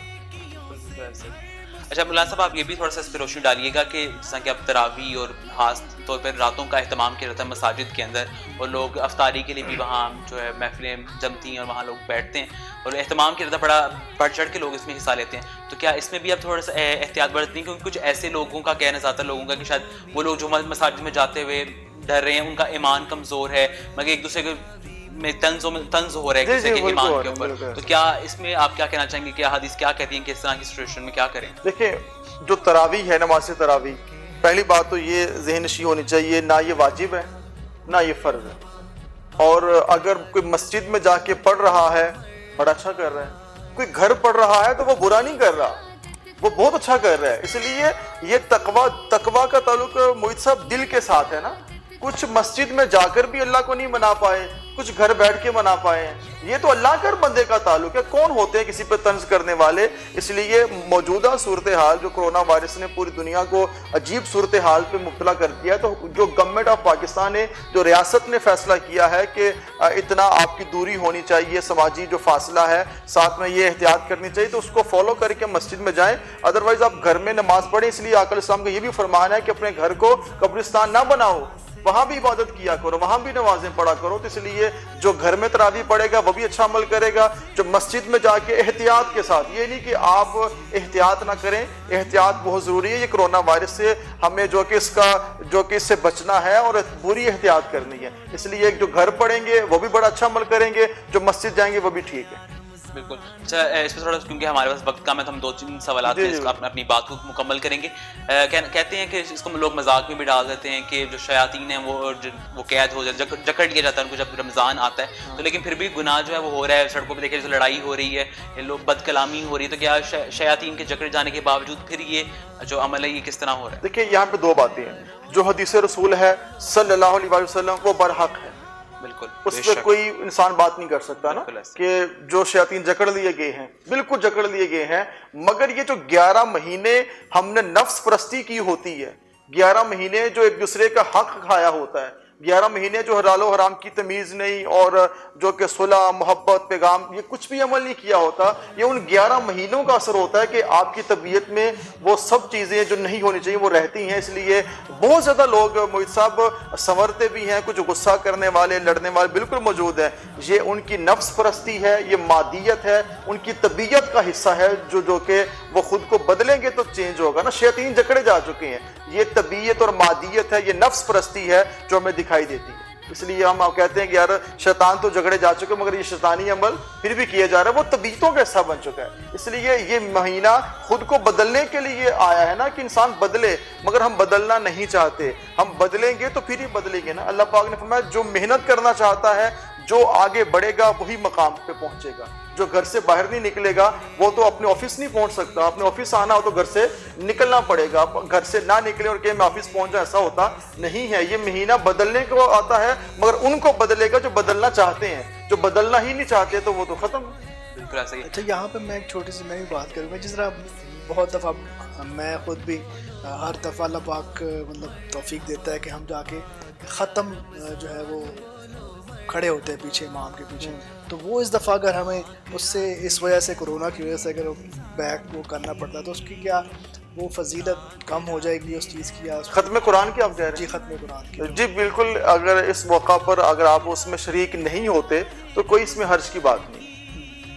S1: اچھا مولانا صاحب, آپ یہ بھی تھوڑا سا اس پہ روشنی ڈالیے گا کہ جیسا کہ اب تراویح اور خاص طور پر راتوں کا اہتمام کیا جاتا ہے مساجد کے اندر, اور لوگ افطاری کے لیے بھی وہاں جو ہے محفلیں جمتی ہیں اور وہاں لوگ بیٹھتے ہیں, اور اہتمام کیا جاتا ہے, بڑا بڑھ چڑھ کے لوگ اس میں حصہ لیتے ہیں. تو کیا اس میں بھی اب تھوڑا سا احتیاط برتنی, کیونکہ کچھ ایسے لوگوں کا کہنا زیادہ لوگوں کا کہ شاید وہ لوگ جو مساجد میں جاتے ہوئے ڈر رہے ہیں, ان کا ایمان کمزور ہے, مگر ایک دوسرے کے میں طنز ہو رہا ہے کسی کے ایمان کے اوپر. تو کیا اس میں آپ کیا کہنا چاہیں گے کہ حدیث کیا کہتی ہیں کہ اس طرح کی سچویشن میں کیا کریں؟
S4: دیکھیں, جو تراویح ہے, نماز تراویح, پہلی بات تو یہ ذہن نشی ہونی چاہیے, نہ یہ واجب ہے نہ یہ فرض ہے. اور اگر کوئی مسجد میں جا کے پڑھ رہا ہے بڑا اچھا کر رہا ہے, کوئی گھر پڑھ رہا ہے تو وہ برا نہیں کر رہا, وہ بہت اچھا کر رہا ہے. اس لیے یہ تقویٰ کا تعلق موحد صاحب دل کے ساتھ ہے نا. کچھ مسجد میں جا کر بھی اللہ کو نہیں منا پائے, کچھ گھر بیٹھ کے منا پائے, یہ تو اللہ کا بندے کا تعلق ہے. کون ہوتے ہیں کسی پہ طنز کرنے والے؟ اس لیے موجودہ صورتحال جو کرونا وائرس نے پوری دنیا کو عجیب صورتحال پہ مبتلا کر دیا ہے, تو جو گورنمنٹ آف پاکستان نے, جو ریاست نے فیصلہ کیا ہے کہ اتنا آپ کی دوری ہونی چاہیے, سماجی جو فاصلہ ہے, ساتھ میں یہ احتیاط کرنی چاہیے, تو اس کو فالو کر کے مسجد میں جائیں. ادروائز آپ گھر میں نماز پڑھیں. اس لیے آقا علیہ السلام کا یہ بھی فرمان ہے کہ اپنے گھر کو قبرستان نہ بناؤ, وہاں بھی عبادت کیا کرو, وہاں بھی نمازیں پڑھا کرو. تو اس لیے جو گھر میں تراویح پڑھے گا وہ بھی اچھا عمل کرے گا, جو مسجد میں جا کے احتیاط کے ساتھ, یہ نہیں کہ آپ احتیاط نہ کریں, احتیاط بہت ضروری ہے. یہ کرونا وائرس سے ہمیں جو کہ اس سے بچنا ہے اور پوری احتیاط کرنی ہے. اس لیے جو گھر پڑھیں گے وہ بھی بڑا اچھا عمل کریں گے, جو مسجد جائیں گے وہ بھی ٹھیک ہے.
S1: بالکل. اچھا اس پہ تھوڑا کیونکہ ہمارے پاس وقت کم ہے تو ہم 2-3 سوالات میں اس کو اپنی بات کو مکمل کریں گے. کہتے ہیں کہ اس کو لوگ مذاق میں بھی ڈال دیتے ہیں کہ جو شیاطین ہیں وہ قید ہو جاتے ہیں, جکڑ لیا جاتا ہے ان کو جب رمضان آتا ہے تو, لیکن پھر بھی گناہ جو ہے وہ ہو رہا ہے. سڑکوں پہ دیکھیں لڑائی ہو رہی ہے, لوگ بد کلامی ہو رہی ہے, تو کیا شیاطین کے جکڑ جانے کے باوجود پھر یہ جو عمل ہے یہ کس طرح ہو رہا ہے؟
S4: دیکھیں یہاں پہ دو باتیں ہیں. جو حدیث رسول ہے صلی اللہ علیہ وسلم وہ برحق ہے,
S1: بالکل
S4: اس پہ کوئی انسان بات نہیں کر سکتا نا کہ جو شیاطین جکڑ لیے گئے ہیں, بالکل جکڑ لیے گئے ہیں. مگر یہ جو 11 مہینے ہم نے نفس پرستی کی ہوتی ہے, 11 مہینے جو ایک دوسرے کا حق کھایا ہوتا ہے, 11 مہینے جو حلال و حرام کی تمیز نہیں اور جو کہ صلح محبت پیغام یہ کچھ بھی عمل نہیں کیا ہوتا, یہ ان 11 مہینوں کا اثر ہوتا ہے کہ آپ کی طبیعت میں وہ سب چیزیں جو نہیں ہونی چاہیے وہ رہتی ہیں. اس لیے بہت زیادہ لوگ محیط صاحب سنورتے بھی ہیں, کچھ غصہ کرنے والے لڑنے والے بالکل موجود ہیں. یہ ان کی نفس پرستی ہے, یہ مادیت ہے, ان کی طبیعت کا حصہ ہے جو کہ وہ خود کو بدلیں گے تو چینج ہوگا نا. شیاطین جکڑے جا چکے ہیں, یہ طبیعت اور مادیت ہے, یہ نفس پرستی ہے جو ہمیں دکھائی دیتی ہے. اس لیے ہم کہتے ہیں کہ یار شیطان تو جھگڑے جا چکے مگر یہ شیطانی عمل پھر بھی کیا جا رہا ہے, وہ طبیعتوں کا حصہ بن چکا ہے. اس لیے یہ مہینہ خود کو بدلنے کے لیے آیا ہے نا کہ انسان بدلے, مگر ہم بدلنا نہیں چاہتے. ہم بدلیں گے تو پھر ہی بدلیں گے نا. اللہ پاک نے فرمایا جو محنت کرنا چاہتا ہے, جو آگے بڑھے گا وہی مقام پہ پہنچے گا. جو گھر سے باہر نہیں نکلے گا وہ تو اپنے آفس نہیں پہنچ سکتا. اپنے آفس آنا ہو تو گھر سے نکلنا پڑے گا. گھر سے نہ نکلے اور کہ میں آفس پہنچ جاؤں, ایسا ہوتا نہیں ہے. یہ مہینہ بدلنے کو آتا ہے مگر ان کو بدلے گا جو بدلنا چاہتے ہیں. جو بدلنا ہی نہیں چاہتے تو وہ تو ختم.
S1: بالکل ایسا ہی.
S3: اچھا یہاں پہ میں ایک چھوٹی سی میں بھی بات کروں گا. جس طرح بہت دفعہ میں خود بھی ہر دفعہ اللہ پاک مطلب توفیق دیتا ہے کہ ہم جا کے ختم جو ہے وہ کھڑے ہوتے ہیں پیچھے امام کے پیچھے, تو وہ اس دفعہ اگر ہمیں اس سے اس وجہ سے کورونا کی وجہ سے اگر بیک وہ کرنا پڑتا تو اس کی کیا وہ فضیلت کم ہو جائے گی اس چیز کی؟
S4: ختم قرآن کی آپ کہہ رہے ہیں؟
S3: جی ختم قرآن کی.
S4: جی بالکل. اگر اس موقع پر اگر آپ اس میں شریک نہیں ہوتے تو کوئی اس میں حرج کی بات نہیں.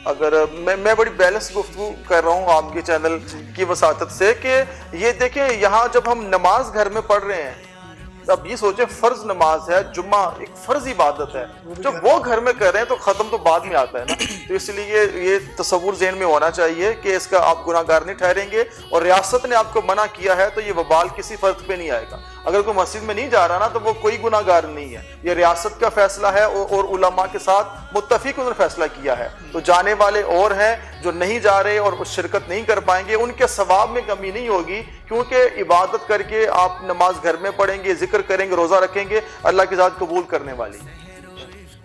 S4: اگر میں بڑی بیلنس گفتگو کر رہا ہوں آپ کے چینل کی وساطت سے کہ یہ دیکھیں یہاں جب ہم نماز گھر میں پڑھ رہے ہیں, اب یہ سوچیں فرض نماز ہے, جمعہ ایک فرض عبادت ہے, جب وہ گھر میں کر رہے ہیں تو ختم تو بعد میں آتا ہے نا. تو اس لیے یہ تصور ذہن میں ہونا چاہیے کہ اس کا آپ گناہ گار نہیں ٹھہریں گے, اور ریاست نے آپ کو منع کیا ہے تو یہ وبال کسی فرد پہ نہیں آئے گا. اگر کوئی مسجد میں نہیں جا رہا نا تو وہ کوئی گناہ گار نہیں ہے, یہ ریاست کا فیصلہ ہے اور علماء کے ساتھ متفق انہوں نے فیصلہ کیا ہے. تو جانے والے اور ہیں جو نہیں جا رہے اور شرکت نہیں کر پائیں گے, ان کے ثواب میں کمی نہیں ہوگی, کیونکہ عبادت کر کے آپ نماز گھر میں پڑھیں گے, ذکر کریں گے, روزہ رکھیں گے, اللہ کی ذات قبول کرنے والی.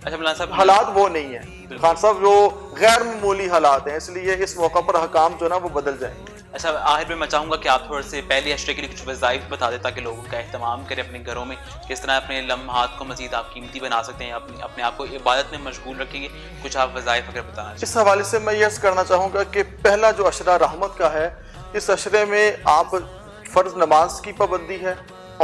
S1: اچھا مولانا صاحب
S4: حالات وہ نہیں ہیں خان صاحب, جو غیر معمولی حالات ہیں, اس لیے اس موقع پر حکام جو نا وہ بدل جائیں گے.
S1: اچھا آخر میں میں چاہوں گا کہ آپ تھوڑے سے پہلے عشرے کے لیے کچھ وظائف بتا دیں تاکہ لوگوں کا اہتمام کریں اپنے گھروں میں, کس طرح اپنے لمحات کو مزید آپ قیمتی بنا سکتے ہیں, اپنے آپ کو عبادت میں مشغول رکھیں گے. کچھ آپ وظائف اگر بتانا چاہیں.
S4: اس حوالے سے میں یہ عرض کرنا چاہوں گا کہ پہلا جو عشرہ رحمت کا ہے, اس عشرے میں آپ فرض نماز کی پابندی ہے,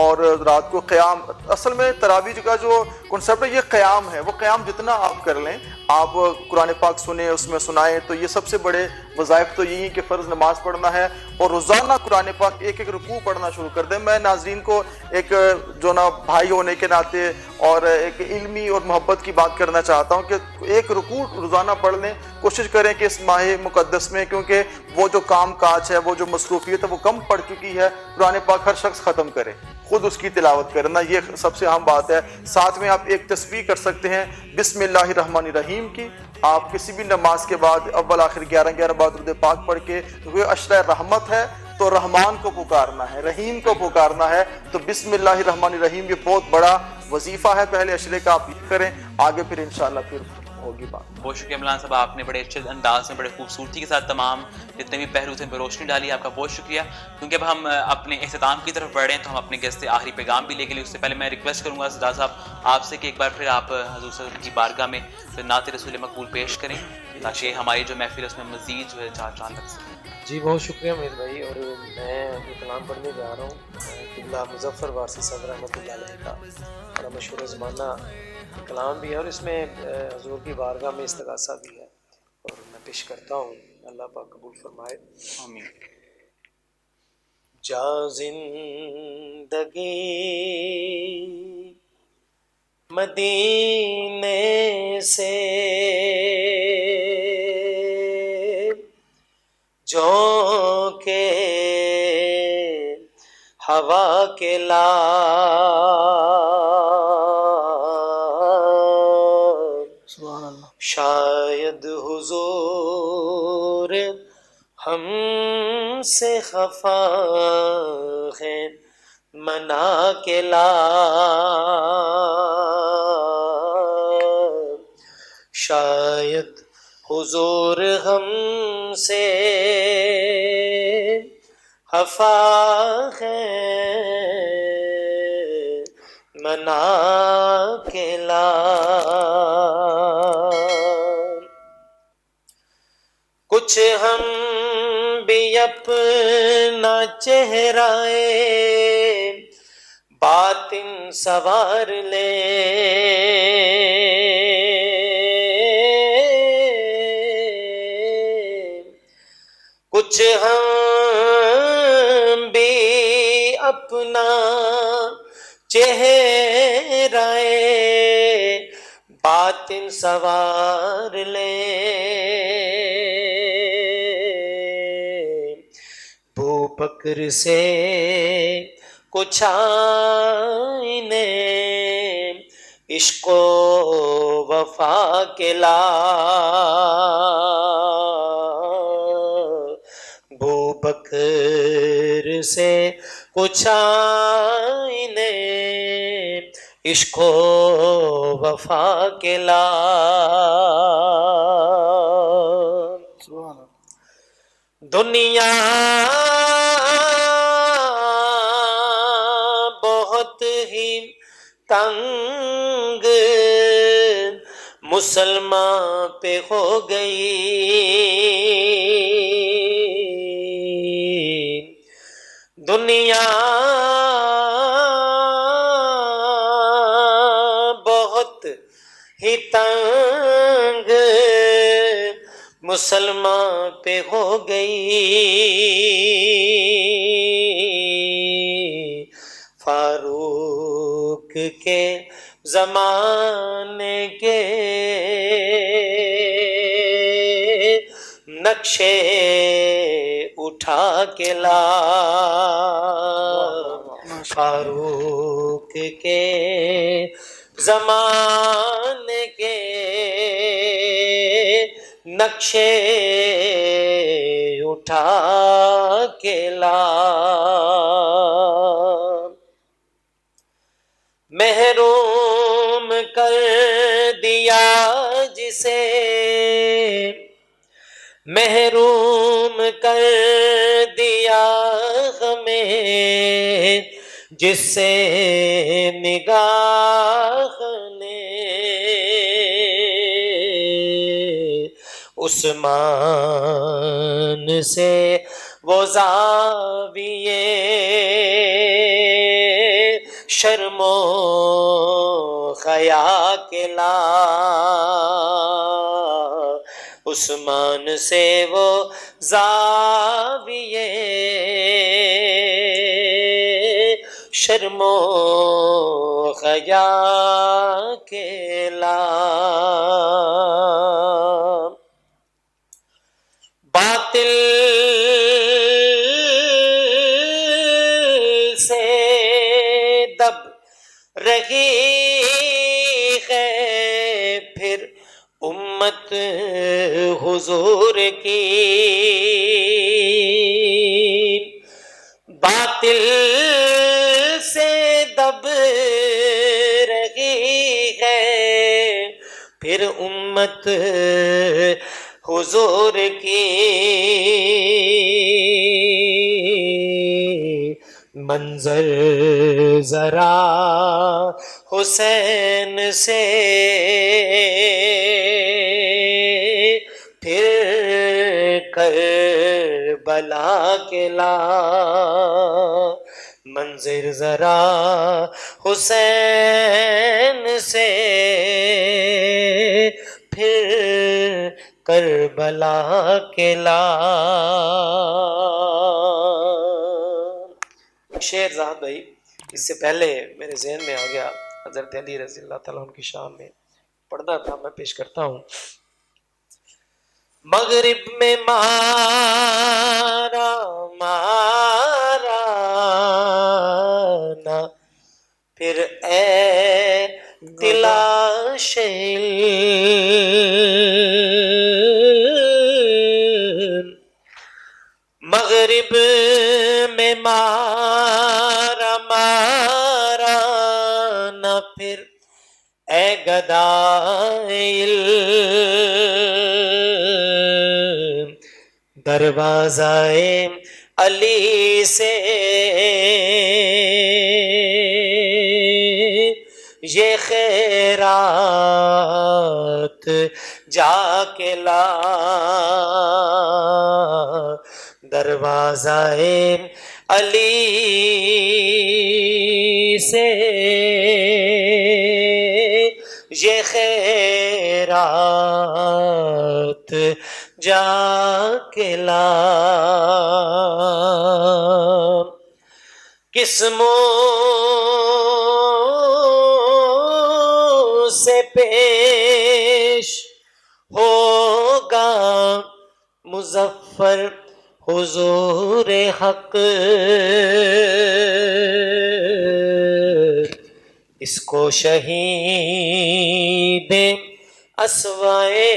S4: اور رات کو قیام, اصل میں تراویح کا جو کنسیپٹ ہے یہ قیام ہے, وہ قیام جتنا آپ کر لیں, آپ قرآن پاک سنیں, اس میں سنائیں, تو یہ سب سے بڑے وظائف تو یہی ہیں کہ فرض نماز پڑھنا ہے اور روزانہ قرآن پاک ایک ایک رکوع پڑھنا شروع کر دیں. میں ناظرین کو ایک جو نا بھائی ہونے کے ناطے اور ایک علمی اور محبت کی بات کرنا چاہتا ہوں کہ ایک رکوع روزانہ پڑھ لیں. کوشش کریں کہ اس ماہ مقدس میں, کیونکہ وہ جو کام کاج ہے, وہ جو مصروفیت ہے وہ کم پڑ چکی ہے, قرآن پاک ہر شخص ختم کرے, خود اس کی تلاوت کرنا, یہ سب سے اہم بات ہے. ساتھ میں آپ ایک تسبیح کر سکتے ہیں بسم اللہ الرحمن الرحیم کی, آپ کسی بھی نماز کے بعد اول آخر 11 بار درود پاک پڑھ کے, کیونکہ عشرہ رحمت ہے تو رحمان کو پکارنا ہے, رحیم کو پکارنا ہے, تو بسم اللہ الرحمن الرحیم یہ بہت بڑا وظیفہ ہے پہلے عشرے کا, آپ یہ کریں, آگے پھر انشاءاللہ پھر ہوگی بات.
S1: بہت شکریہ مولانا صاحب, آپ نے بڑے اچھے انداز میں بڑے خوبصورتی کے ساتھ تمام جتنے بھی پہلو تھے روشنی ڈالی, آپ کا بہت شکریہ. کیونکہ اب ہم اپنے اختتام کی طرف بڑھ رہے ہیں تو ہم اپنے گیسٹ سے آخری پیغام بھی لے کے لیے, اس سے پہلے میں ریکویسٹ کروں گا سردار صاحب آپ سے کہ ایک بار پھر آپ حضور صلی اللہ علیہ وسلم کی بارگاہ میں نعت رسول مقبول پیش کریں تاکہ ہماری جو محفل ہے اس میں مزید جو ہے چاند لگ سکے.
S5: جی بہت شکریہ امیر بھائی, اور میں یہ کلام پڑھنے جا رہا ہوں قبلہ مظفر وارثی صاحب رحمۃ اللہ علیہ کا, بڑا مشہور زمانہ کلام بھی ہے, اور اس میں حضور کی بارگاہ میں استغاثہ بھی ہے, اور میں پیش کرتا ہوں, اللہ پاک قبول فرمائے.
S1: آمین.
S5: جا زندگی مدینے سے جھونکے ہوا کے لعل،
S3: سبحان اللہ.
S5: شاید حضور ہم سے خفا ہے منا کے لعل، شاید حضور ہم سے خفا ہے منا کے لعل، کچھ ہم بھی اپنا چہرہ باطن سوار لیں، کچھ ہم بھی اپنا چہرہ باطن سوار لیں، بو بکر سے کچھ آئینے عشق و وفا کے لعل، بو بکر سے کچھ آئینے عشق و وفا کے لعل،
S3: سبحان اللہ.
S5: دنیا بہت ہی تنگ مسلمان پہ ہو گئی، دنیا بہت ہی تنگ مسلمان پہ ہو گئی، فاروق کے زمانے کے نقشے اٹھا کے لا، فاروق کے زمانے کے نقشے اٹھا کے لا، محروم کر دیا جسے، محروم کر دیا ہمیں جس سے نگاہ نے، عثمان سے وہ زاویے شرم و حیا کے لا، عثمان سے وہ زاویے شرم و حیا کے لا، باطل سے دب رہی ہے پھر امت حضور کی، باطل سے دب رہی ہے پھر امت حضور کی، منظر ذرا حسین سے پھر کربلا کے لا، منظر ذرا حسین سے پھر کربلا کے لا، شعر زاہد بھائی اس سے پہلے میرے ذہن میں آ گیا، حضرت علی رضی اللہ تعالیٰ عنہ کی شان میں پڑھنا تھا، میں پیش کرتا ہوں۔ مغرب میں مارا مارانا پھر اے تلاش علم، مغرب میں مارا مارانا پھر اے گدائے علم، دروازہ علی سے یہ خیرات جا کے لا، دروازہ علی سے یہ خیرات جا کے لا، قسموں سے پیش ہوگا مظفر حضور حق، اس کو شہید اسوائے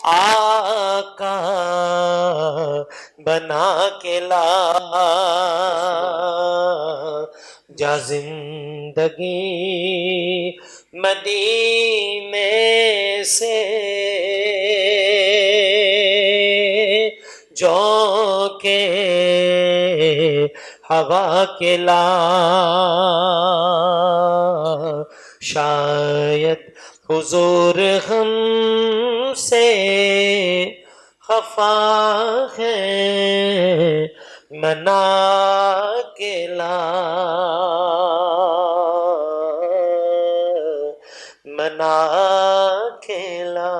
S5: آقا بنا کے لا، جا زندگی مدینے سے جھونکے ہوا کے لا، شاید حضور ہم سے خفا ہے منا کے لا، منا کے لا۔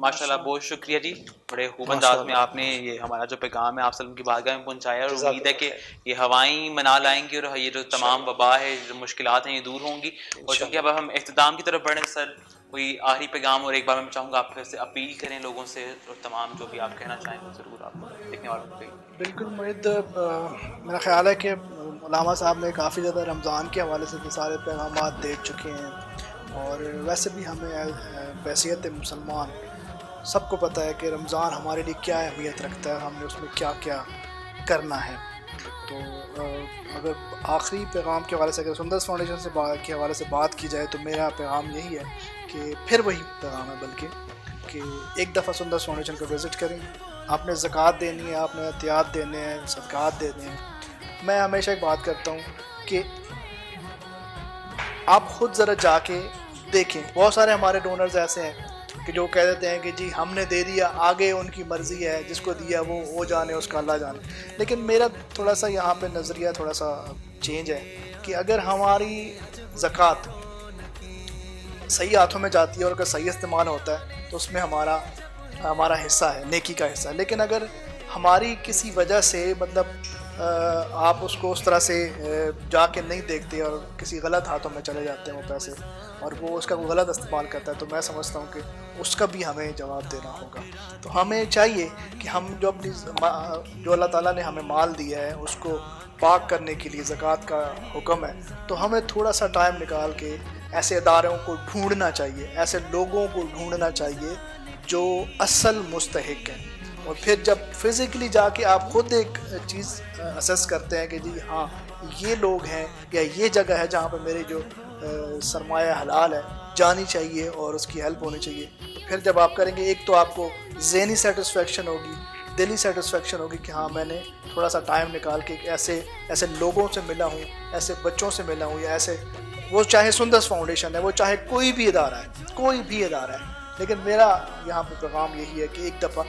S1: ماشاءاللہ بہت شکریہ جی، بڑے خوب انداز میں آپ نے یہ ہمارا جو پیغام ہے آپ وسلم کی بارگاہ میں پہنچایا، اور امید ہے کہ یہ ہوائیں منا لائیں گی اور یہ جو تمام وبا ہے، جو مشکلات ہیں، یہ دور ہوں گی۔ اور چونکہ اب ہم اختتام کی طرف بڑھیں سر، کوئی آخری پیغام اور ایک بار میں چاہوں گا آپ پھر سے اپیل کریں لوگوں سے، اور تمام جو بھی آپ کہنا چاہیں وہ ضرور آپ دیکھنے والوں کو کہیں۔
S3: بالکل معید، میرا خیال ہے کہ علامہ صاحب نے کافی زیادہ رمضان کے حوالے سے بھی سارے پیغامات دے چکے ہیں، اور ویسے بھی ہمیں بحیثیت مسلمان سب کو پتہ ہے کہ رمضان ہمارے لیے کیا اہمیت رکھتا ہے، ہم نے اس میں کیا کیا کرنا ہے۔ تو اگر آخری پیغام کے حوالے سے، اگر سندس فاؤنڈیشن سے کے حوالے سے بات کی جائے تو میرا پیغام یہی ہے کہ پھر وہی پیغام ہے بلکہ کہ ایک دفعہ سندس فاؤنڈیشن کو وزٹ کریں، آپ نے زکوٰۃ دینی ہے، آپ نے احتیاط دینے ہیں، صدقات دینے ہیں۔ میں ہمیشہ ایک بات کرتا ہوں کہ آپ خود ذرا جا کے دیکھیں، بہت سارے ہمارے ڈونرز ایسے ہیں کہ جو کہہ دیتے ہیں کہ جی ہم نے دے دیا، آگے ان کی مرضی ہے، جس کو دیا وہ جانے، اس کا اللہ جانے۔ لیکن میرا تھوڑا سا یہاں پہ نظریہ تھوڑا سا چینج ہے کہ اگر ہماری زکوٰۃ صحیح ہاتھوں میں جاتی ہے اور اگر صحیح استعمال ہوتا ہے تو اس میں ہمارا حصہ ہے، نیکی کا حصہ ہے۔ لیکن اگر ہماری کسی وجہ سے مطلب آپ اس کو اس طرح سے جا کے نہیں دیکھتے اور کسی غلط ہاتھوں میں چلے جاتے ہیں وہ پیسے، اور وہ اس کا غلط استعمال کرتا ہے، تو میں سمجھتا ہوں کہ اس کا بھی ہمیں جواب دینا ہوگا۔ تو ہمیں چاہیے کہ ہم جو اللہ تعالیٰ نے ہمیں مال دیا ہے اس کو پاک کرنے کے لیے زکوٰۃ کا حکم ہے، تو ہمیں تھوڑا سا ٹائم نکال کے ایسے اداروں کو ڈھونڈنا چاہیے، ایسے لوگوں کو ڈھونڈنا چاہیے جو اصل مستحق ہیں۔ اور پھر جب فزیکلی جا کے آپ خود ایک چیز اسیس کرتے ہیں کہ جی ہاں یہ لوگ ہیں یا یہ جگہ ہے جہاں پہ میرے جو سرمایہ حلال ہے جانی چاہیے اور اس کی ہیلپ ہونی چاہیے، تو پھر جب آپ کریں گے ایک تو آپ کو ذہنی سیٹسفیکشن ہوگی، دلی سیٹسفیکشن ہوگی کہ ہاں میں نے تھوڑا سا ٹائم نکال کے ایسے لوگوں سے ملا ہوں، ایسے بچوں سے ملا ہوں، یا ایسے وہ چاہے سندس فاؤنڈیشن ہے، وہ چاہے کوئی بھی ادارہ ہے، لیکن میرا یہاں پہ پیغام یہی ہے کہ ایک دفعہ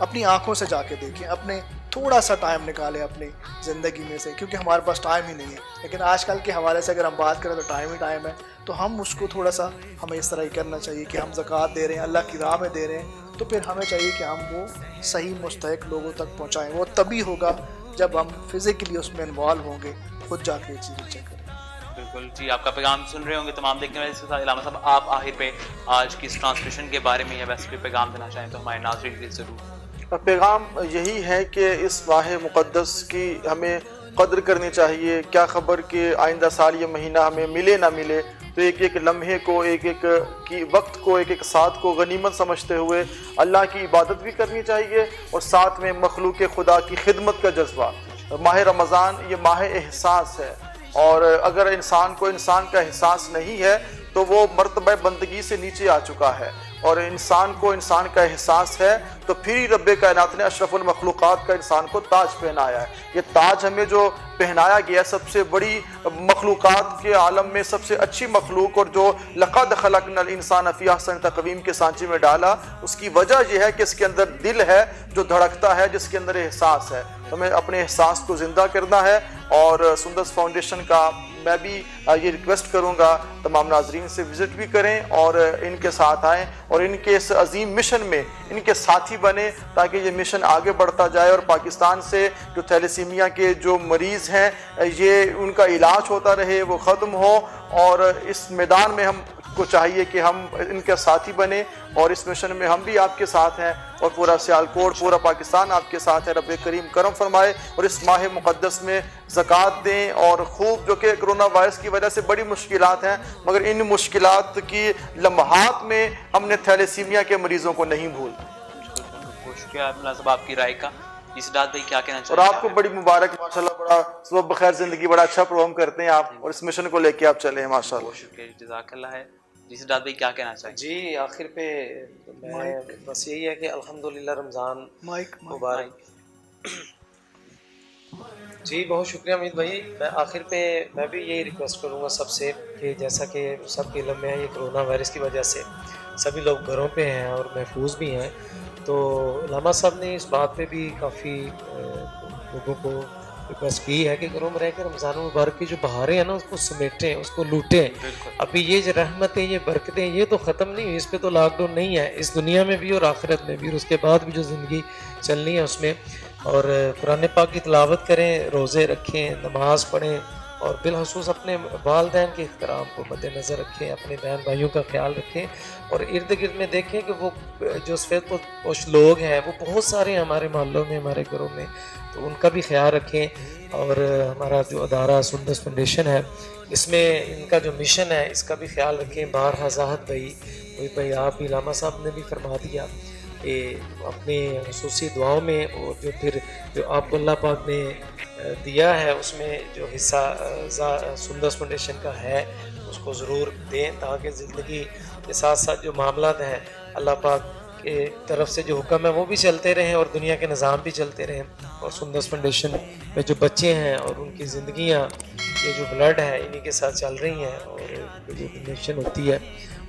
S3: اپنی آنکھوں سے جا کے دیکھیں، اپنے تھوڑا سا ٹائم نکالیں اپنی زندگی میں سے، کیونکہ ہمارے پاس ٹائم ہی نہیں ہے۔ لیکن آج کل کے حوالے سے اگر ہم بات کریں تو ٹائم ہی ٹائم ہے، تو ہم اس کو تھوڑا سا ہمیں اس طرح ہی کرنا چاہیے کہ ہم زکوٰۃ دے رہے ہیں، اللہ کی راہ میں دے رہے ہیں، تو پھر ہمیں چاہیے کہ ہم وہ صحیح مستحق لوگوں تک پہنچائیں۔ وہ تبھی ہوگا جب ہم فزیکلی اس میں انوالو ہوں گے، خود جا کے چیزیں چیک کریں۔
S1: बिल्कुल जी, आपका पैगाम सुन रहे होंगे तमाम देखने वाले। इसके साथ इलामा साहब, आप आखिर पे आज की इस ट्रांसमिशन के बारे में या वैसे कोई पैगाम देना चाहें तो हमारे नाज़रीन के लिए ज़रूर।
S4: पैगाम यही है कि इस माह मुक़द्दस की हमें कद्र करनी चाहिए। क्या खबर कि आइंदा साल ये महीना हमें मिले ना मिले, तो एक एक लम्हे को, एक एक की वक्त को, एक एक साथ को गनीमत समझते हुए अल्लाह की इबादत भी करनी चाहिए और साथ में मखलूक खुदा की खिदमत का जज्बा। माह रमज़ान ये माह एहसास है, और अगर इंसान को इंसान का एहसास नहीं है तो वो मर्तबा बंदगी से नीचे आ चुका है, और इंसान को इंसान का एहसास है तो फिर ही रब्बे कायनात ने अशरफुल मखलूक़ात का इंसान को ताज पहनाया है। ये ताज हमें जो पहनाया गया, सबसे बड़ी मखलूक़ात के आलम में सबसे अच्छी मखलूक, और जो लक़द खलक़नल इंसान फ़ी अहसन तक़वीम के सांचे में डाला, उसकी वजह यह है कि इसके अंदर दिल है जो धड़कता है, जिसके अंदर एहसास है। हमें अपने एहसास को ज़िंदा करना है, और सुंदस फाउंडेशन का मैं भी ये रिक्वेस्ट करूंगा तमाम नाजरीन से विज़िट भी करें और इनके साथ आएँ और इनके इस अजीम मिशन में इनके साथी बने, ताकि ये मिशन आगे बढ़ता जाए और पाकिस्तान से जो थैलेसीमिया के जो मरीज़ हैं ये उनका इलाज होता रहे, वो ख़त्म हो। और इस मैदान में हम को चाहिए कि हम इनके साथी बने, और इस मिशन में हम भी आपके साथ हैं, और पूरा सियालकोट, पूरा पाकिस्तान आपके साथ है। रब्बे करीम करम फरमाए और इस माह मुक़द्दस में ज़कात दें, और खूब, जो कि कोरोना वायरस की वजह से बड़ी मुश्किलात हैं, मगर इन मुश्किलात की लम्हात में हमने थैलेसीमिया के मरीज़ों को नहीं भूल।
S1: बहुत शुक्रिया मुल्ला साहब आपकी राय का। जी सिद्धार्थ भाई, क्या कहना
S4: और
S1: चाहिए?
S4: आपको बड़ी मुबारक, माशाल्लाह, बड़ा सुबह बखैर ज़िंदगी, बड़ा अच्छा प्रोग्राम करते हैं आप, और इस मिशन को लेके आप चले हैं माशाल्लाह।
S1: बहुत शुक्रिया, जज़ाकल्लाह है। जी सिद्धार्थ भाई, क्या कहना चाहिए?
S5: जी, आखिर पे मैं बस यही है कि अल्हम्दुलिल्लाह रमज़ान मुबारक। जी बहुत शुक्रिया अमित भाई। मैं आखिर पे मैं भी यही रिक्वेस्ट करूँगा सबसे कि जैसा कि सबके इल्म में है, ये कोरोना वायरस की वजह से सभी लोग घरों पे हैं और महफूज भी हैं, तो लामा साहब ने इस बात पे भी काफ़ी लोगों को रिक्वेस्ट की है कि घरों में रह कर रमज़ान मुबारक की जो बहारें हैं ना, उसको समेटें, उसको लूटें। अभी ये जो रहमतें, ये बरकतें, ये तो ख़त्म नहीं हुई, इस पर तो लॉकडाउन नहीं है, इस दुनिया में भी और आखिरत में भी, और उसके बाद भी जो ज़िंदगी चलनी है उसमें। और कुरान पाक की तिलावत करें, रोज़े रखें, नमाज़ पढ़ें, और बिलखसूस अपने वालिदैन के एहतराम को मद्देनज़र रखें, अपने बहन भाइयों का ख्याल रखें, और इर्द गिर्द में देखें कि वो जो सफ़ेद पोश लोग हैं वो बहुत सारे हैं हमारे मोहल्लों में, हमारे घरों में, तो उनका भी ख्याल रखें। और हमारा जो अदारा सुंदस फाउंडेशन है, इसमें इनका जो मिशन है इसका भी ख्याल रखें। बारहा ज़ाहद भाई आप भी, लामा साहब ने भी फरमा दिया कि अपने खुसूसी दुआओं में, और जो फिर जो आपको अल्लाह पाक ने दिया है उसमें जो हिस्सा सुंदस फाउंडेशन का है उसको ज़रूर दें, ताकि ज़िंदगी के साथ साथ जो मामलात हैं अल्लाह पाक के तरफ से जो हुक्म है वो भी चलते रहें, और दुनिया के निज़ाम भी चलते रहें। और सुंदस फाउंडेशन में जो बच्चे हैं और उनकी ज़िंदगियाँ, ये जो ब्लड है इन्हीं के साथ चल रही हैं, और जो डोनेशन होती है,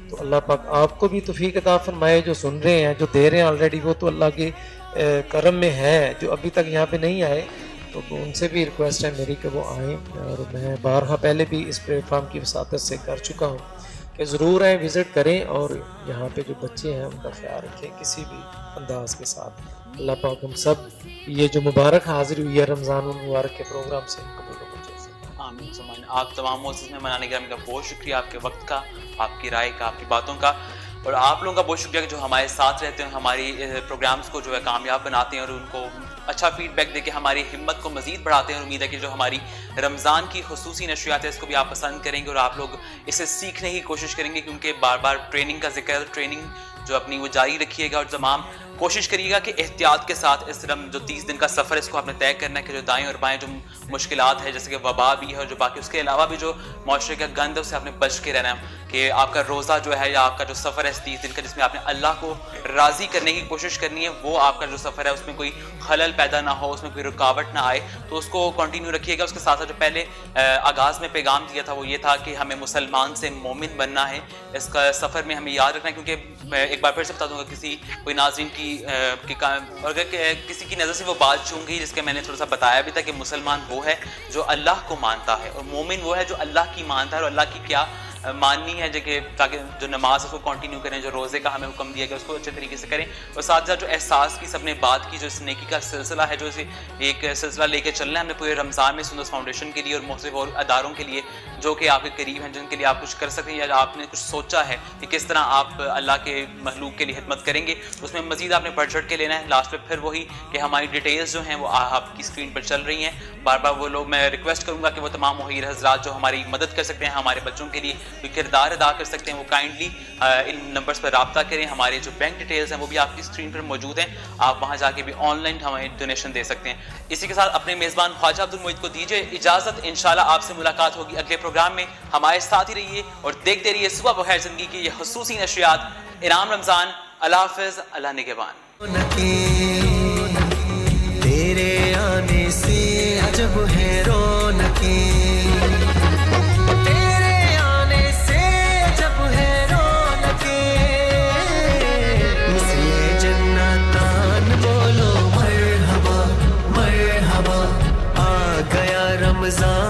S5: तो अल्लाह पाक आपको भी तौफीक अता फरमाए। जो सुन रहे हैं, जो दे रहे हैं ऑलरेडी, वो तो अल्लाह के करम में है। जो अभी तक यहाँ पे नहीं आए, तो उनसे भी रिक्वेस्ट है मेरी कि वो आएँ, और मैं बारहा पहले भी इस प्लेटफार्म की वसातत से कर चुका हूँ कि ज़रूर आएँ, विज़िट करें, और यहाँ पे जो बच्चे हैं उनका ख्याल रखें किसी भी अंदाज के साथ। अल्लाह पाक हम सब ये जो मुबारक हाजिर हुई है रमज़ान मुबारक के प्रोग्राम से कबूल हो जाए।
S1: आमीन सुमान। आप तमाम मौसम में मनाने के का बहुत शुक्रिया, आपके वक्त का, आपकी राय का, आपकी बातों का, और आप लोगों का बहुत शुक्रिया कि जो हमारे साथ रहते हैं, हमारी प्रोग्राम्स को जो है कामयाब बनाते हैं, और उनको अच्छा फीडबैक देके हमारी हिम्मत को मज़ीद बढ़ाते हैं। और उम्मीद है कि जो हमारी रमज़ान की खुसूसी नशरियात है इसको भी आप पसंद करेंगे, और आप लोग इसे सीखने की कोशिश करेंगे, क्योंकि बार बार ट्रेनिंग का जिक्र है, ट्रेनिंग जो अपनी वो जारी रखिएगा, और तमाम कोशिश करिएगा कि एहतियात के साथ इस जो 30 दिन का सफ़र इसको आपने तय करना है कि जो दाएं और बाएं जो मुश्किलात है, जैसे कि वबा भी है और जो बाकी उसके अलावा भी जो माशरे का गंद है उससे आपने बच के रहना है, कि आपका रोज़ा जो है या आपका जो सफ़र है इस 30 दिन का, जिसमें आपने अल्लाह को राज़ी करने की कोशिश करनी है, वो आपका जो सफ़र है उसमें कोई खलल पैदा ना हो, उसमें कोई रुकावट ना आए, तो उसको कंटिन्यू रखिएगा। उसके साथ साथ जो पहले आगाज़ में पैगाम दिया था वो ये था कि हमें मुसलमान से मोमिन बनना है। इसका सफ़र में हमें याद रखना है, क्योंकि मैं एक बार फिर से बता दूंगा, कोई नाज़रीन की अगर किसी की नज़र से वो बात चूक गई, जिसके मैंने थोड़ा सा बताया भी था कि मुसलमान वो है जो अल्लाह को मानता है, और मोमिन वो है जो अल्लाह की मानता है, और अल्लाह की क्या माननी है, ताकि जो नमाज उसको कंटिन्यू करें, जो रोज़े का हमें हुक्म दिया गया उसको अच्छे तरीके से करें, और साथ साथ जो एहसास की सबने बात की, जो इस नेकी का सिलसिला है, जो इसे एक सिलसिला लेके चलना है हमने पूरे रमज़ान में सुंदस फाउंडेशन के लिए और मुख्तलिफ और अदारों के लिए, جو کہ آپ کے قریب ہیں, جن کے لیے آپ کچھ کر سکیں یا آپ نے کچھ سوچا ہے کہ کس طرح آپ اللہ کے مخلوق کے لیے خدمت کریں گے, اس میں مزید آپ نے بڑھ چڑھ کے لینا ہے. لاسٹ میں پھر وہی کہ ہماری ڈیٹیلز جو ہیں وہ آپ کی اسکرین پر چل رہی ہیں. بار بار وہ لوگ, میں ریکویسٹ کروں گا کہ وہ تمام مہیر حضرات جو ہماری مدد کر سکتے ہیں, ہمارے بچوں کے لیے کوئی کردار ادا کر سکتے ہیں, وہ کائنڈلی ان نمبرز پر رابطہ کریں. ہمارے جو بینک ڈیٹیلز ہیں وہ بھی آپ کی اسکرین پر موجود ہیں, آپ وہاں جا کے بھی آن لائن ہمیں ڈونیشن دے سکتے ہیں. اسی کے ساتھ اپنے میزبان خواجہ عبد المعید کو دیجیے اجازت. انشاءاللہ آپ سے ملاقات ہوگی اگلے پروگرام میں. ہمارے ساتھ ہی رہیے اور دیکھتے رہیے صبح بخیر زندگی کی یہ خصوصی نشریات. انعام رمضان. اللہ حافظ. اللہ نگہبان.
S10: تیرے آنے سے عجب ہے رونقیں, تیرے آنے سے عجب ہے رونقیں, مثل جنتان بولو مرحبا مرحبا, آ گیا رمضان.